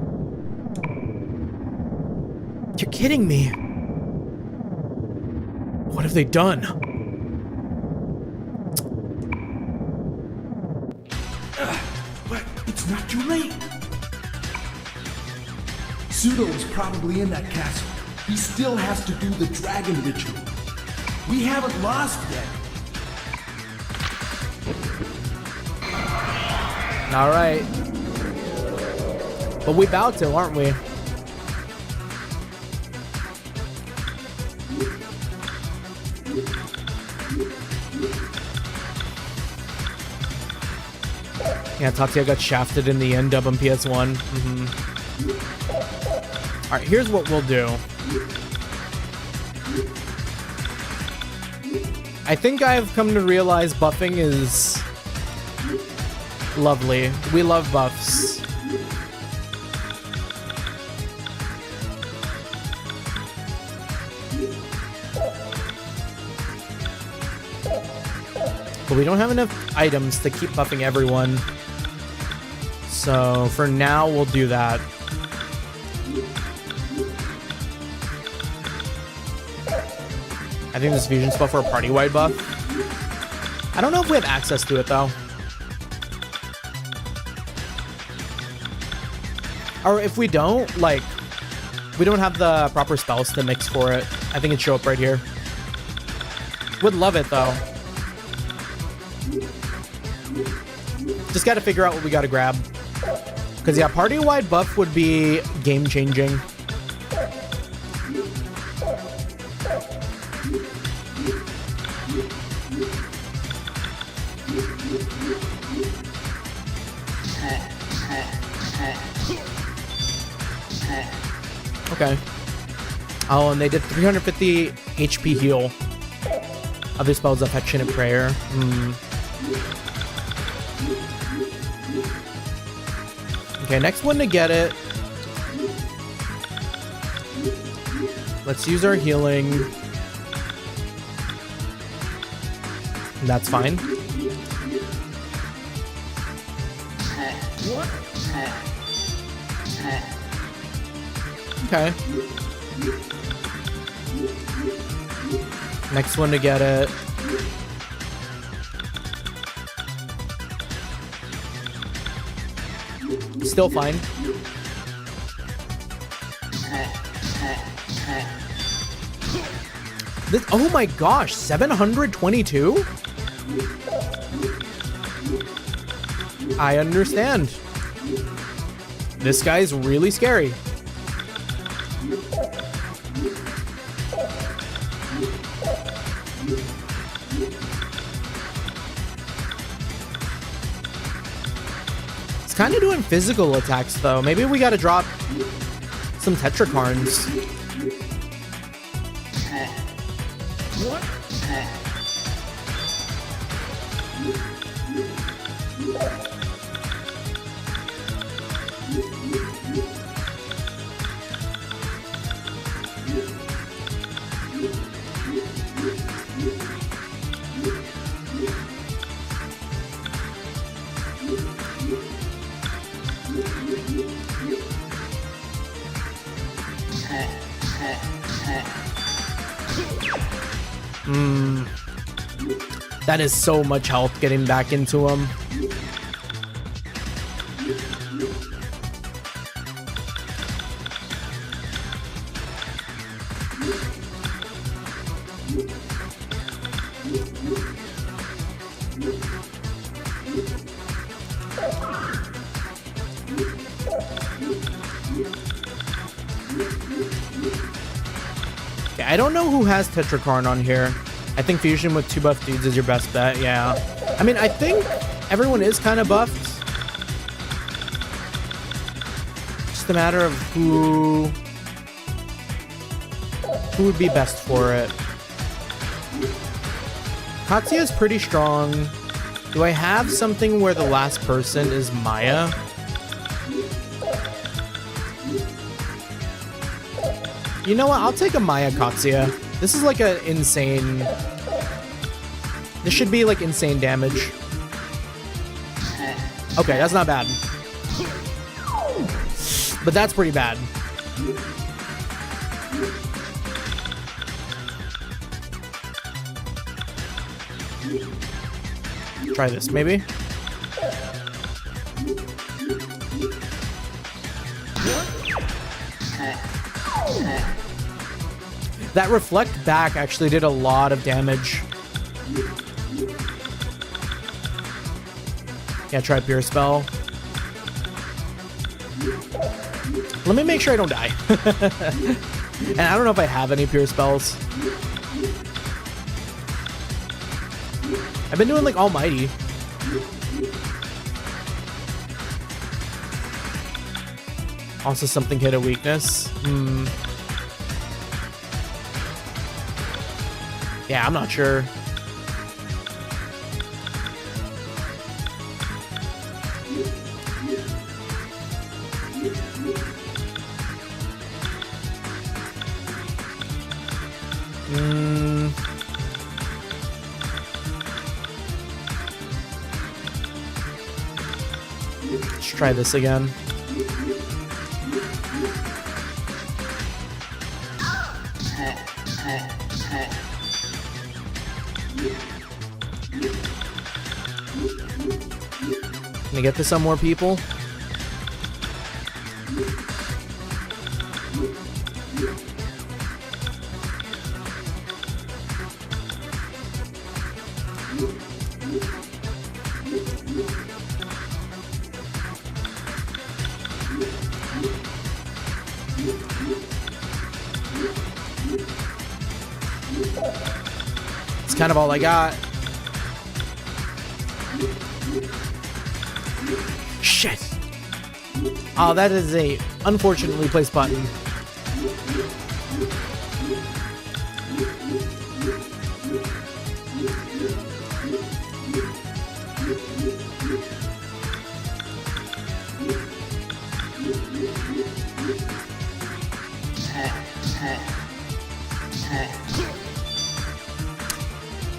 You're kidding me. What have they done? But it's not too late. Pseudo is probably in that castle. He still has to do the dragon ritual. We haven't lost yet. All right. But we about to, aren't we? Yeah, Tatsuya got shafted in the end dub on PS1. All right, here's what we'll do. I think I've come to realize buffing is lovely. We love buffs. But we don't have enough items to keep buffing everyone. So for now, we'll do that. I think this fusion spell for a party-wide buff. I don't know if we have access to it, though. Or if we don't, like, we don't have the proper spells to mix for it. I think it'd show up right here. Would love it, though. Just gotta figure out what we gotta grab. Because, yeah, party-wide buff would be game-changing. Okay. Oh, and they did 350 HP heal. Other spells, Affection and Prayer. Okay, next one to get it. Let's use our healing. That's fine. Okay. Next one to get it. Still fine. This, oh my gosh, 722? I understand. This guy's really scary. It's kind of doing physical attacks though. Maybe we gotta drop some Tetracarns. That is so much health getting back into him. Okay, I don't know who has Tetracarn on here. I think fusion with 2 buff dudes is your best bet, yeah. I mean, I think everyone is kind of buffed. Just a matter of who would be best for it. Tatsuya is pretty strong. Do I have something where the last person is Maya? You know what? I'll take a Maya Tatsuya. This is like an insane... This should be like insane damage. Okay, that's not bad. But that's pretty bad. Try this, maybe? That reflect back actually did a lot of damage. Yeah, try Pure Spell. Let me make sure I don't die. And I don't know if I have any Pure Spells. I've been doing like Almighty. Also something hit a weakness. Yeah, I'm not sure. Let's try this again. Can I get this on more people? It's kind of all I got. Shit. Oh, that is a unfortunately placed button.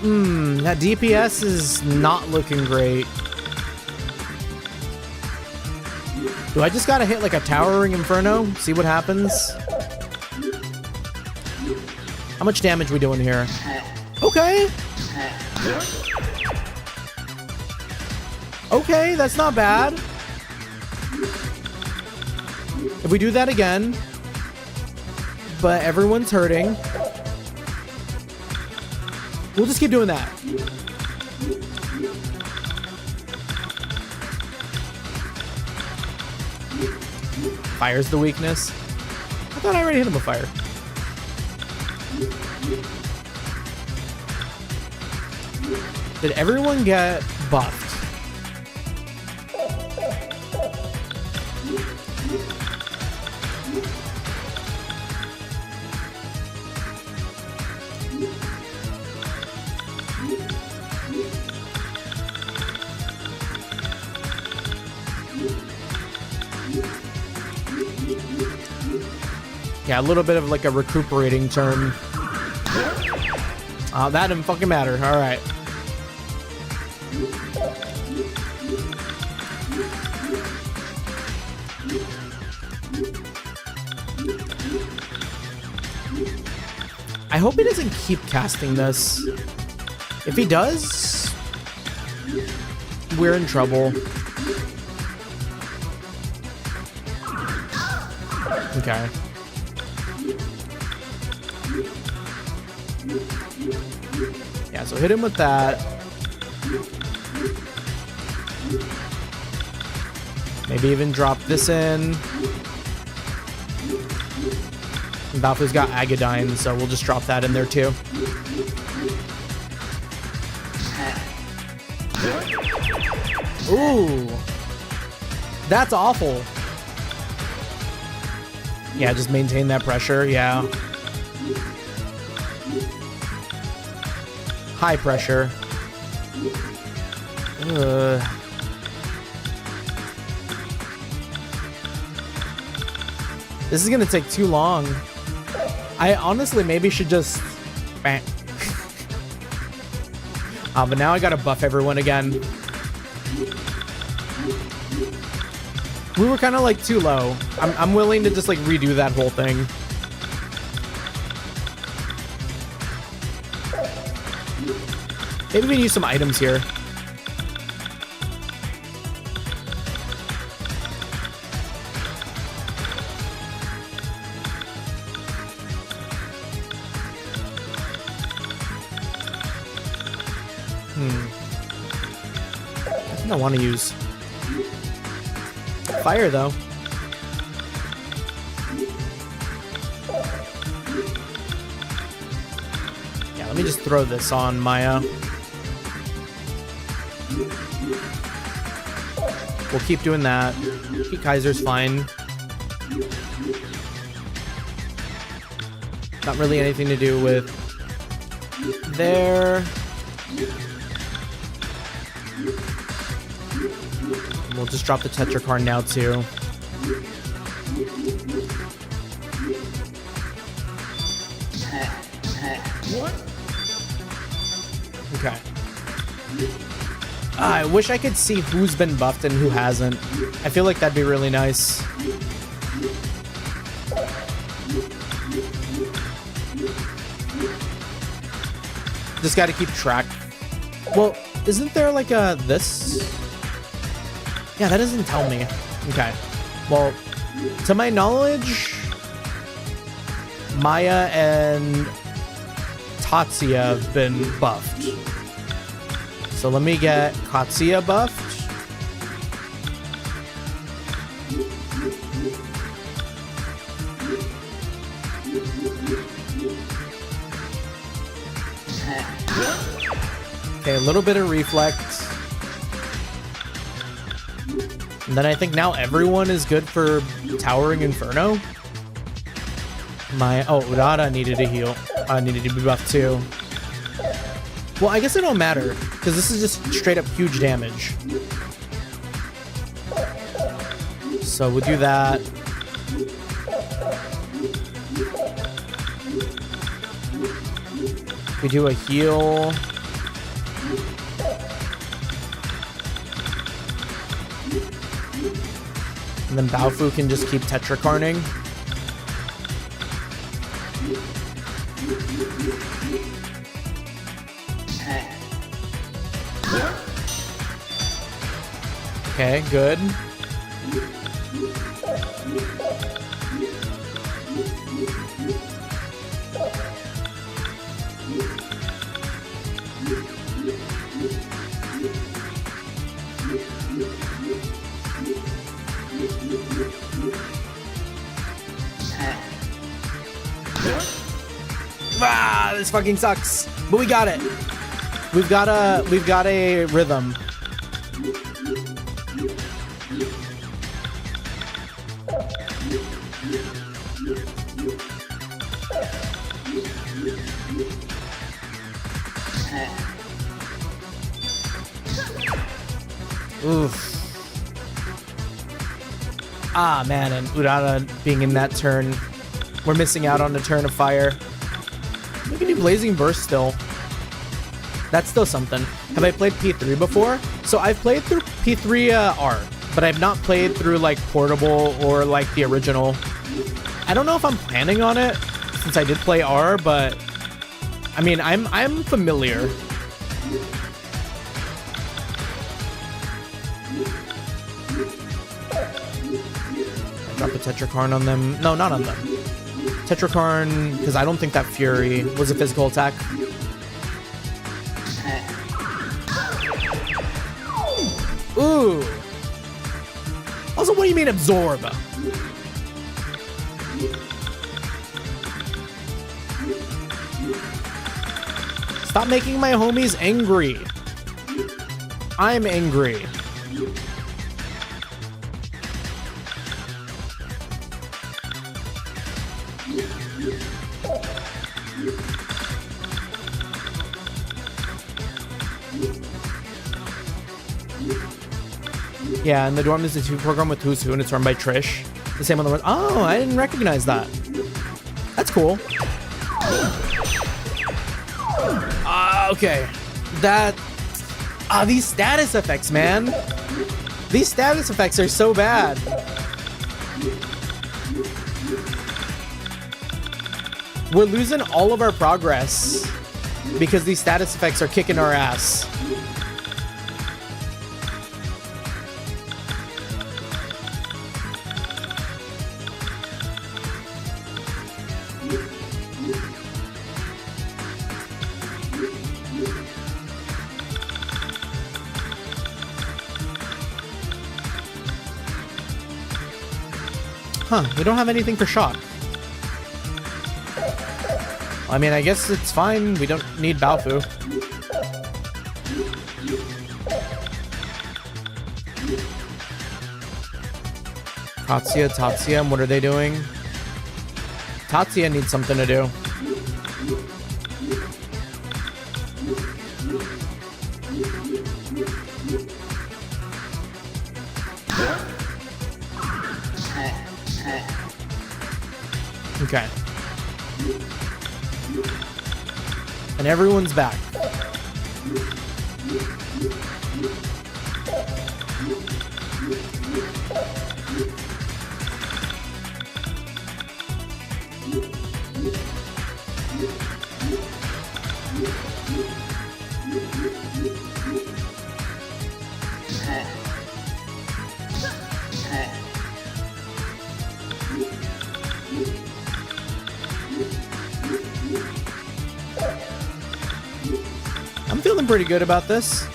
That DPS is not looking great. Do I just gotta hit like a towering inferno? See what happens? How much damage we doing here? Okay. Okay, that's not bad. If we do that again, but everyone's hurting, we'll just keep doing that. Fire's the weakness. I thought I already hit him with fire. Did everyone get buffed? Yeah, a little bit of like a recuperating turn. That didn't fucking matter. All right. I hope he doesn't keep casting this. If he does, we're in trouble. Okay. Yeah, so hit him with that. Maybe even drop this in. Balfour's got Agadine, so we'll just drop that in there too. Ooh. That's awful. Yeah, just maintain that pressure, yeah. High pressure. This is gonna take too long. I honestly maybe should just... but now I gotta buff everyone again. We were kind of like too low. I'm willing to just like redo that whole thing. Maybe we need some items here. I think I want to use fire though. Yeah, let me just throw this on Maya. We'll keep doing that. Pete Kaiser's fine. Not really anything to do with there. We'll just drop the Tetra card now too. Okay. I wish I could see who's been buffed and who hasn't. I feel like that'd be really nice. Just gotta keep track. Well, isn't there like a this? Yeah, that doesn't tell me. Okay. Well, to my knowledge, Maya and Tatsuya have been buffed. So let me get Tatsuya buffed. Okay, a little bit of reflect. And then I think now everyone is good for Towering Inferno. Urara needed a heal. Needed to be buffed too. Well, I guess it don't matter, because this is just straight up huge damage. So we'll do that. We do a heal. And then Baofu can just keep tetracarning. Okay, good. Ah, this fucking sucks. But we got it. We've got a rhythm. Oof. Ah, man, and Urara being in that turn. We're missing out on a turn of fire. We can do Blazing Burst still. That's still something. Have I played P3 before? So I've played through P3R, but I've not played through like Portable or like the original. I don't know if I'm planning on it since I did play R, but I mean, I'm familiar. Drop a Tetrakarn on them. No, not on them. Tetrakarn, because I don't think that Fury was a physical attack. Ooh. Also, what do you mean absorb? Stop making my homies angry. I'm angry. Yeah, and the Dorm is a 2 program with Who's Who, and it's run by Trish. The same on the one. Oh, I didn't recognize that. That's cool. Okay. That. These status effects, man. These status effects are so bad. We're losing all of our progress because these status effects are kicking our ass. Huh, we don't have anything for shock. I mean, I guess it's fine. We don't need Baofu. Tatsuya, and what are they doing? Tatsuya needs something to do. Okay. And everyone's back. I'm feeling pretty good about this.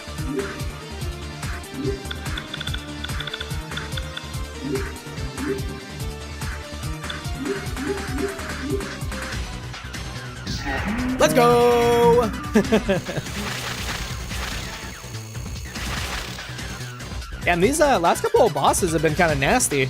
Let's go! And these last couple of bosses have been kind of nasty.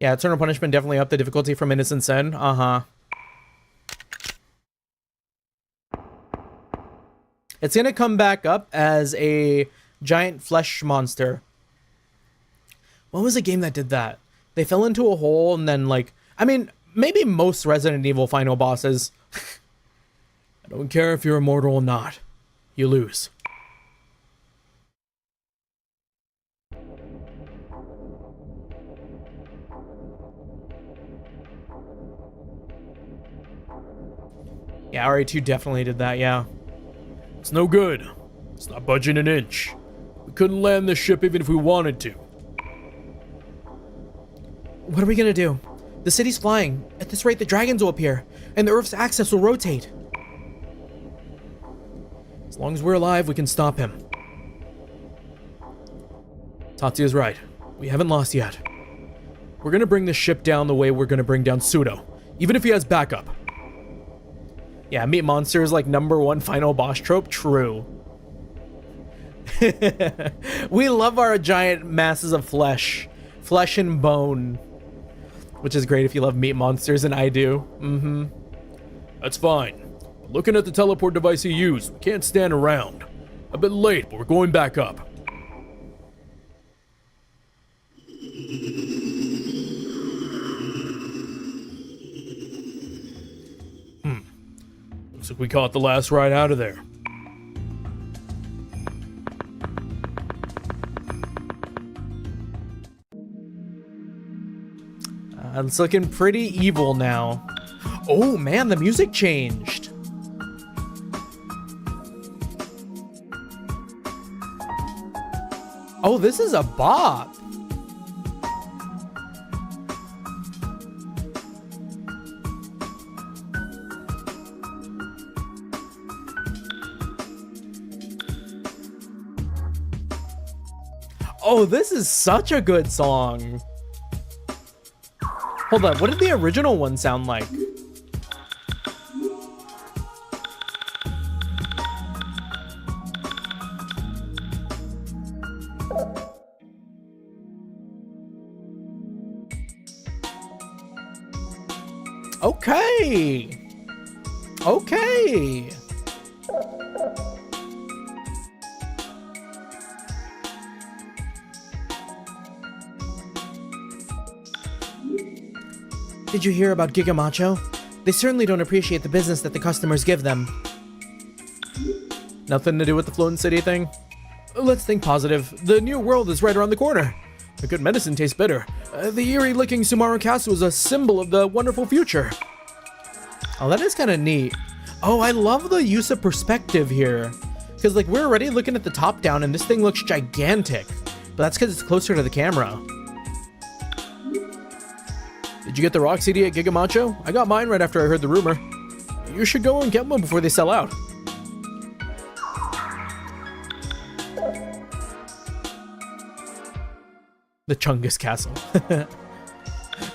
Yeah, Eternal Punishment definitely upped the difficulty from Innocent Sin. Uh-huh. It's gonna come back up as a giant flesh monster. What was a game that did that? They fell into a hole and then, like... I mean, maybe most Resident Evil final bosses. I don't care if you're immortal or not. You lose. Yeah, RE2 definitely did that, yeah. It's no good. It's not budging an inch. We couldn't land this ship even if we wanted to. What are we gonna do? The city's flying. At this rate, the dragons will appear, and the Earth's axis will rotate. As long as we're alive, we can stop him. Tatsuya's right. We haven't lost yet. We're gonna bring this ship down the way we're gonna bring down Pseudo, even if he has backup. Yeah, meat monsters like #1 final boss trope. True. We love our giant masses of flesh and bone, which is great if you love meat monsters, and I do. Mm-hmm. That's fine. But looking at the teleport device he used, we can't stand around. A bit late, but we're going back up. Looks like we caught the last ride out of there. It's looking pretty evil now. Oh man, the music changed. Oh, this is a bop. Oh, this is such a good song. Hold on, what did the original one sound like? Okay. Okay. Did you hear about Giga Macho? They certainly don't appreciate the business that the customers give them. Nothing to do with the Floating City thing? Let's think positive. The new world is right around the corner. A good medicine tastes bitter. The eerie-looking Sumaru Castle is a symbol of the wonderful future. Oh, that is kind of neat. Oh, I love the use of perspective here. Because, like, we're already looking at the top down, and this thing looks gigantic. But that's because it's closer to the camera. Did you get the Rock CD at Giga Macho? I got mine right after I heard the rumor. You should go and get one before they sell out. The Chungus Castle.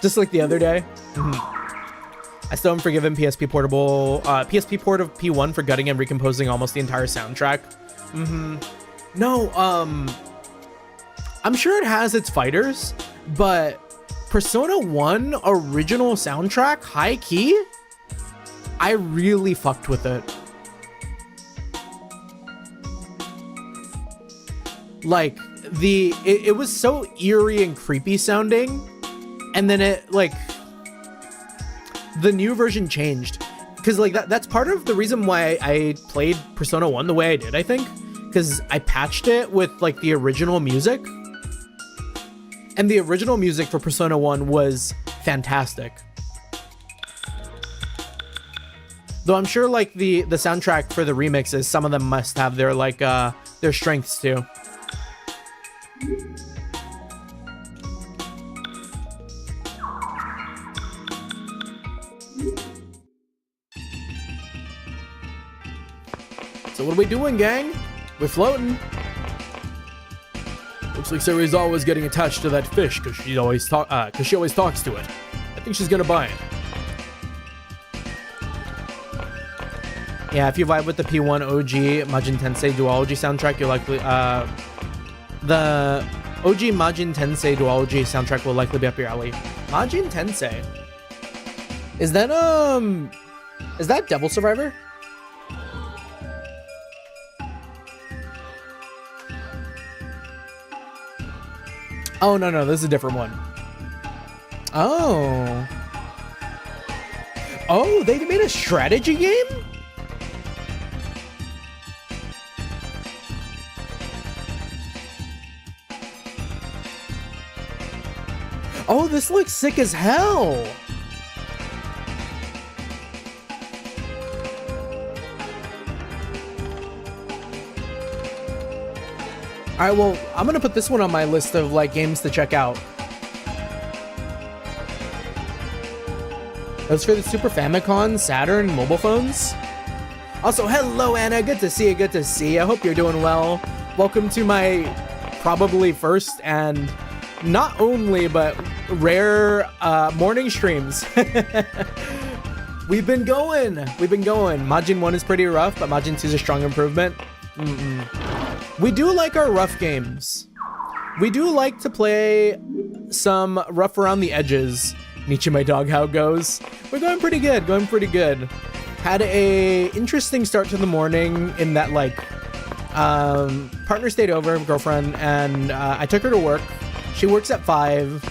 Just like the other day. I still haven't forgiven PSP port of P1 for gutting and recomposing almost the entire soundtrack. No, I'm sure it has its fighters, but Persona 1 original soundtrack, high key, I really fucked with it. Like, it was so eerie and creepy sounding, and then it, like, the new version changed. Because, like, that's part of the reason why I played Persona 1 the way I did, I think. Because I patched it with, like, the original music. And the original music for Persona 1 was fantastic. Though I'm sure, like, the soundtrack for the remixes, some of them must have their, like, their strengths too. So what are we doing, gang? We're floating. Looks like Serizawa's getting attached to that fish because she always talks to it. I think she's gonna buy it. Yeah, if you vibe with the P1 OG Megami Tensei duology soundtrack, you'll likely the OG Majin Tensei duology soundtrack will likely be up your alley. Majin Tensei. Is that Devil Survivor? Oh, no, this is a different one. Oh. Oh, they made a strategy game? Oh, this looks sick as hell. All right, well, I'm gonna put this one on my list of like games to check out. That's for the Super Famicom, Saturn, mobile phones. Also, hello, Anna. Good to see you. Good to see you. I hope you're doing well. Welcome to my probably first and not only, but rare morning streams. We've been going. Majin 1 is pretty rough, but Majin 2 is a strong improvement. We do like our rough games. We do like to play some rough around the edges. Nietzsche, my dog, how it goes? We're going pretty good, Had a interesting start to the morning in that like, partner stayed over, girlfriend, and I took her to work. She works at 5,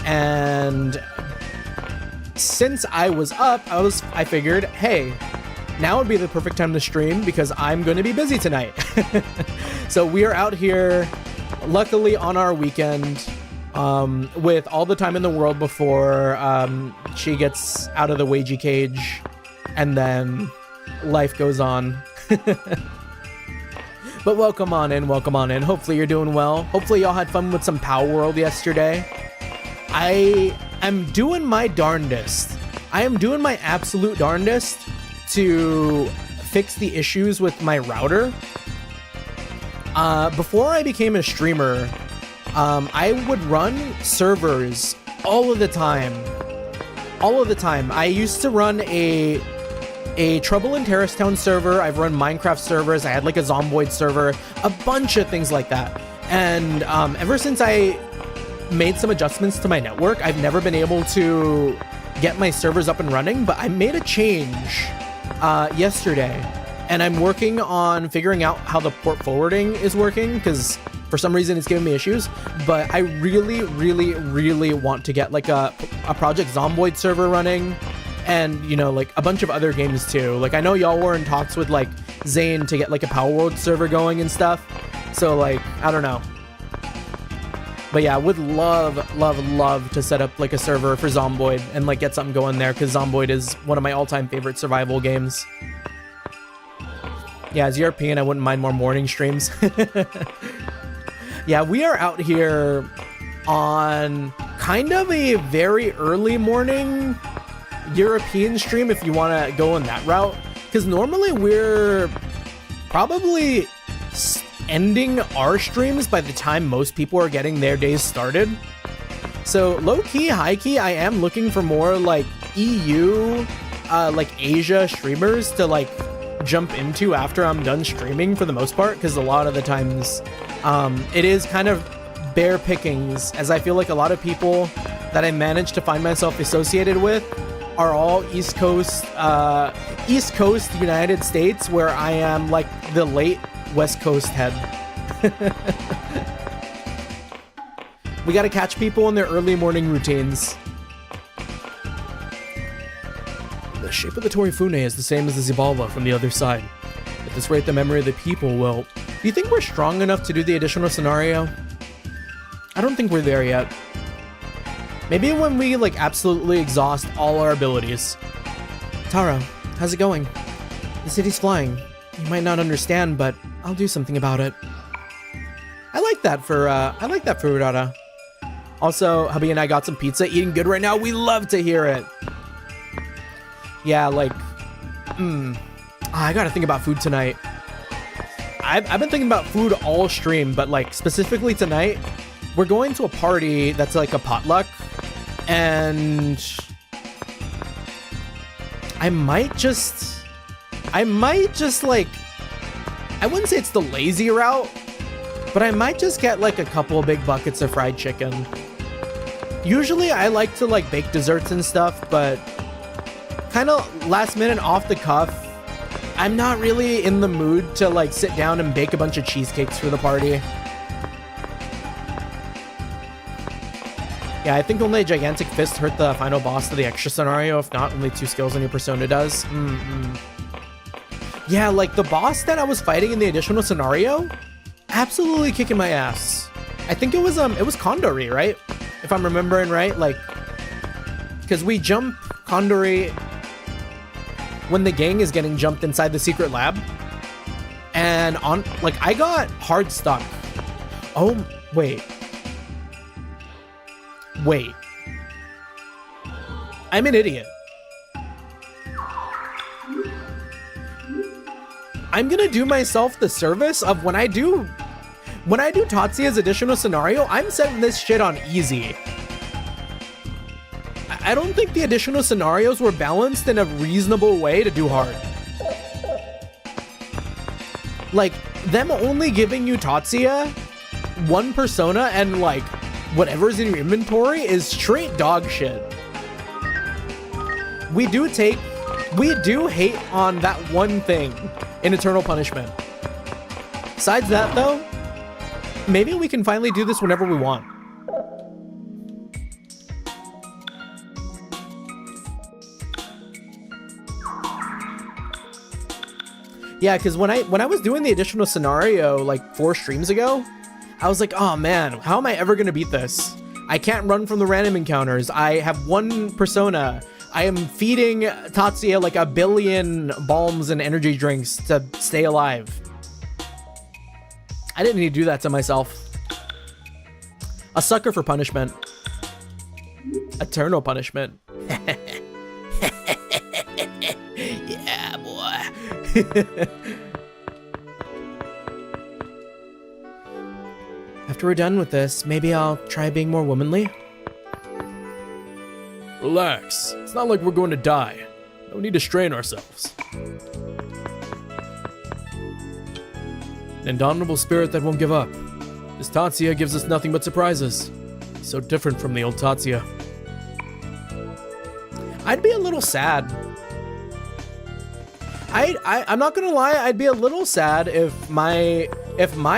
and since I was up, I figured, hey, now would be the perfect time to stream because I'm going to be busy tonight. So we are out here, luckily on our weekend, with all the time in the world before she gets out of the wagey cage, and then life goes on. But welcome on in. Hopefully you're doing well. Hopefully y'all had fun with some Power World yesterday. I am doing my darndest. I am doing my absolute darndest to fix the issues with my router. Before I became a streamer, I would run servers all of the time. I used to run a Trouble in Terrace Town server. I've run Minecraft servers. I had like a Zomboid server, a bunch of things like that. And ever since I made some adjustments to my network, I've never been able to get my servers up and running, but I made a change yesterday, and I'm working on figuring out how the port forwarding is working, because for some reason it's giving me issues. But I really want to get like a Project Zomboid server running, and you know, like a bunch of other games too. Like I know y'all were in talks with like Zane to get like a Power World server going and stuff, so like I don't know. But yeah, I would love to set up like a server for Zomboid and like get something going there, because Zomboid is one of my all-time favorite survival games. Yeah, as European, I wouldn't mind more morning streams. Yeah, we are out here on kind of a very early morning European stream if you want to go in that route, because normally we're probably ending our streams by the time most people are getting their days started. So low-key, high-key, I am looking for more like EU, like Asia streamers to like jump into after I'm done streaming for the most part, because a lot of the times it is kind of bare pickings, as I feel like a lot of people that I manage to find myself associated with are all East Coast United States, where I am like the late West Coast head. We gotta catch people in their early morning routines. The shape of the Torifune is the same as the Xibalba from the other side. At this rate, the memory of the people will... Do you think we're strong enough to do the additional scenario? I don't think we're there yet. Maybe when we like absolutely exhaust all our abilities. Tara, how's it going? The city's flying. You might not understand, but I'll do something about it. I like that for Urara. Also, hubby and I got some pizza, eating good right now. We love to hear it. Yeah, like, I gotta think about food tonight. I've been thinking about food all stream, but like specifically tonight, we're going to a party that's like a potluck, and I might just like, I wouldn't say it's the lazy route, But I might just get like a couple of big buckets of fried chicken. Usually I like to like bake desserts and stuff, but kind of last minute off the cuff, I'm not really in the mood to like sit down and bake a bunch of cheesecakes for the party. Yeah, I think only a gigantic fist hurt the final boss of the extra scenario. If not, only 2 skills on your persona does. Yeah, like the boss that I was fighting in the additional scenario, absolutely kicking my ass. I think it was Kondori, right? If I'm remembering right, like, because we jump Kondori when the gang is getting jumped inside the secret lab, and on like I got hard stuck. Oh wait. I'm an idiot. I'm gonna do myself the service of when I do Tatsuya's additional scenario, I'm setting this shit on easy. I don't think the additional scenarios were balanced in a reasonable way to do hard. Like, them only giving you Tatsuya, one persona, and like, whatever's in your inventory is straight dog shit. We do hate on that one thing in Eternal Punishment. Besides that though, maybe we can finally do this whenever we want. Yeah, because when I was doing the additional scenario like 4 streams ago, I was like, oh man, how am I ever gonna beat this? I can't run from the random encounters. I have one persona. I am feeding Tatsuya like 1 billion balms and energy drinks to stay alive. I didn't need to do that to myself. A sucker for punishment. Eternal punishment. Yeah, boy. After we're done with this, maybe I'll try being more womanly. Relax. It's not like we're going to die. No need to strain ourselves. An indomitable spirit that won't give up. This Tatsuya gives us nothing but surprises. So different from the old Tatsuya. I'd be a little sad. I'm not gonna lie, I'd be a little sad if my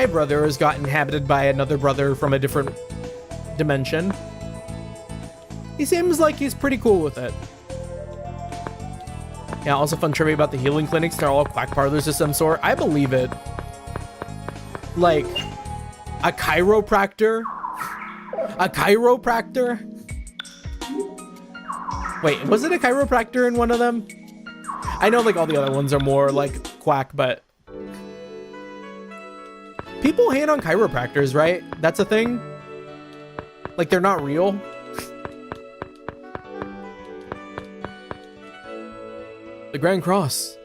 brothers got inhabited by another brother from a different dimension. He seems like he's pretty cool with it. Yeah, also fun trivia about the healing clinics. They're all quack parlors of some sort. I believe it. Like, a chiropractor? A chiropractor? Wait, was it a chiropractor in one of them? I know like all the other ones are more like quack, but people hate on chiropractors, right? That's a thing? Like they're not real? The Grand Cross.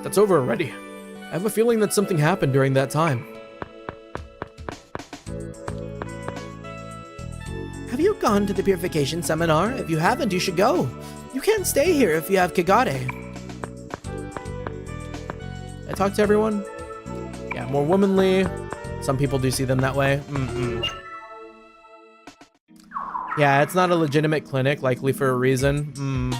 That's over already. I have a feeling that something happened during that time. Have you gone to the purification seminar? If you haven't, you should go. You can't stay here if you have Kagare. I talk to everyone? Yeah, more womanly. Some people do see them that way. Yeah, it's not a legitimate clinic, likely for a reason.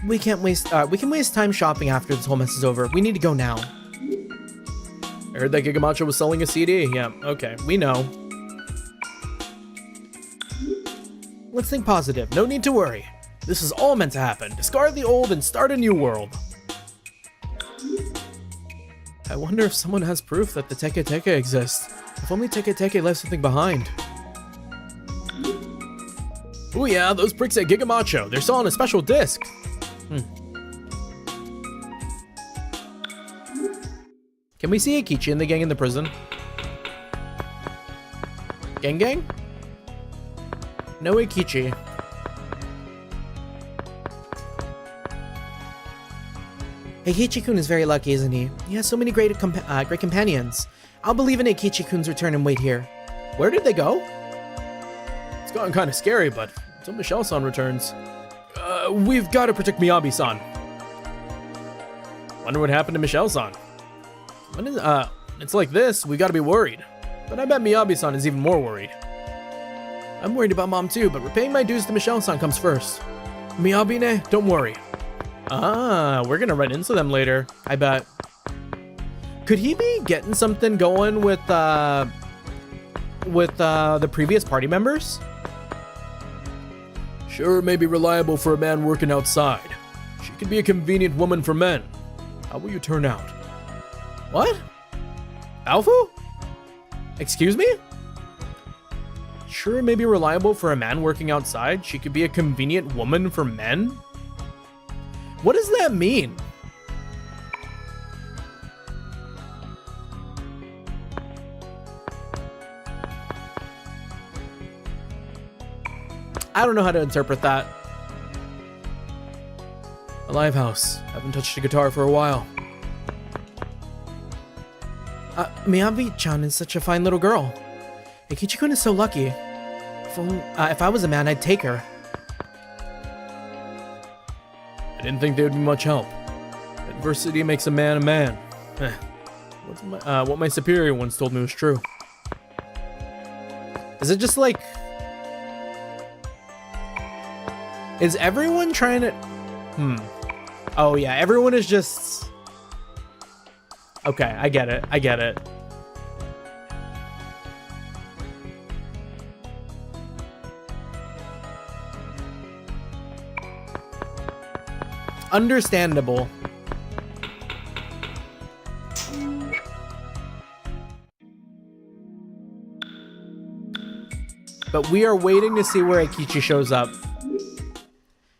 We can waste time shopping after this whole mess is over. We need to go now. I heard that Gigamacho was selling a CD. Yeah, okay, we know. Let's think positive. No need to worry. This is all meant to happen. Discard the old and start a new world. I wonder if someone has proof that the Teke Teke exists. If only Teke Teke left something behind. Oh yeah, those pricks at Gigamacho. They're selling a special disc. Can we see Akichi and the gang in the prison? Gang? No Akichi. Akichi-kun is very lucky, isn't he? He has so many great companions. I'll believe in Akichi-kun's return and wait here. Where did they go? It's gotten kind of scary, but Until Michelle-san returns. We've got to protect Miyabi-san. Wonder what happened to Michelle-san. It's like this, we gotta be worried. But I bet Miyabi-san is even more worried. I'm worried about Mom too, but repaying my dues to Michelle-san comes first. Miyabi-ne, don't worry. We're gonna run into them later, I bet. Could he be getting something going with the previous party members? Sure may be reliable for a man working outside. She could be a convenient woman for men. How will you turn out? What? Alfu? Excuse me? Sure, it may be reliable for a man working outside. She could be a convenient woman for men? What does that mean? I don't know how to interpret that. A live house. Haven't touched a guitar for a while. Miyabi-chan is such a fine little girl. And Kichi-kun is so lucky. If I was a man, I'd take her. I didn't think they would be much help. Adversity makes a man a man. What my superior once told me was true. Is it just like... Is everyone trying to... Oh yeah, everyone is just... Okay, I get it. I get it. Understandable. But we are waiting to see where Akichi shows up.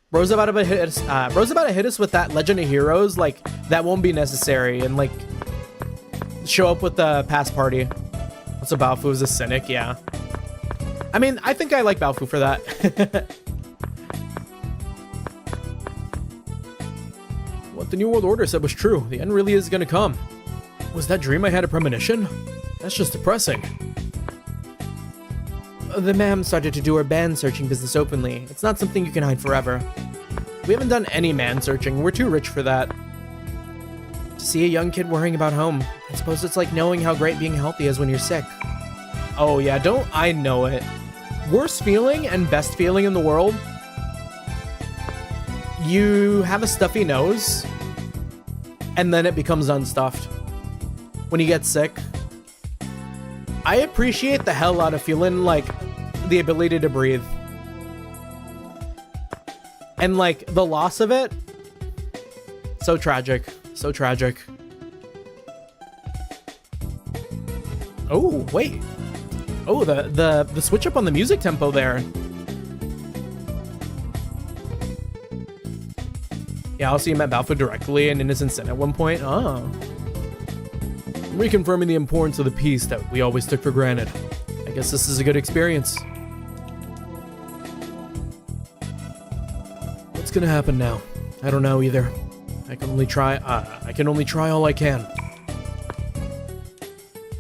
Bro's about to hit us. Bro's about to hit us with that Legend of Heroes. Like that won't be necessary, and like show up with the past party. What's a Baofu is a cynic? Yeah. I mean, I think I like Baofu for that. What the New World Order said was true. The end really is gonna come. Was that dream I had a premonition? That's just depressing. The ma'am started to do her band searching business openly. It's not something you can hide forever. We haven't done any man searching. We're too rich for that. To see a young kid worrying about home, I suppose it's like knowing how great being healthy is when you're sick. Oh yeah, don't I know it. Worst feeling and best feeling in the world. You have a stuffy nose, and then it becomes unstuffed. When you get sick. I appreciate the hell out of feeling like the ability to breathe. And like the loss of it, so tragic, so tragic. Oh, wait. Oh, the switch up on the music tempo there. Yeah, I'll see him at Balfour directly and Innocent Sin at one point. Oh. Reconfirming the importance of the peace that we always took for granted. I guess this is a good experience. What's gonna happen now? I don't know either. I can only try all I can.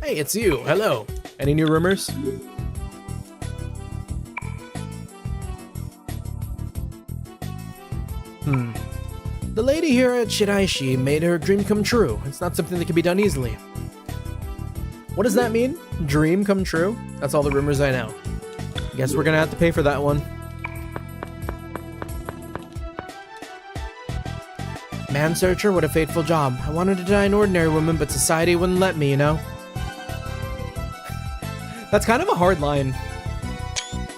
Hey, it's you. Hello. Any new rumors? The lady here at Shiraishi made her dream come true. It's not something that can be done easily. What does that mean? Dream come true? That's all the rumors I know. Guess we're gonna have to pay for that one. Man searcher, what a fateful job. I wanted to die an ordinary woman, but society wouldn't let me, you know? That's kind of a hard line.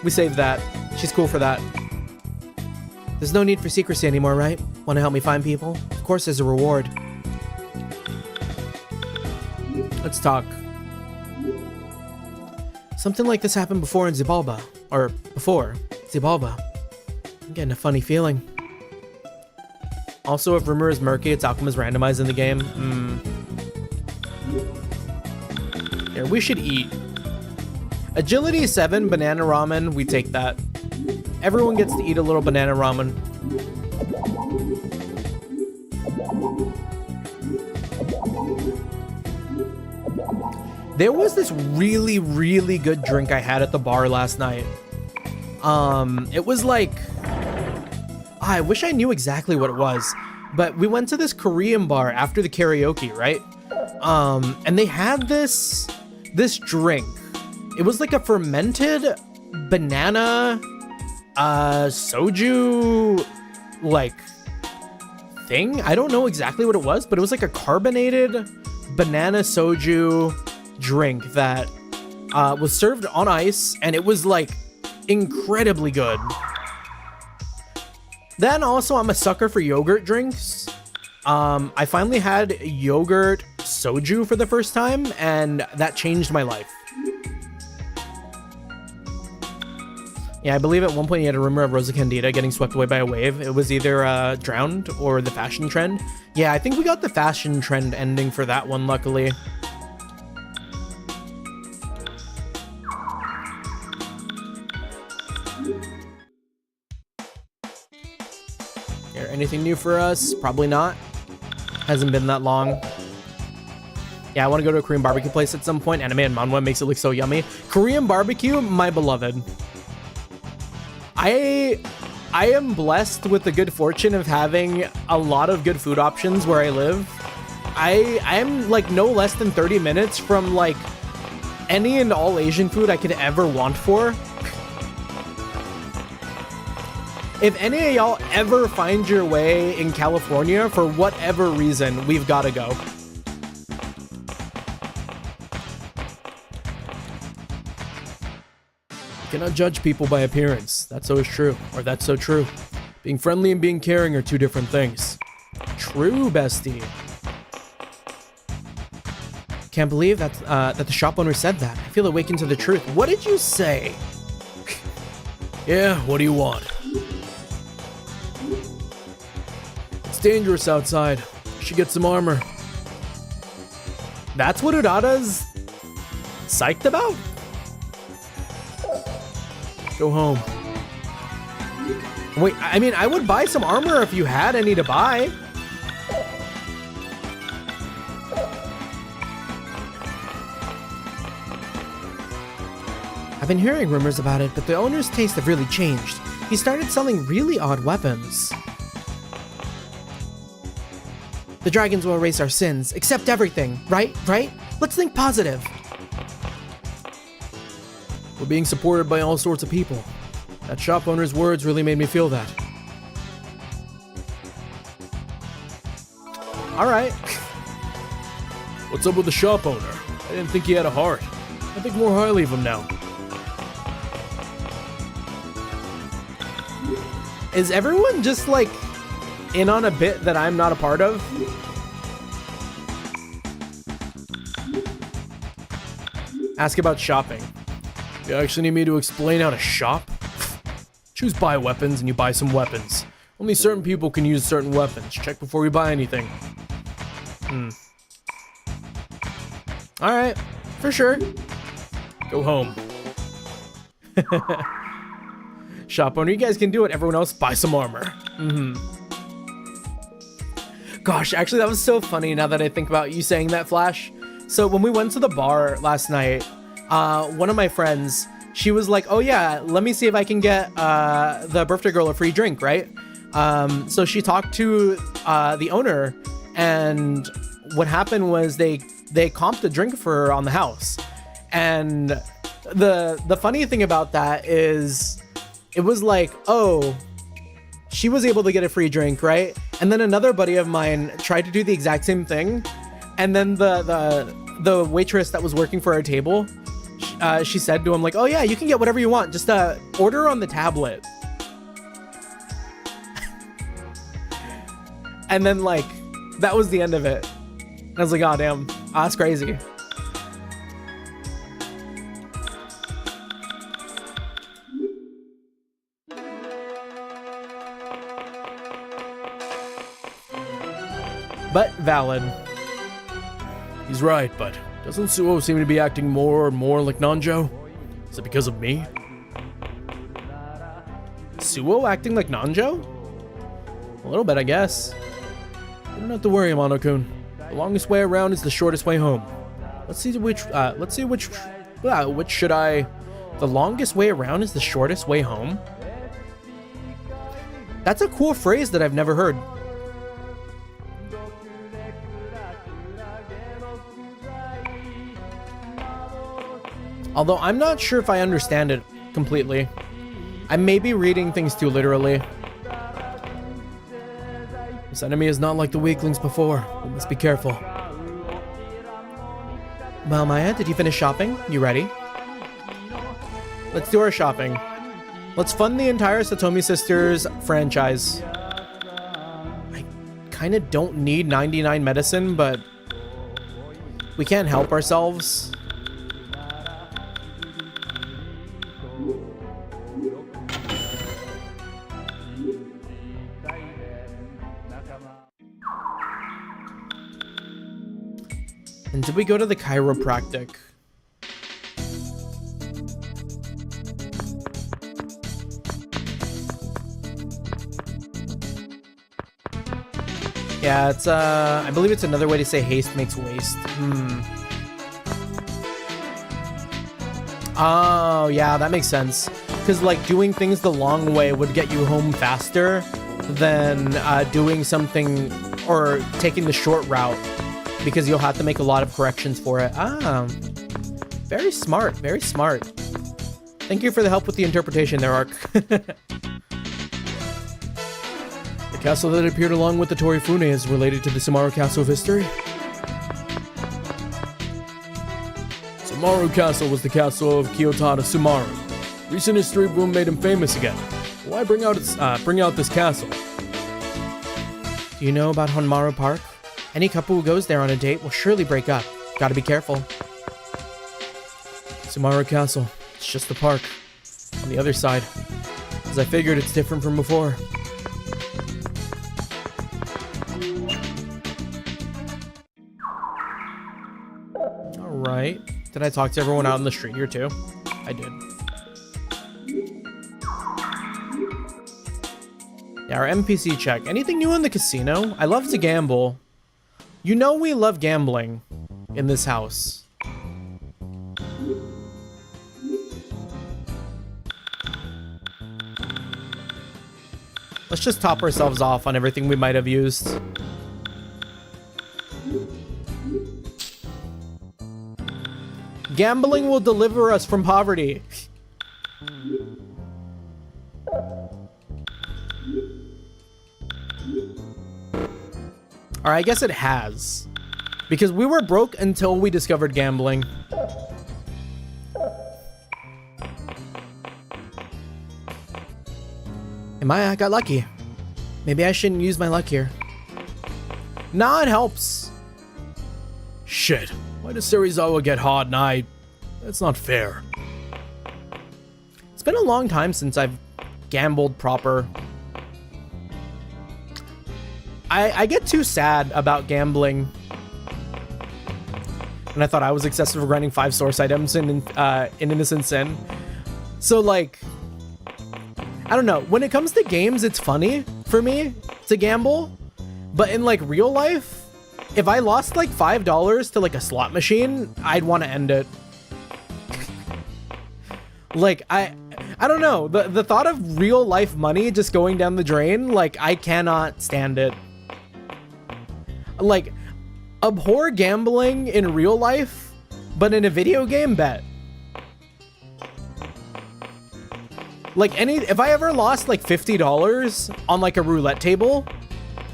We saved that. She's cool for that. There's no need for secrecy anymore, right? Want to help me find people? Of course there's a reward. Let's talk. Something like this happened before in Xibalba. Or before Xibalba. I'm getting a funny feeling. Also, if rumor is murky, its outcome is randomized in the game. Here, we should eat. Agility 7, banana ramen, we take that. Everyone gets to eat a little banana ramen. There was this really, really good drink I had at the bar last night. It was like, I wish I knew exactly what it was, but we went to this Korean bar after the karaoke, right? And they had this drink. It was like a fermented banana soju like thing. I don't know exactly what it was, but it was like a carbonated banana soju drink that was served on ice, and it was like incredibly good. Then also, I'm a sucker for yogurt drinks. I finally had yogurt soju for the first time, and that changed my life. Yeah, I believe at one point you had a rumor of Rosa Candida getting swept away by a wave. It was either drowned or the fashion trend. Yeah, I think we got the fashion trend ending for that one, luckily. Anything new for us? Probably not. Hasn't been that long. Yeah, I want to go to a Korean barbecue place at some point. Animated manhwa makes it look so yummy. Korean barbecue, my beloved. I am blessed with the good fortune of having a lot of good food options where I live. I am like no less than 30 minutes from like any and all Asian food I could ever want for. If any of y'all ever find your way in California for whatever reason, we've got to go. You cannot judge people by appearance. That's always true. Or that's so true. Being friendly and being caring are two different things. True, bestie. Can't believe that the shop owner said that. I feel awakened to the truth. What did you say? Yeah, what do you want? It's dangerous outside. You should get some armor. That's what Urata's psyched about? Go home. Wait, I mean, I would buy some armor if you had any to buy. I've been hearing rumors about it, but the owner's tastes have really changed. He started selling really odd weapons. The dragons will erase our sins, accept everything, right? Right? Let's think positive. We're being supported by all sorts of people. That shop owner's words really made me feel that. All right. What's up with the shop owner? I didn't think he had a heart. I think more highly of him now. Is everyone just like in on a bit that I'm not a part of? Ask about shopping. You actually need me to explain how to shop? Choose buy weapons and you buy some weapons. Only certain people can use certain weapons. Check before you buy anything. Alright, for sure. Go home. Shop owner, you guys can do it. Everyone else, buy some armor. Gosh, actually that was so funny now that I think about you saying that, Flash. So when we went to the bar last night, one of my friends, she was like, oh yeah, let me see if I can get the birthday girl a free drink, right? So she talked to the owner, and what happened was they comped a drink for her on the house. And the funny thing about that is it was like, oh, she was able to get a free drink, right? And then another buddy of mine tried to do the exact same thing, and then the waitress that was working for our table, she said to him like, oh yeah, you can get whatever you want, just order on the tablet. And then like that was the end of it. I was like, oh damn, that's crazy. But valid. He's right, but doesn't Suo seem to be acting more and more like Nanjo? Is it because of me? Suo acting like Nanjo? A little bit, I guess. You don't have to worry, Amano-kun. The longest way around is the shortest way home. Which should I The longest way around is the shortest way home. That's a cool phrase that I've never heard. Although I'm not sure if I understand it completely. I may be reading things too literally. This enemy is not like the weaklings before. We must be careful. Well, Maya, did you finish shopping? You ready? Let's do our shopping. Let's fund the entire Satomi Sisters franchise. I kind of don't need 99 medicine, but we can't help ourselves. And did we go to the chiropractic? Yeah, it's I believe it's another way to say haste makes waste. Oh, yeah, that makes sense. Because like doing things the long way would get you home faster than doing something or taking the short route, because you'll have to make a lot of corrections for it. Ah, very smart, very smart. Thank you for the help with the interpretation there, Ark. The castle that appeared along with the Torifune is related to the Sumaru Castle of history. Sumaru Castle was the castle of Kiyotada Sumaru. Recent history boom made him famous again. Why bring out this castle? Do you know about Honmaru Park? Any couple who goes there on a date will surely break up. Gotta be careful. Sumaru Castle. It's just the park. On the other side. As I figured, it's different from before. Alright. Did I talk to everyone out on the street here too? I did. Yeah, our NPC check. Anything new in the casino? I love to gamble. You know we love gambling in this house. Let's just top ourselves off on everything we might have used. Gambling will deliver us from poverty. Or I guess it has. Because we were broke until we discovered gambling. I got lucky. Maybe I shouldn't use my luck here. Nah, it helps. Shit. Why does Serizawa get hot and I... That's not fair. It's been a long time since I've gambled proper. I get too sad about gambling. And I thought I was excessive for grinding 5 source items in Innocent Sin. So like, I don't know. When it comes to games, it's funny for me to gamble. But in like real life, if I lost like $5 to like a slot machine, I'd want to end it. Like I don't know. The thought of real life money just going down the drain, like I cannot stand it. Like, abhor gambling in real life, but in a video game, bet. Like if I ever lost like $50 on like a roulette table,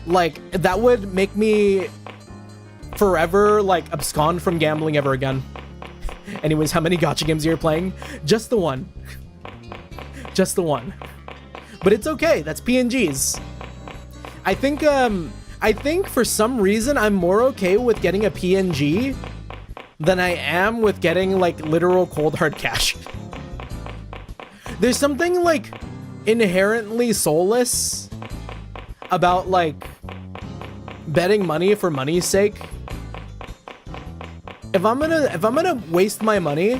like that would make me forever like abscond from gambling ever again. Anyways, how many gacha games are you playing? Just the one. Just the one. But it's okay. That's PNGs. I think for some reason I'm more okay with getting a PNG than I am with getting like literal cold hard cash. There's something like inherently soulless about like betting money for money's sake. If I'm gonna waste my money,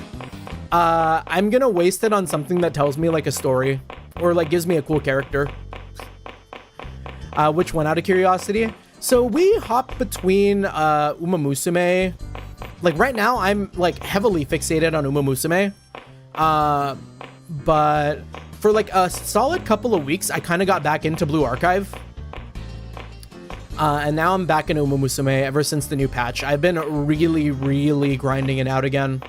I'm gonna waste it on something that tells me like a story or like gives me a cool character. Which one, out of curiosity? So we hop between Uma Musume. Like right now, I'm like heavily fixated on Uma Musume. But for like a solid couple of weeks, I kind of got back into Blue Archive. And now I'm back in Uma Musume ever since the new patch. I've been really grinding it out again.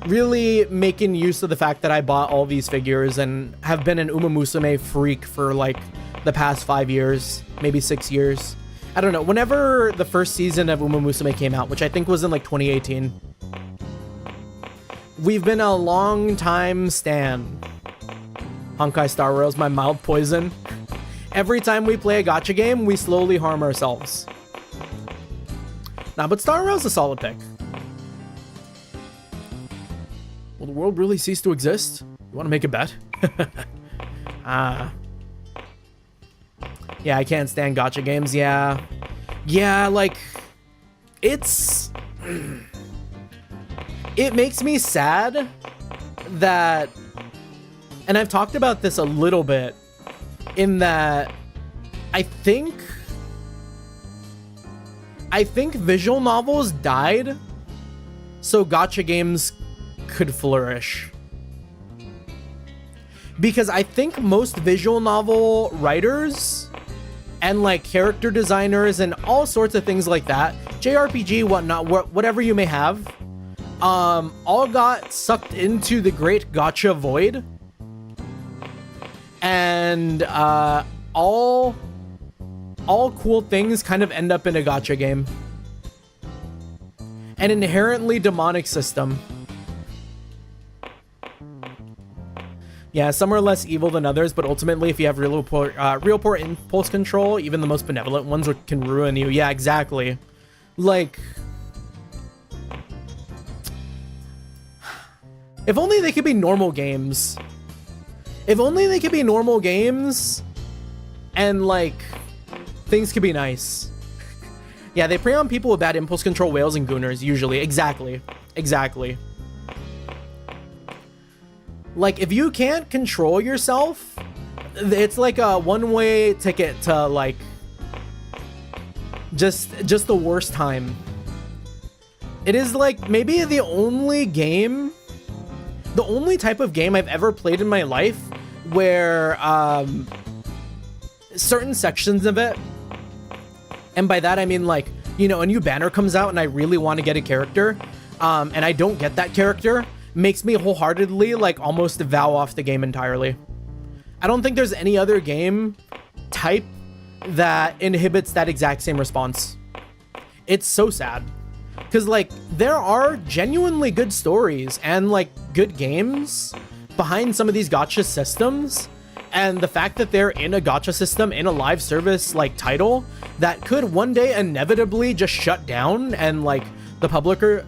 Really making use of the fact that I bought all these figures and have been an Uma Musume freak for like the past 5 years, maybe 6 years. I don't know. Whenever the first season of Uma Musume came out, which I think was in like 2018, we've been a long time stan. Honkai Star Rail's my mild poison. Every time we play a gacha game, we slowly harm ourselves. Nah, but Star Rail's a solid pick. Will the world really cease to exist? You want to make a bet? Yeah, I can't stand gacha games. Yeah, like, it's... It makes me sad that... And I've talked about this a little bit, in that I think visual novels died so gacha games could flourish. Because I think most visual novel writers and like character designers and all sorts of things like that, JRPG, whatnot, whatever you may have, all got sucked into the great gacha void. And all cool things kind of end up in a gacha game. An inherently demonic system. Yeah, some are less evil than others, but ultimately, if you have real poor impulse control, even the most benevolent ones can ruin you. Yeah, exactly. Like, if only they could be normal games. If only they could be normal games, and like, things could be nice. Yeah, they prey on people with bad impulse control, whales and gooners, usually. Exactly. Like, if you can't control yourself, it's like a one-way ticket to like just the worst time. It is like maybe the only type of game I've ever played in my life where certain sections of it, and by that I mean like, you know, a new banner comes out and I really want to get a character, and I don't get that character, makes me wholeheartedly like almost vow off the game entirely. I don't think there's any other game type that inhibits that exact same response. It's so sad. Because, like, there are genuinely good stories and, like, good games behind some of these gacha systems. And the fact that they're in a gacha system, in a live service, like, title, that could one day inevitably just shut down and, like, the publisher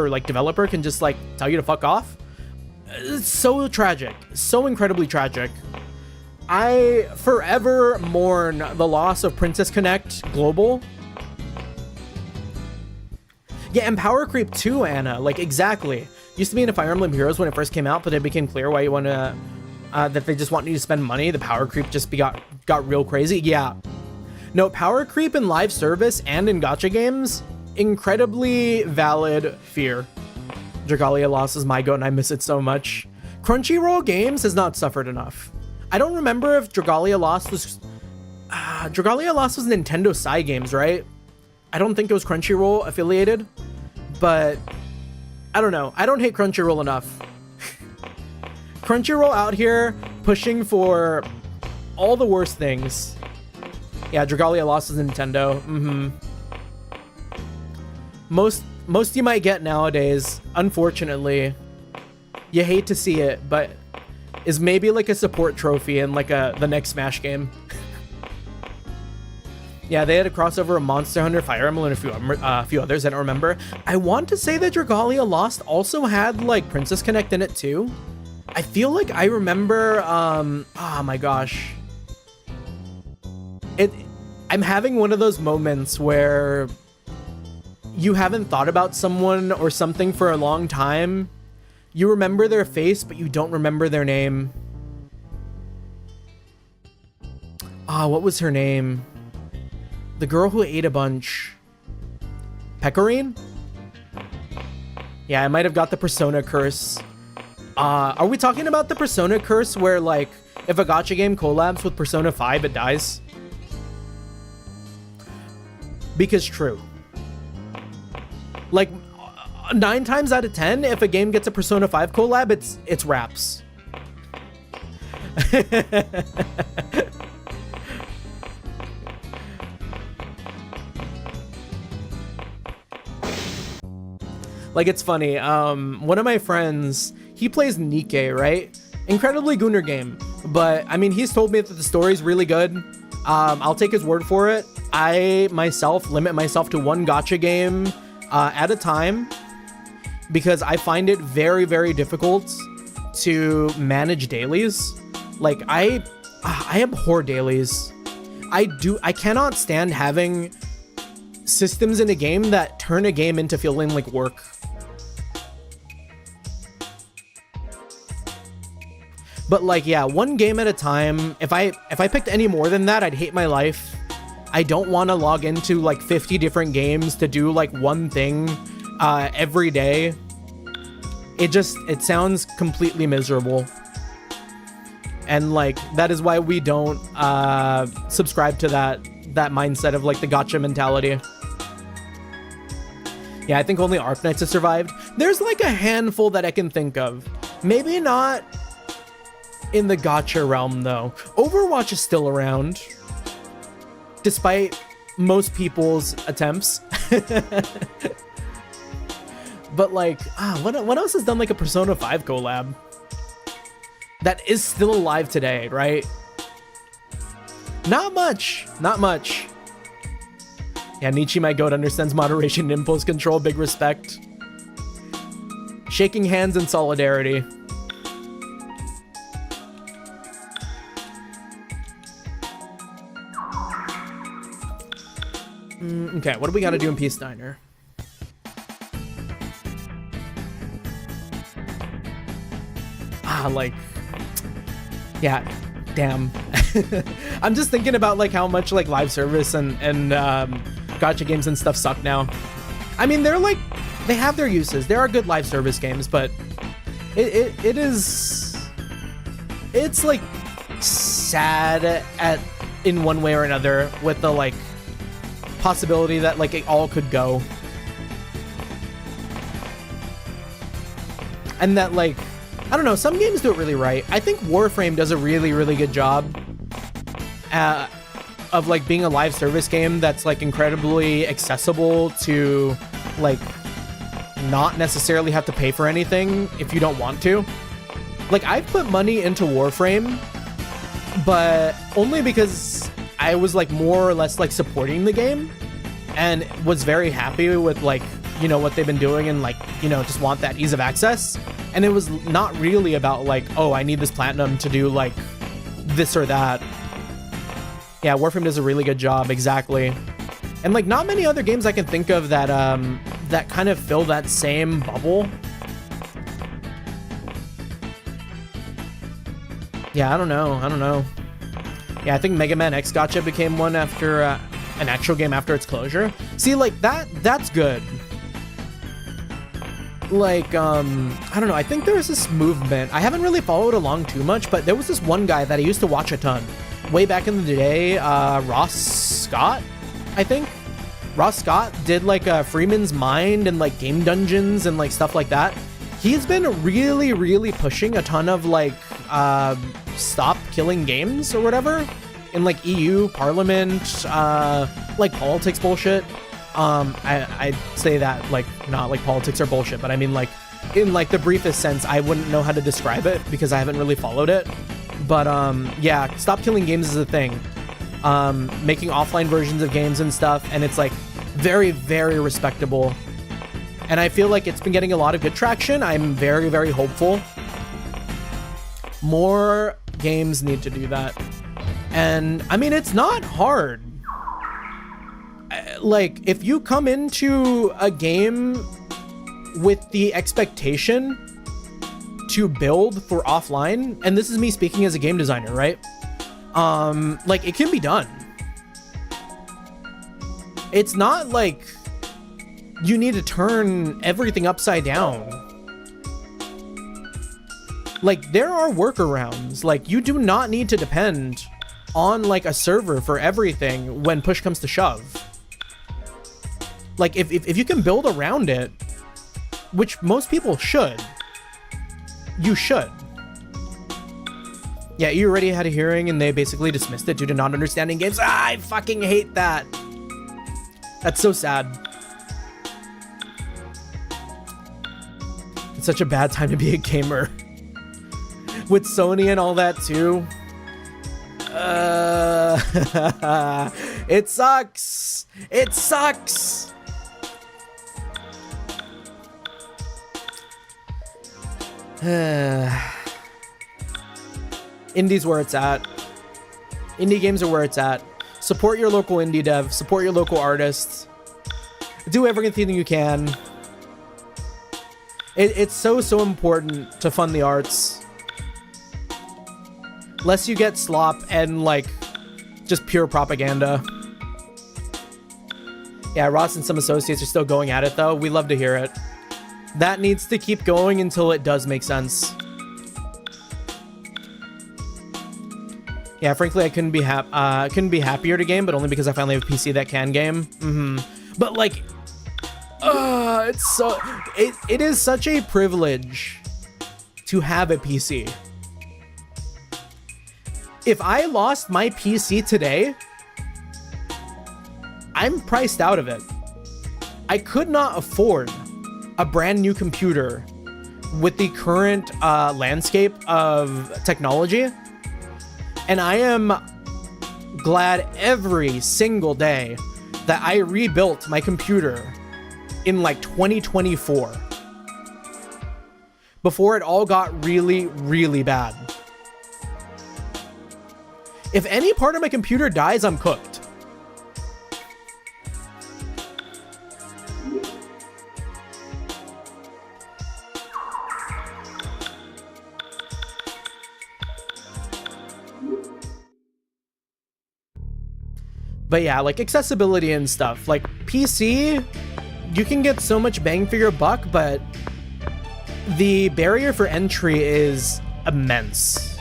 or, like, developer can just, like, tell you to fuck off. It's so tragic. So incredibly tragic. I forever mourn the loss of Princess Connect Global. Yeah, and Power Creep 2, Anna, like, exactly. Used to be in Fire Emblem Heroes when it first came out, but it became clear why you want to, that they just want you to spend money. The Power Creep just got real crazy. Yeah. No, Power Creep in live service and in gacha games, incredibly valid fear. Dragalia Lost is my goat and I miss it so much. Crunchyroll Games has not suffered enough. I don't remember if Dragalia Lost was Nintendo Sai Games, right? I don't think it was Crunchyroll affiliated, but I don't know. I don't hate Crunchyroll enough. Crunchyroll out here pushing for all the worst things. Yeah, Dragalia Lost is Nintendo. Most you might get nowadays, unfortunately, you hate to see it, but is maybe like a support trophy in like the next Smash game. Yeah, they had a crossover of Monster Hunter, Fire Emblem, and a few others I don't remember. I want to say that Dragalia Lost also had like Princess Connect in it too. I feel like I remember, oh my gosh. I'm having one of those moments where you haven't thought about someone or something for a long time. You remember their face, but you don't remember their name. What was her name? The girl who ate a bunch. Pecorine? Yeah, I might have got the Persona curse Are we talking about the Persona curse where, like, if a gacha game collabs with Persona 5, it dies? Because true. Like, 9 times out of 10, if a game gets a Persona 5 collab, it's wraps. Like, it's funny. One of my friends, he plays Nikke, right? Incredibly gooner game. But, I mean, he's told me that the story's really good. I'll take his word for it. I, myself, limit myself to one gacha game at a time because I find it very, very difficult to manage dailies. Like, I abhor dailies. I cannot stand having systems in a game that turn a game into feeling like work. But like, yeah, one game at a time. If I picked any more than that, I'd hate my life. I don't want to log into like 50 different games to do like one thing every day. It sounds completely miserable. And like, that is why we don't subscribe to that mindset of like the gacha mentality. Yeah, I think only Arknights have survived. There's like a handful that I can think of. Maybe not in the gacha realm though. Overwatch is still around, despite most people's attempts. But like, what else has done like a Persona 5 collab that is still alive today, right? Not much. Yeah, Nietzsche, my goat, understands moderation and impulse control. Big respect. Shaking hands in solidarity. Okay, what do we got to do in Peace Diner? Like, yeah, damn. I'm just thinking about like how much like live service and gacha games and stuff suck now. I mean, they're like, they have their uses. There are good live service games, but it's like sad in one way or another with the like possibility that like it all could go. And that like, I don't know, some games do it really right. I think Warframe does a really, really good job of like being a live service game that's like incredibly accessible to like not necessarily have to pay for anything if you don't want to. Like, I've put money into Warframe, but only because I was like more or less like supporting the game and was very happy with like, you know, what they've been doing and like, you know, just want that ease of access. And it was not really about like, oh, I need this platinum to do like this or that. Yeah, Warframe does a really good job, exactly. And like, not many other games I can think of that that kind of fill that same bubble. Yeah, I don't know. Yeah, I think Mega Man X Gacha became one after an actual game after its closure. See, like that's good. Like, I don't know, I think there was this movement. I haven't really followed along too much, but there was this one guy that I used to watch a ton. Way back in the day, Ross Scott, I think. Ross Scott did like Freeman's Mind and like Game Dungeons and like stuff like that. He's been really, really pushing a ton of like stop killing games or whatever in like EU, Parliament, like politics bullshit. I say that like not like politics or bullshit, but I mean like in like the briefest sense. I wouldn't know how to describe it because I haven't really followed it. But yeah, stop killing games is a thing. Making offline versions of games and stuff, and it's like very, very respectable. And I feel like it's been getting a lot of good traction. I'm very, very hopeful. More games need to do that. And I mean, it's not hard. Like, if you come into a game with the expectation to build for offline, and this is me speaking as a game designer, right? Like, it can be done. It's not like you need to turn everything upside down. Like, there are workarounds. Like, you do not need to depend on like a server for everything when push comes to shove. Like, if you can build around it, which most people should, you should. Yeah, you already had a hearing and they basically dismissed it due to not understanding games. Ah, I fucking hate that. That's so sad. It's such a bad time to be a gamer. With Sony and all that too. It sucks. It sucks. Indie's where it's at. Indie games are where it's at. Support your local indie dev. Support your local artists. Do everything you can. It's so important to fund the arts. Lest you get slop and like just pure propaganda. Yeah, Ross and some associates are still going at it though. We love to hear it. That needs to keep going until it does make sense. Yeah, frankly, I couldn't be happier to game, but only because I finally have a PC that can game. But like, it's so it is such a privilege to have a PC. If I lost my PC today, I'm priced out of it. I could not afford a brand new computer with the current landscape of technology. And I am glad every single day that I rebuilt my computer in like 2024 before it all got really, really bad. If any part of my computer dies, I'm cooked. But yeah, like accessibility and stuff. Like PC, you can get so much bang for your buck, but the barrier for entry is immense.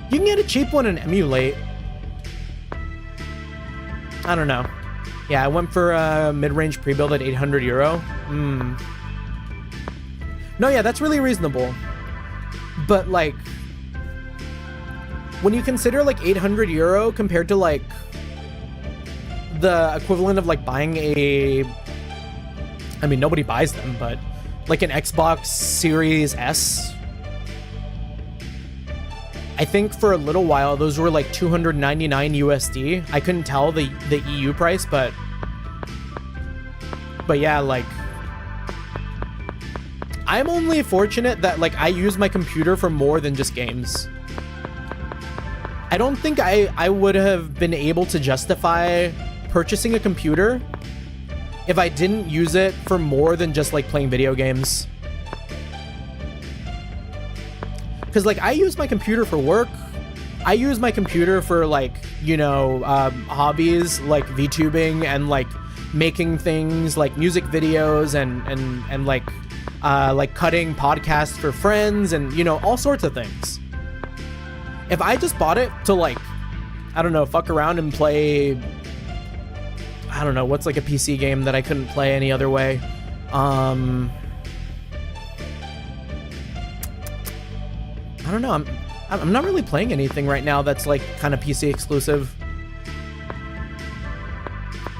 You can get a cheap one and emulate. I don't know. Yeah, I went for a mid-range pre-build at 800 euro. No, yeah, that's really reasonable. But like, when you consider like 800 euro compared to like the equivalent of like buying a, I mean, nobody buys them, but like an Xbox Series S, I think for a little while those were like 299 USD. I couldn't tell the EU price, but yeah, like I'm only fortunate that like I use my computer for more than just games. I don't think I would have been able to justify purchasing a computer if I didn't use it for more than just like playing video games. Because like I use my computer for work. I use my computer for like, you know, hobbies like VTubing and like making things like music videos and like cutting podcasts for friends and, you know, all sorts of things. If I just bought it to like, I don't know, fuck around and play, I don't know, what's like a PC game that I couldn't play any other way? I don't know. I'm not really playing anything right now that's like kind of PC exclusive.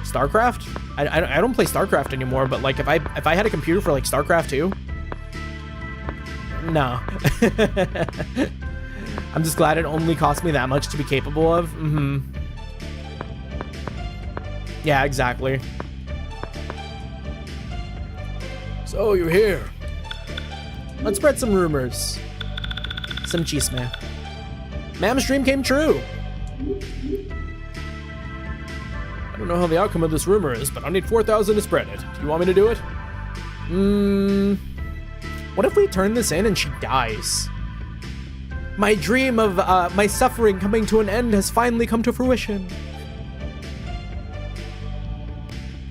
StarCraft? I don't play StarCraft anymore, but like if I had a computer for like StarCraft 2, no. I'm just glad it only cost me that much to be capable of. Yeah, exactly. So you're here. Let's spread some rumors. Some chisme. Mam's dream came true. I don't know how the outcome of this rumor is, but I need 4,000 to spread it. Do you want me to do it? What if we turn this in and she dies? My dream of my suffering coming to an end has finally come to fruition.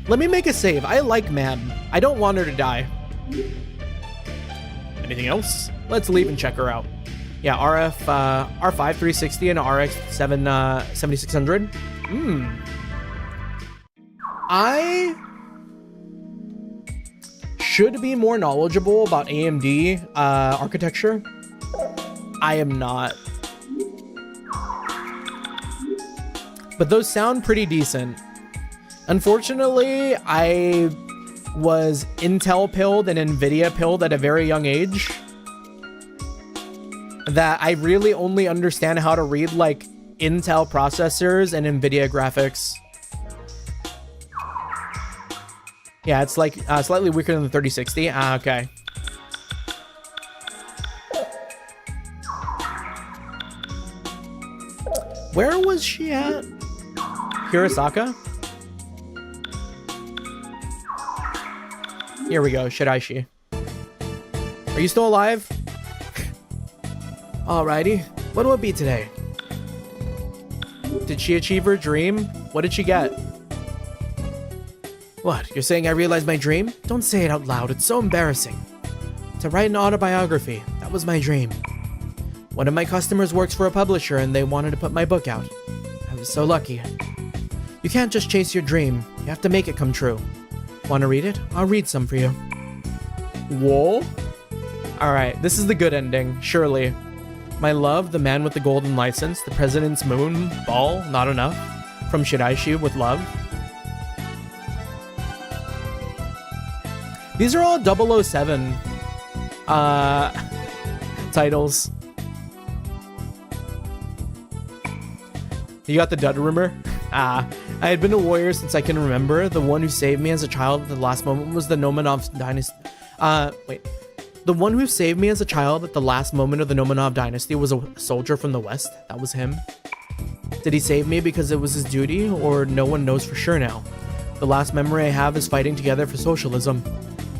Let me make a save. I like Mam. I don't want her to die. Anything else? Let's leave and check her out. Yeah, R5 360 and RX 7600. I should be more knowledgeable about AMD architecture. I am not. But those sound pretty decent. Unfortunately, I was Intel pilled and Nvidia pilled at a very young age, that I really only understand how to read like Intel processors and Nvidia graphics. Yeah, it's like slightly weaker than the 3060. Okay. Where was she at? Hirosaka? Here we go, Shiraishi. Are you still alive? Alrighty, what will it be today? Did she achieve her dream? What did she get? What, you're saying I realized my dream? Don't say it out loud, it's so embarrassing. To write an autobiography, that was my dream. One of my customers works for a publisher and they wanted to put my book out. I was so lucky. You can't just chase your dream, you have to make it come true. Want to read it? I'll read some for you. Whoa. Alright, this is the good ending, surely. My love, the man with the golden license, the president's moon, ball, not enough. From Shiraishi with love. These are all 007 titles. You got the dud rumor? I had been a warrior since I can remember. The one who saved me as a child at the last moment was the Nomanov dynasty. The one who saved me as a child at the last moment of the Nomanov dynasty was a soldier from the west. That was him. Did he save me because it was his duty, or no one knows for sure now? The last memory I have is fighting together for socialism.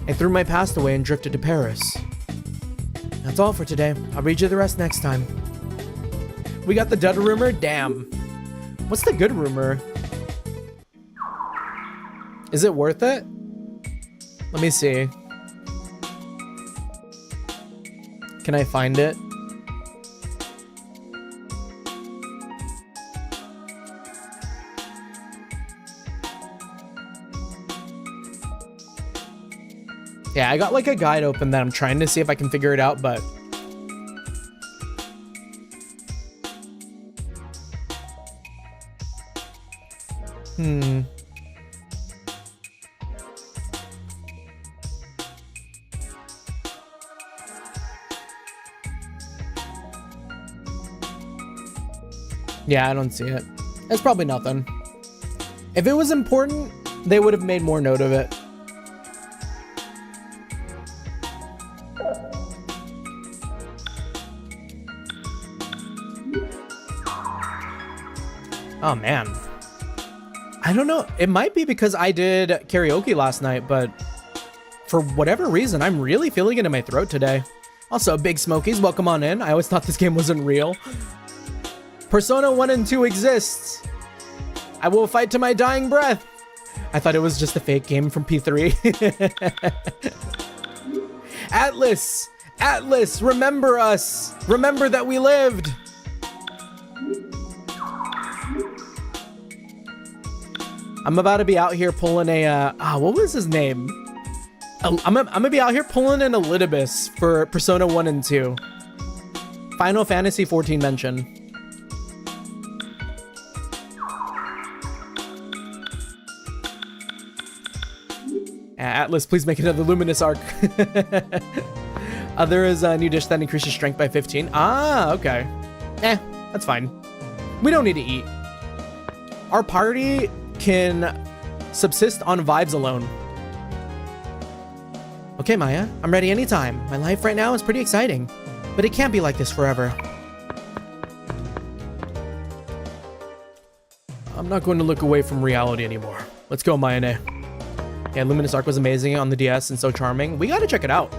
I threw my past away and drifted to Paris. That's all for today. I'll read you the rest next time. We got the dud rumor? Damn. What's the good rumor? Is it worth it? Let me see. Can I find it? Yeah, I got like a guide open that I'm trying to see if I can figure it out, but yeah, I don't see it. It's probably nothing. If it was important, they would have made more note of it. Oh man. I don't know. It might be because I did karaoke last night, but for whatever reason, I'm really feeling it in my throat today. Also, Big Smokies, welcome on in. I always thought this game wasn't real. Persona 1 and 2 exists. I will fight to my dying breath. I thought it was just a fake game from P3. Atlus! Atlus, remember us! Remember that we lived! I'm about to be out here pulling a, what was his name? I'm gonna be out here pulling an Elidibus for Persona 1 and 2. Final Fantasy 14 mention. Atlus, please make another Luminous arc. There is a new dish that increases strength by 15. Ah, okay. That's fine. We don't need to eat. Our party can subsist on vibes alone. Okay, Maya, I'm ready anytime. My life right now is pretty exciting, but it can't be like this forever. I'm not going to look away from reality anymore. Let's go, Mayane. Yeah, Luminous Arc was amazing on the DS and so charming. We gotta check it out.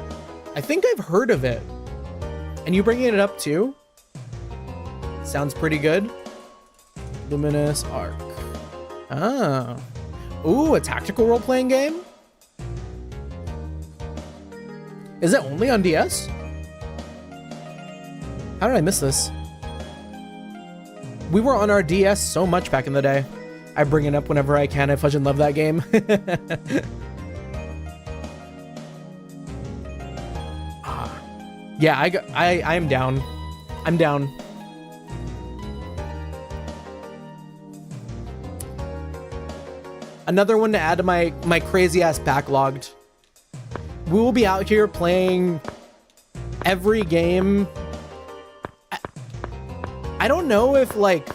I think I've heard of it. And you bringing it up too? Sounds pretty good. Luminous Arc. Ah. Ooh, a tactical role-playing game? Is it only on DS? How did I miss this? We were on our DS so much back in the day. I bring it up whenever I can. I fucking love that game. Yeah, I'm down. I'm down. Another one to add to my crazy ass backlogged. We will be out here playing every game. I don't know if like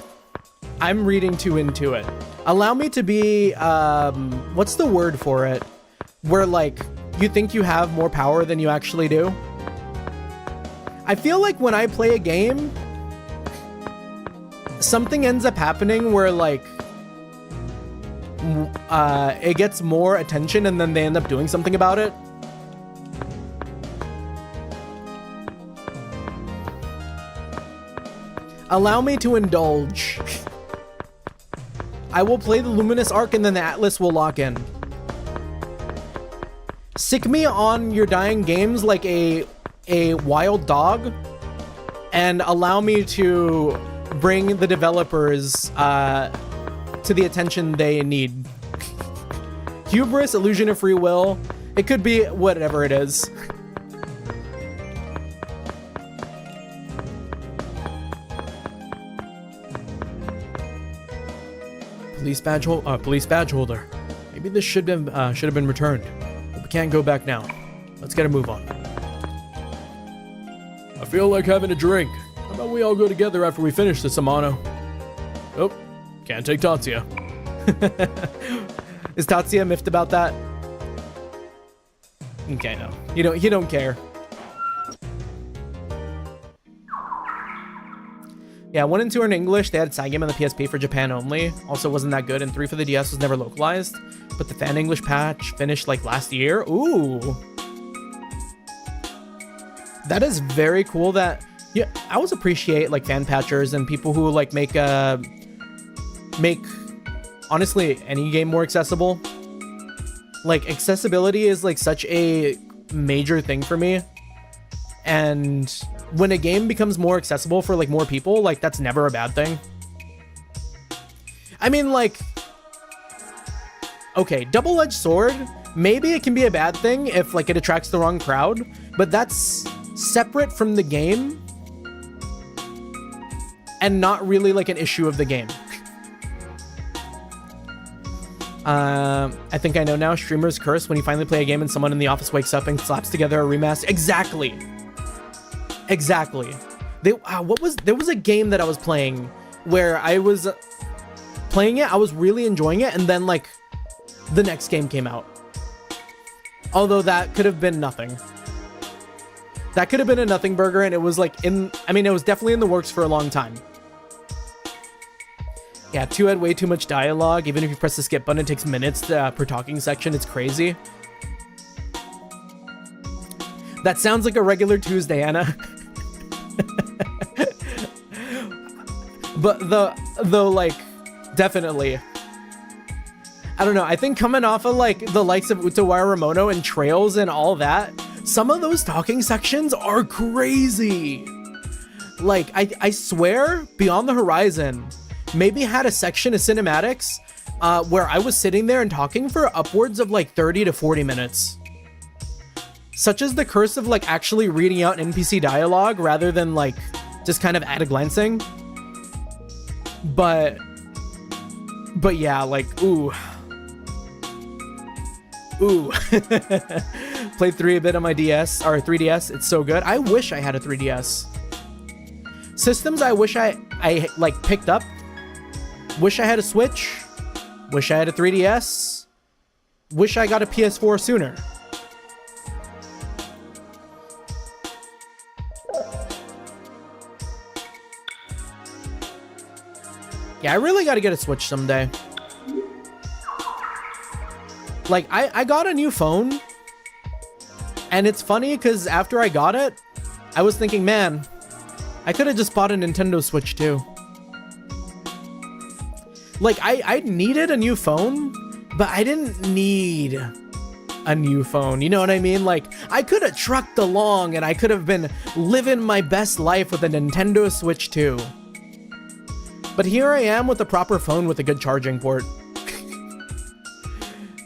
I'm reading too into it. Allow me to be what's the word for it? Where like you think you have more power than you actually do. I feel like when I play a game, something ends up happening where like it gets more attention and then they end up doing something about it. Allow me to indulge. I will play the Luminous Arc and then the Atlus will lock in. Sick me on your dying games like a wild dog and allow me to bring the developers to the attention they need. Hubris, illusion of free will. It could be whatever it is. Police badge holder. Maybe this should have been returned, but we can't go back now. Let's get a move on. I feel like having a drink. How about we all go together after we finish this, Amano? Oh, can't take Tatsuya. Is Tatsuya miffed about that? Okay, no. You don't care. Yeah, 1 and 2 are in English. They had side game on the PSP for Japan only. Also wasn't that good. And 3 for the DS was never localized. But the fan English patch finished like last year. Ooh. That is very cool that... Yeah, I always appreciate like fan patchers and people who like make honestly any game more accessible. Like accessibility is like such a major thing for me. And when a game becomes more accessible for like more people, like that's never a bad thing. I mean, like, okay, double-edged sword, maybe it can be a bad thing if like it attracts the wrong crowd, but that's separate from the game and not really like an issue of the game. I think I know now. Streamers curse when you finally play a game and someone in the office wakes up and slaps together a remaster. Exactly. There was a game that I was playing where I was playing it, I was really enjoying it, and then like the next game came out. Although that could have been nothing. That could have been a nothing burger, and it was like it was definitely in the works for a long time. Yeah, 2 had way too much dialogue. Even if you press the skip button, it takes minutes per talking section. It's crazy. That sounds like a regular Tuesday, Anna. But though, like, definitely. I don't know. I think coming off of like the likes of Utawara Ramono and Trails and all that, some of those talking sections are crazy. Like, I swear, Beyond the Horizon maybe had a section of cinematics where I was sitting there and talking for upwards of like 30 to 40 minutes. Such as the curse of like actually reading out NPC dialogue rather than like just kind of at a glancing. But yeah, like, ooh. Played 3 a bit on my DS or 3DS. It's so good. I wish I had a 3DS. Systems I wish I like picked up. Wish I had a Switch. Wish I had a 3DS. Wish I got a PS4 sooner. Yeah, I really got to get a Switch someday. Like, I got a new phone. And it's funny because after I got it, I was thinking, man, I could have just bought a Nintendo Switch too. Like, I needed a new phone, but I didn't need a new phone. You know what I mean? Like, I could have trucked along and I could have been living my best life with a Nintendo Switch 2. But here I am with the proper phone with a good charging port.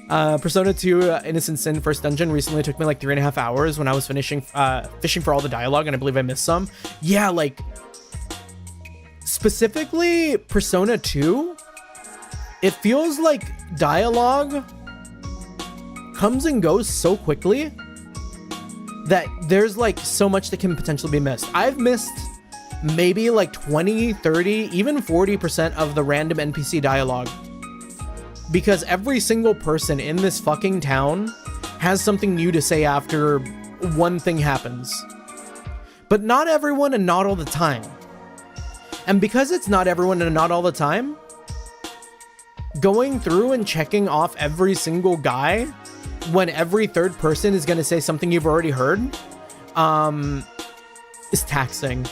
Persona 2 Innocent Sin First Dungeon recently took me like 3.5 hours when I was fishing for all the dialogue, and I believe I missed some. Yeah, like, specifically Persona 2, it feels like dialogue comes and goes so quickly that there's like so much that can potentially be missed. I've missed maybe like 20, 30, even 40% of the random NPC dialogue, because every single person in this fucking town has something new to say after one thing happens. But not everyone and not all the time. And because it's not everyone and not all the time, going through and checking off every single guy when every third person is going to say something you've already heard is taxing.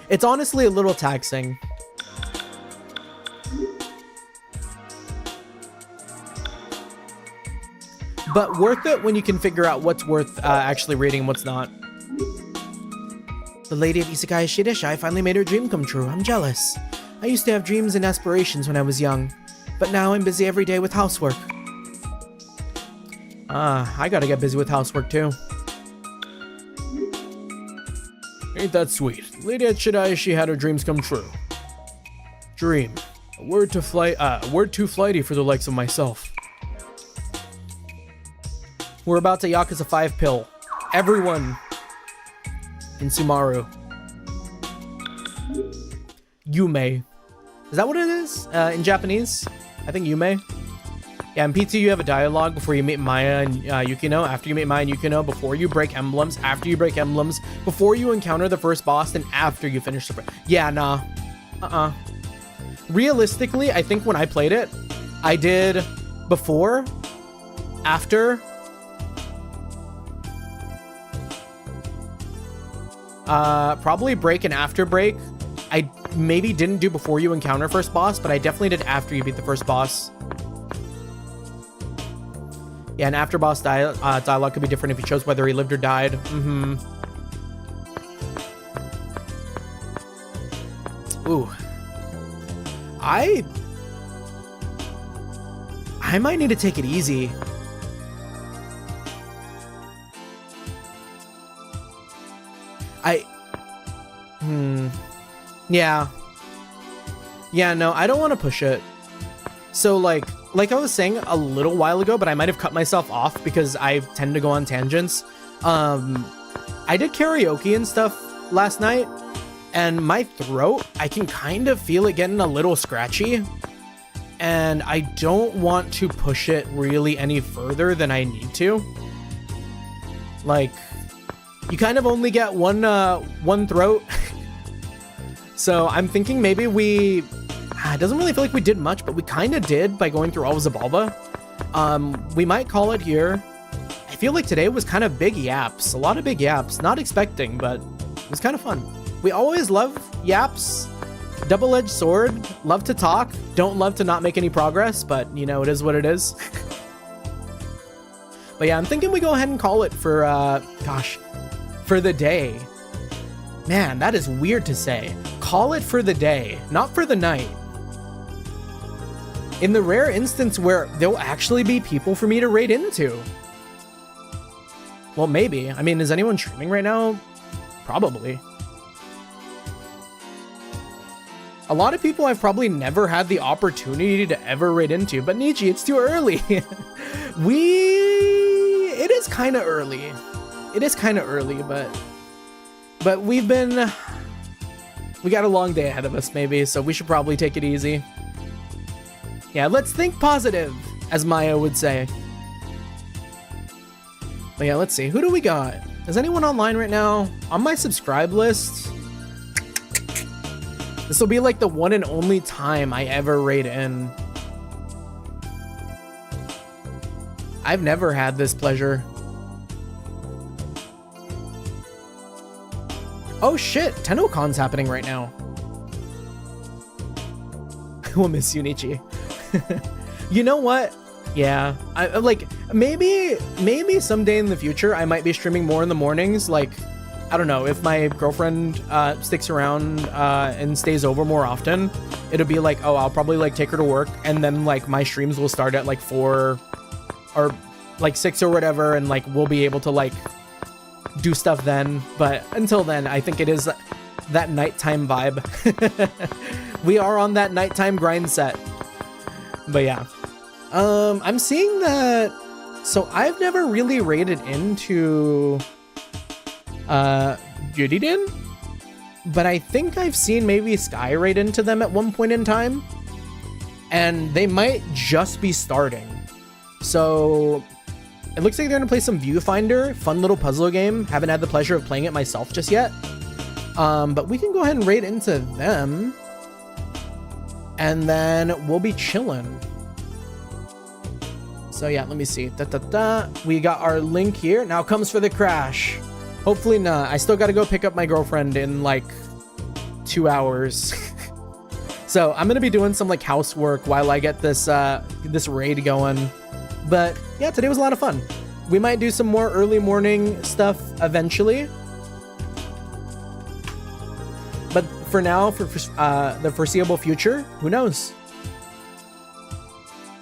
It's honestly a little taxing. But worth it when you can figure out what's worth actually reading and what's not. The lady of Isekai Shirishai finally made her dream come true. I'm jealous. I used to have dreams and aspirations when I was young, but now I'm busy every day with housework. I gotta get busy with housework too. Ain't that sweet? Lady at Shidai, she had her dreams come true. Dream. A word too flighty for the likes of myself. We're about to Yakuza 5 pill. Everyone in Sumaru. Yume. Is that what it is in Japanese? I think Yume. Yeah, in PT you have a dialogue before you meet Maya and Yukino, after you meet Maya and Yukino, before you break emblems, after you break emblems, before you encounter the first boss, and after you finish the... Yeah, nah. Realistically, I think when I played it, I did before, after... probably break and after break. I maybe didn't do before you encounter first boss, but I definitely did after you beat the first boss. Yeah, and after boss dialogue could be different if you chose whether he lived or died. Ooh. I might need to take it easy. Yeah, no, I don't want to push it. So like I was saying a little while ago, but I might have cut myself off because I tend to go on tangents. I did karaoke and stuff last night, and my throat, I can kind of feel it getting a little scratchy, and I don't want to push it really any further than I need to. Like, you kind of only get one throat. So I'm thinking maybe it doesn't really feel like we did much, but we kind of did by going through all of Zabalba. We might call it here. I feel like today was kind of big yaps, a lot of big yaps. Not expecting, but it was kind of fun. We always love yaps, double-edged sword, love to talk, don't love to not make any progress, but you know, it is what it is. But yeah, I'm thinking we go ahead and call it for, for the day. Man, that is weird to say. Call it for the day, not for the night. In the rare instance where there'll actually be people for me to raid into. Well, maybe. I mean, is anyone streaming right now? Probably. A lot of people I've probably never had the opportunity to ever raid into, but Nietzsche, it's too early. It is kind of early. It is kind of early, but we got a long day ahead of us maybe, so we should probably take it easy. Yeah, let's think positive, as Maya would say. But yeah, let's see. Who do we got? Is anyone online right now? On my subscribe list? This will be like the one and only time I ever raid in. I've never had this pleasure. Oh shit, TennoCon's happening right now. We'll miss you, Nietzsche. You know what? Yeah, I like maybe someday in the future I might be streaming more in the mornings. Like, I don't know, if my girlfriend sticks around and stays over more often, it'll be like, oh, I'll probably like take her to work, and then like my streams will start at like 4 or like 6 or whatever, and like we'll be able to like do stuff then. But until then, I think it is that nighttime vibe. We are on that nighttime grind set. But yeah. I'm seeing that, so I've never really raided into Judiden, but I think I've seen maybe Sky raid into them at one point in time, and they might just be starting. So it looks like they're gonna play some Viewfinder, fun little puzzle game. Haven't had the pleasure of playing it myself just yet, but we can go ahead and raid into them, and then we'll be chilling. So yeah, let me see. We got our link here. Now comes for the crash. Hopefully not. I still got to go pick up my girlfriend in like 2 hours. So I'm gonna be doing some like housework while I get this this raid going. But yeah, today was a lot of fun. We might do some more early morning stuff eventually. But for now, for the foreseeable future, who knows?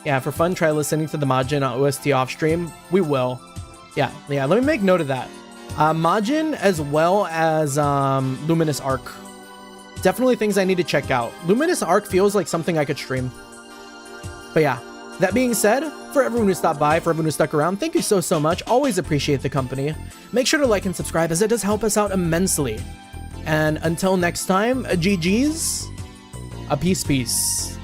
Yeah, for fun, try listening to the Majin OST off stream. We will. Yeah, let me make note of that. Majin as well as Luminous Arc. Definitely things I need to check out. Luminous Arc feels like something I could stream. But yeah, that being said, for everyone who stopped by, for everyone who stuck around, thank you so much. Always appreciate the company. Make sure to like and subscribe as it does help us out immensely. And until next time, GG's, a peace.